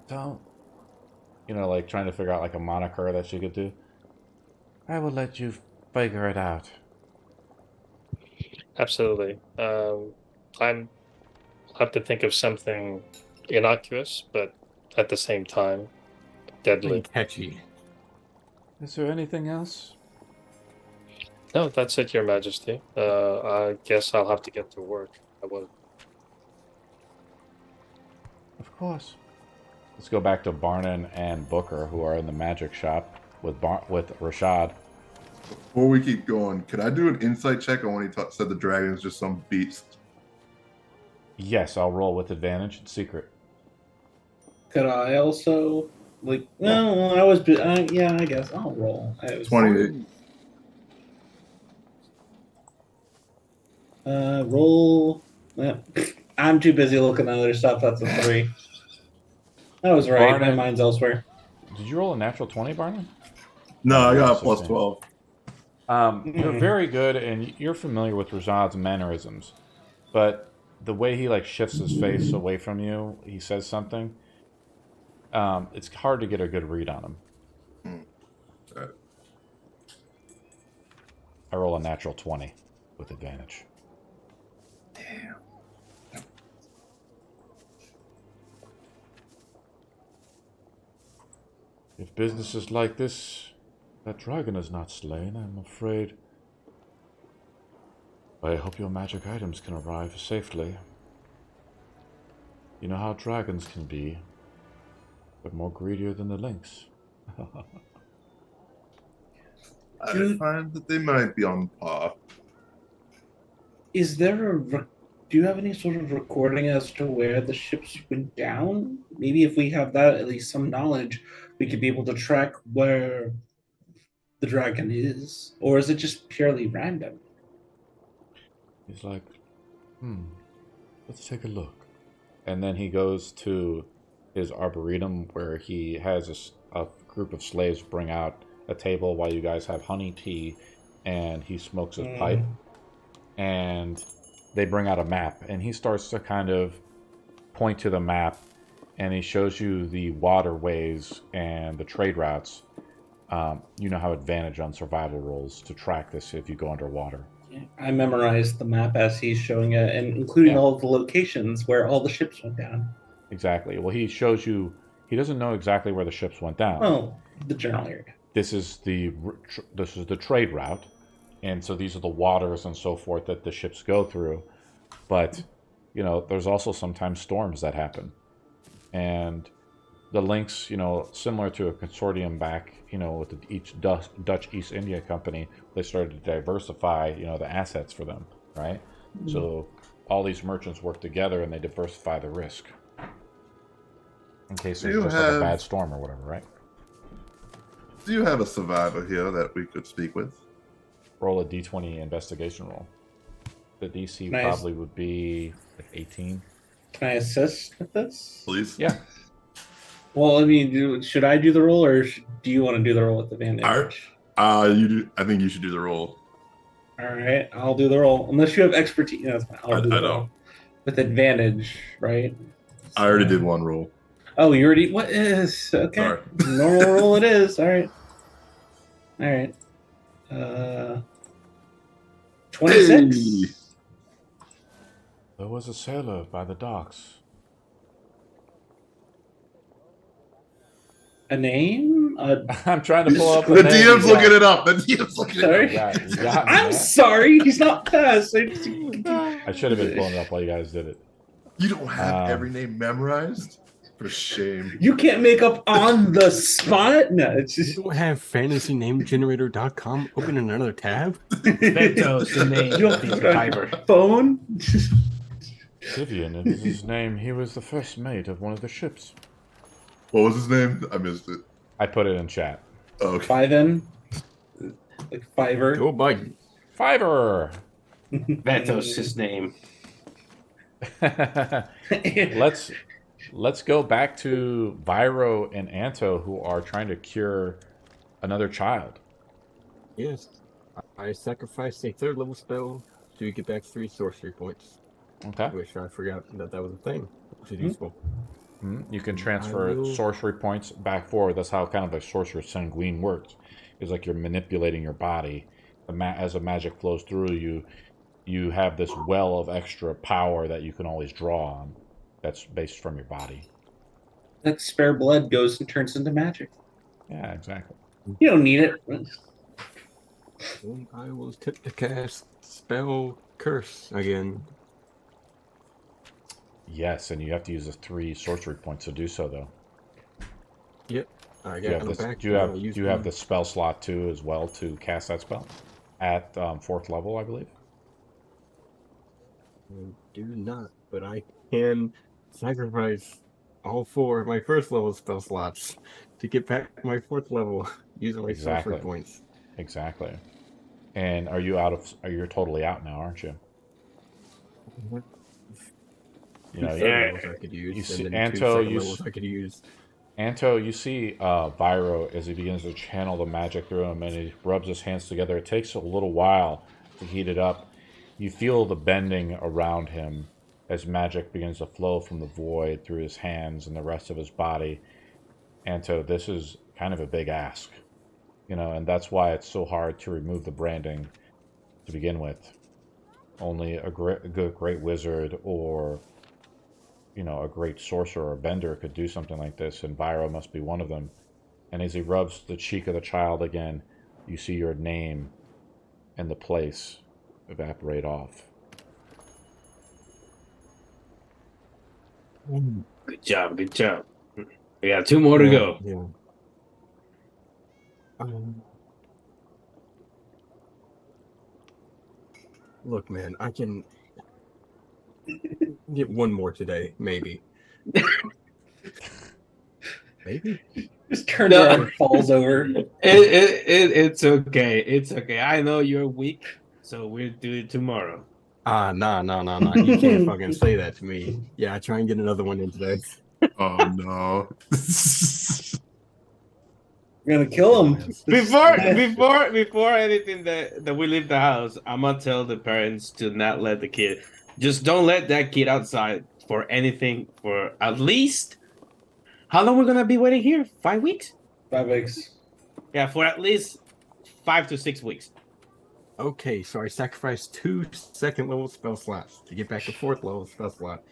don't, like trying to figure out like a moniker that she could do. I will let you figure it out. Absolutely. I'll have to think of something innocuous, but at the same time, deadly. Catchy. Is there anything else? No, that's it, Your Majesty. I guess I'll have to get to work. I will. Of course. Let's go back to Barnon and Booker, who are in the magic shop with Rashad. Before we keep going, could I do an insight check on when he said the dragon is just some beast? Yes, I'll roll with advantage and secret. Could I also No, I was. Yeah, I guess I'll roll. 28. Roll. Yeah. I'm too busy looking at other stuff. That's a 3. That was right. Barnett. My mind's elsewhere. Did you roll a natural 20, Barnon? No, I got a That's plus the 12. You're very good, and you're familiar with Rashad's mannerisms, but the way he like shifts his face away from you, he says something. It's hard to get a good read on him. Okay. I roll a natural 20 with advantage. Damn. If business is like this, that dragon is not slain, I'm afraid. I hope your magic items can arrive safely. You know how dragons can be, but more greedier than the lynx. I find that they might be on par. Is there do you have any sort of recording as to where the ships went down? Maybe if we have that, at least some knowledge, we could be able to track where the dragon is. Or is it just purely random? He's like, let's take a look. And then he goes to his arboretum where he has a group of slaves bring out a table while you guys have honey tea, and he smokes his pipe. And they bring out a map, and he starts to kind of point to the map, and he shows you the waterways and the trade routes. You know how advantage on survival rolls to track this if you go underwater. I memorized the map as he's showing it, and including all of the locations where all the ships went down. Exactly. Well, he shows you. He doesn't know exactly where the ships went down. Oh, the general area. This is the trade route, and so these are the waters and so forth that the ships go through. But there's also sometimes storms that happen, and the links, similar to a consortium back, with each Dutch East India Company, they started to diversify, the assets for them, right? Mm-hmm. So all these merchants work together and they diversify the risk in case there's just like a bad storm or whatever, right? Do you have a survivor here that we could speak with? Roll a d20 investigation roll. The DC probably would be like 18. Can I assist with this? Please. Yeah. Well, I mean, should I do the roll, or do you want to do the roll with advantage? You do. I think you should do the roll. All right, I'll do the roll. Unless you have expertise, I'll do the roll with advantage, right? I already did one roll. Oh, you already? What is okay? Sorry. Normal roll it is. All right. All right. 26. Hey! There was a sailor by the docks. A name? I'm trying to pull up The DM's looking it up. The DM's looking Sorry. it up. You got I'm that? sorry, he's not fast. I should have been pulling it up while you guys did it. You don't have every name memorized? For shame. You can't make up on the spot? No, it's You just... don't have fantasynamegenerator.com open in another tab? Ventos, the name, You don't the have survivor. a phone? Vivian is his name. He was the first mate of one of the ships. What was his name? I missed it. I put it in chat. Oh, okay. Five-N? Like Fiverr? Joe Biden. Fiverr. Ventos, his name. Let's go back to Vyro and Anto, who are trying to cure another child. Yes. I sacrificed a 3rd level spell to get back 3 sorcery points. Okay. Which I forgot that was a thing, which is useful. You can transfer sorcery points back forward. That's how kind of like Sorcerer's Sanguine works. It's like you're manipulating your body. As the magic flows through you, you have this well of extra power that you can always draw on. That's based from your body. That spare blood goes and turns into magic. Yeah, exactly. You don't need it. And I will attempt to cast Spell Curse again. Yes, and you have to use the 3 sorcery points to do so, though. Yep. I Do you got have, them back. do you have the spell slot too as well to cast that spell at 4th level, I believe? I do not, but I can sacrifice all 4 of my 1st level spell slots to get back my 4th level using my sorcery points. Exactly. And you're totally out now, aren't you? You know, levels I could use, you see, and then Anto, 2 levels I could use. Anto, you see Vyro as he begins to channel the magic through him, and he rubs his hands together. It takes a little while to heat it up. You feel the bending around him as magic begins to flow from the void through his hands and the rest of his body. Anto, this is kind of a big ask, and that's why it's so hard to remove the branding to begin with. Only a great wizard or a great sorcerer or bender could do something like this, and Vyro must be one of them. And as he rubs the cheek of the child again, you see your name and the place evaporate off. Good job, good job. We got 2 more to go. Yeah. Look, man, I can get 1 more today, maybe. Maybe. Just turns around and falls over. It's okay. It's okay. I know you're weak, so we'll do it tomorrow. No. You can't fucking say that to me. Yeah, try and get another one in today. Oh no. We're gonna kill him. Before anything that we leave the house, I'm gonna tell the parents to not let the kid. Just don't let that kid outside for anything for at least. How long we're gonna be waiting here? 5 weeks? 5 weeks. Yeah, for at least 5 to 6 weeks. Okay, so I sacrificed 2 2nd level spell slots to get back a 4th level spell slot.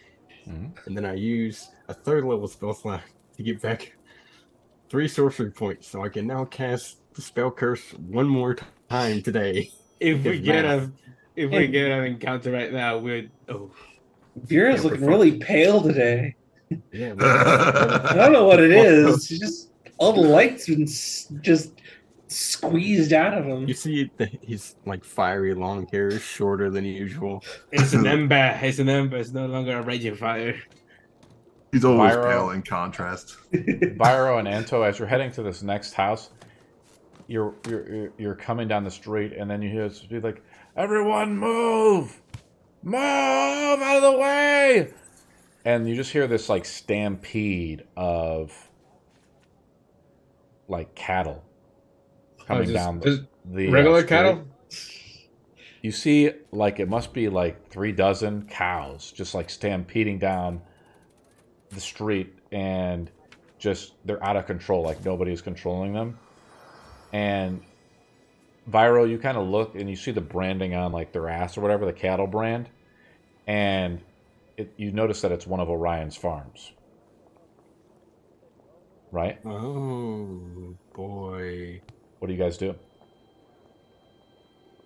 And then I use a 3rd level spell slot to get back 3 sorcery points. So I can now cast the spell curse 1 more time today. If we get an encounter right now, Vera's looking really pale today. Yeah, I don't know what it is. Just all the lights been just squeezed out of him. You see he's like fiery long hair, shorter than usual. It's an ember. It's no longer a raging fire. He's always Vyro. pale in contrast. Vyro and Anto, as you're heading to this next house, you're coming down the street, and then you hear be like, "Everyone move! Move out of the way!" And you just hear this like stampede of like cattle coming down the regular street. cattle. You see, like it must be like 3 dozen cows just like stampeding down the street, and just they're out of control. Like nobody's controlling them. And Vyro, you kind of look and you see the branding on like their ass or whatever, the cattle brand, and you notice that it's one of Orion's farms. right? Oh boy. What do you guys do?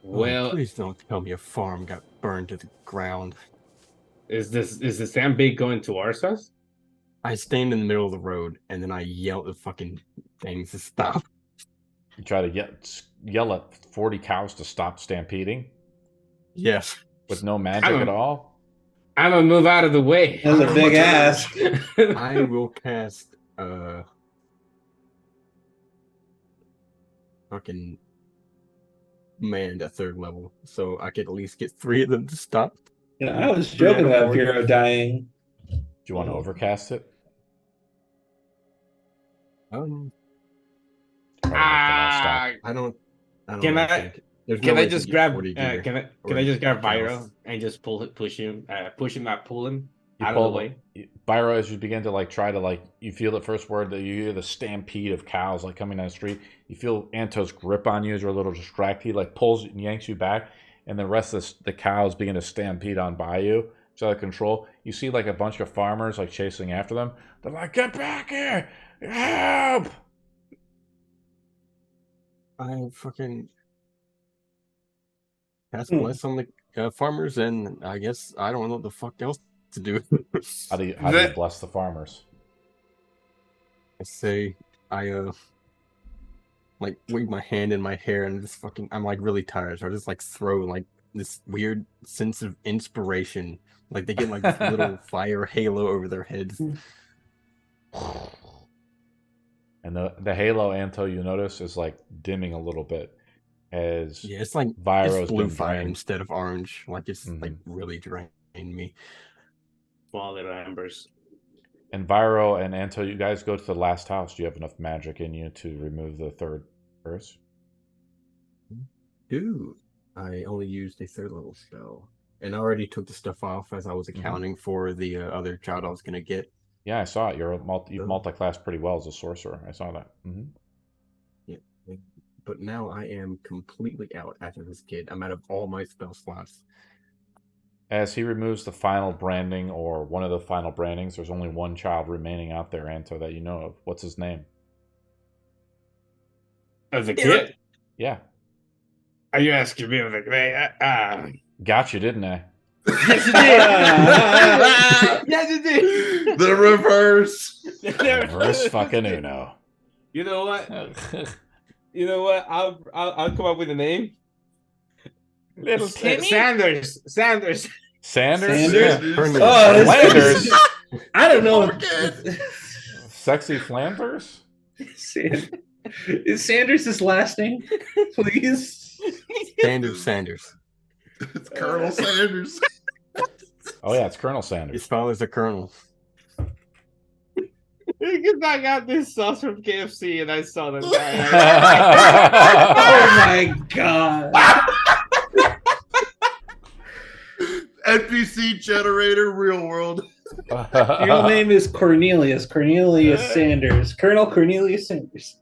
Well, please don't tell me a farm got burned to the ground. is the sand bait going towards us? I stand in the middle of the road and then I yell at the fucking things to stop. You try to yell at 40 cows to stop stampeding Yes. with no magic at all? I'm gonna move out of the way. That's a big ask. I will cast fucking command at 3rd level, so I could at least get 3 of them to stop. I was joking about Bureau dying. Do you want to overcast it? I don't. Can I just grab Viro and just push him out of the way? Byro, as you begin to try to you feel the first word that you hear the stampede of cows coming down the street. You feel Anto's grip on you as you're a little distracted. He pulls and yanks you back, and the rest of the cows begin to stampede on by you. It's out of control. You see a bunch of farmers chasing after them. They're like, "Get back here! Help!" I fucking cast bless on the farmers, and I guess I don't know what the fuck else to do. How do you bless the farmers? I say I wave my hand in my hair and just I'm really tired, so I just throw this weird sense of inspiration. They get this little fire halo over their heads. And the halo, Anto, you notice is dimming a little bit as it's Viro's blue been fire drained. instead of orange. It's really draining me. Small little embers. And Viro and Anto, you guys go to the last house. Do you have enough magic in you to remove the 3rd curse? Dude, I only used a 3rd level spell, and I already took the stuff off as I was accounting for the other child I was gonna get. Yeah, I saw it. You've multi-classed pretty well as a sorcerer. I saw that. Yeah, but now I am completely out after this kid. I'm out of all my spell slots. As he removes the final branding, or one of the final brandings, there's only one child remaining out there, Anto, that you know of. What's his name? As a kid? Yeah. Are you asking me? Got you, didn't I? Yes, you did. Yes, you did. The reverse. Reverse fucking Uno. You know what? I'll come up with a name. Little Timmy? Sanders. Sanders? Oh, Flanders? I don't know. Sexy Flanders? Is Sanders his last name? Please. Sanders. It's Colonel Sanders. Oh yeah, it's Colonel Sanders. His father's a colonel. Because I got this sauce from KFC and I saw that Oh my god. NPC generator, real world. Your real name is Cornelius Sanders. Colonel Cornelius Sanders.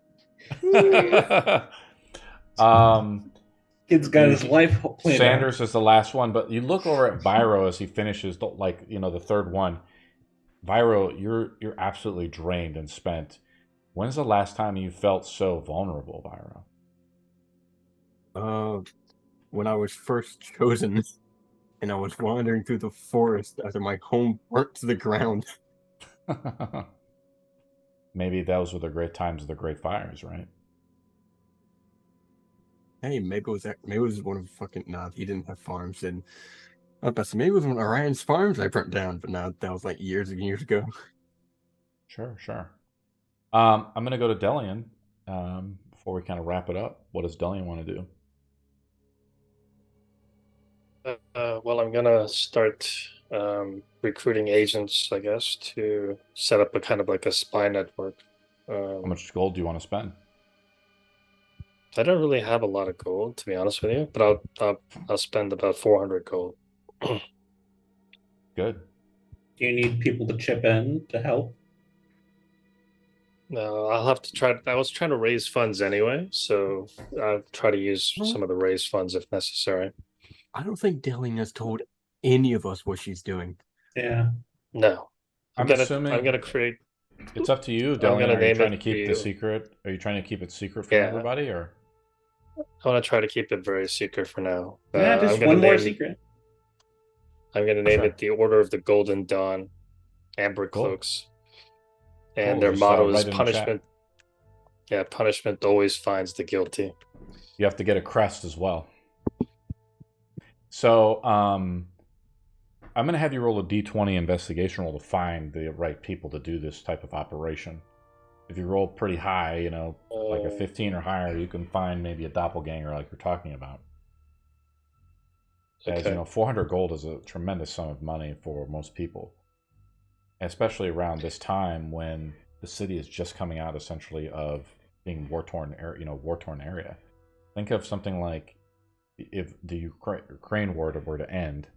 Kid's got his life planned Sanders is the last one, but you look over at Viro as he finishes the 3rd one. Viro, you're absolutely drained and spent. When's the last time you felt so vulnerable, Viro? When I was first chosen, and I was wandering through the forest after my home burnt to the ground. Maybe those were the great times of the great fires, right? Hey, maybe it was one of fucking. Nah, he didn't have farms, and maybe it was one of Orion's farms I burnt down, but now that was years and years ago. Sure. I'm gonna go to Delian before we kind of wrap it up. What does Delian want to do? Well, I'm gonna start recruiting agents, I guess, to set up a kind of a spy network. How much gold do you want to spend? I don't really have a lot of gold, to be honest with you, but I'll spend about 400 gold. Good. Do you need people to chip in to help? No, I'll have to try. I was trying to raise funds anyway, so I'll try to use some of the raised funds if necessary. I don't think Delian has told any of us what she's doing. Yeah. No. I'm gonna create It's up to you, Delian. Are you trying to keep the you. secret? Are you trying to keep it secret from everybody, or? I want to try to keep it very secret for now. Yeah, just one more secret. I'm going to name it the Order of the Golden Dawn, Amber Cloaks. And their motto is punishment. Yeah, punishment always finds the guilty. You have to get a crest as well. So, I'm going to have you roll a d20 investigation roll to find the right people to do this type of operation. If you roll pretty high, you know, like a 15 or higher, you can find maybe a doppelganger like you're talking about. As you know, 400 gold is a tremendous sum of money for most people, especially around this time when the city is just coming out essentially of being war-torn area. Think of something like if the Ukraine war were to end,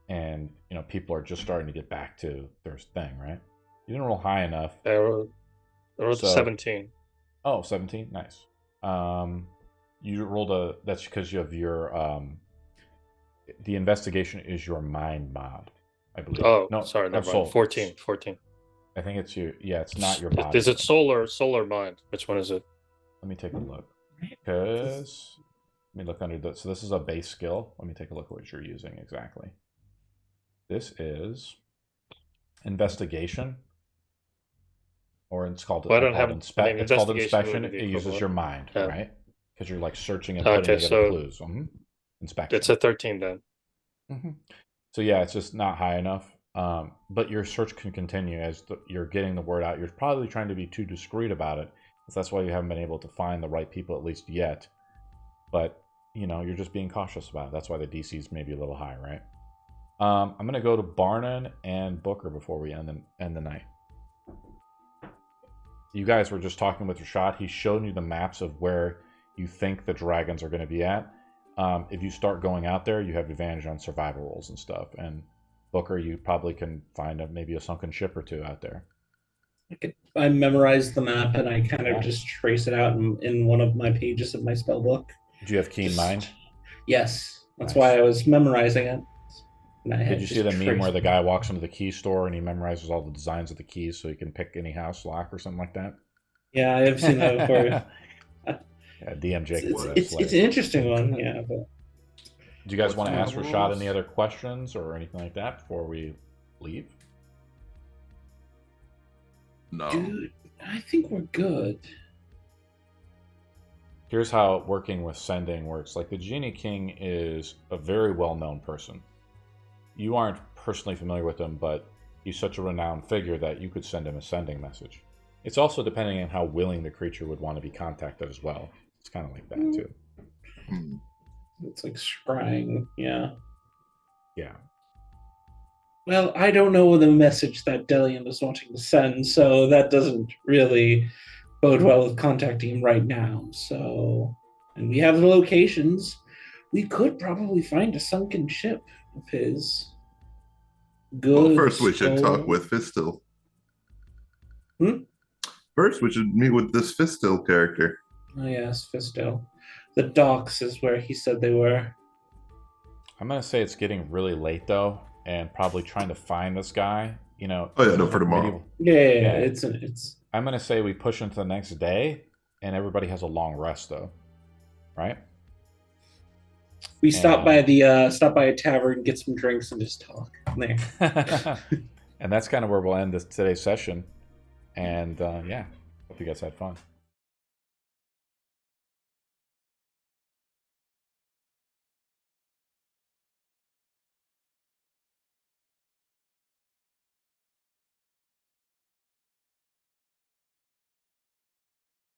and you know people are just starting to get back to their thing, right? You didn't roll high enough. I rolled 17. Oh, 17? Nice. You rolled that's because you have your the investigation is your mind mod, I believe. Oh, no, sorry, never mind. 14. I think it's it's not your body. Is it solar mind? Which one is it? Let me take a look. Because let me look under so this is a base skill. Let me take a look at what you're using exactly. This is investigation. Or it's called, it's called inspection. It uses your mind, right? Because you're like searching and putting together clues. Inspection. It's a 13 then. So yeah, it's just not high enough. But your search can continue as you're getting the word out. You're probably trying to be too discreet about it. That's why you haven't been able to find the right people, at least yet. But, you know, you're just being cautious about it. That's why the DC is maybe a little high, right? I'm going to go to Barnon and Booker before we end the night. You guys were just talking with Rashad. He's shown you the maps of where you think the dragons are going to be at. If you start going out there, you have advantage on survival rolls and stuff. And Booker, you probably can find maybe a sunken ship or two out there. I memorized the map and I kind of just trace it out in one of my pages of my spell book. Do you have keen mind? Yes, that's why I was memorizing it. Did you see the meme where the guy walks into the key store and he memorizes all the designs of the keys so he can pick any house lock or something like that? Yeah, I have seen that before. Yeah, DMJ. It's an interesting one, yeah. But do you guys want to ask Rashad any other questions or anything like that before we leave? No. Dude, I think we're good. Here's how working with sending works. Like the Genie King is a very well-known person. You aren't personally familiar with him, but he's such a renowned figure that you could send him a sending message. It's also depending on how willing the creature would want to be contacted as well. It's kind of like that too. It's like scrying, yeah. Yeah. Well, I don't know the message that Delian is wanting to send, so that doesn't really bode well with contacting him right now. So, and we have the locations. We could probably find a sunken ship of his. Good. Well, first we should talk with Fistil. First, we should meet with this Fistil character. Oh yes, Fistil. The docks is where he said they were. I'm gonna say it's getting really late though, and probably trying to find this guy. You know. Oh yeah, no, for tomorrow. Yeah. It's. I'm gonna say we push into the next day, and everybody has a long rest though, right? We stop by a tavern, get some drinks, and just talk there. And that's kind of where we'll end today's session. And yeah, hope you guys had fun.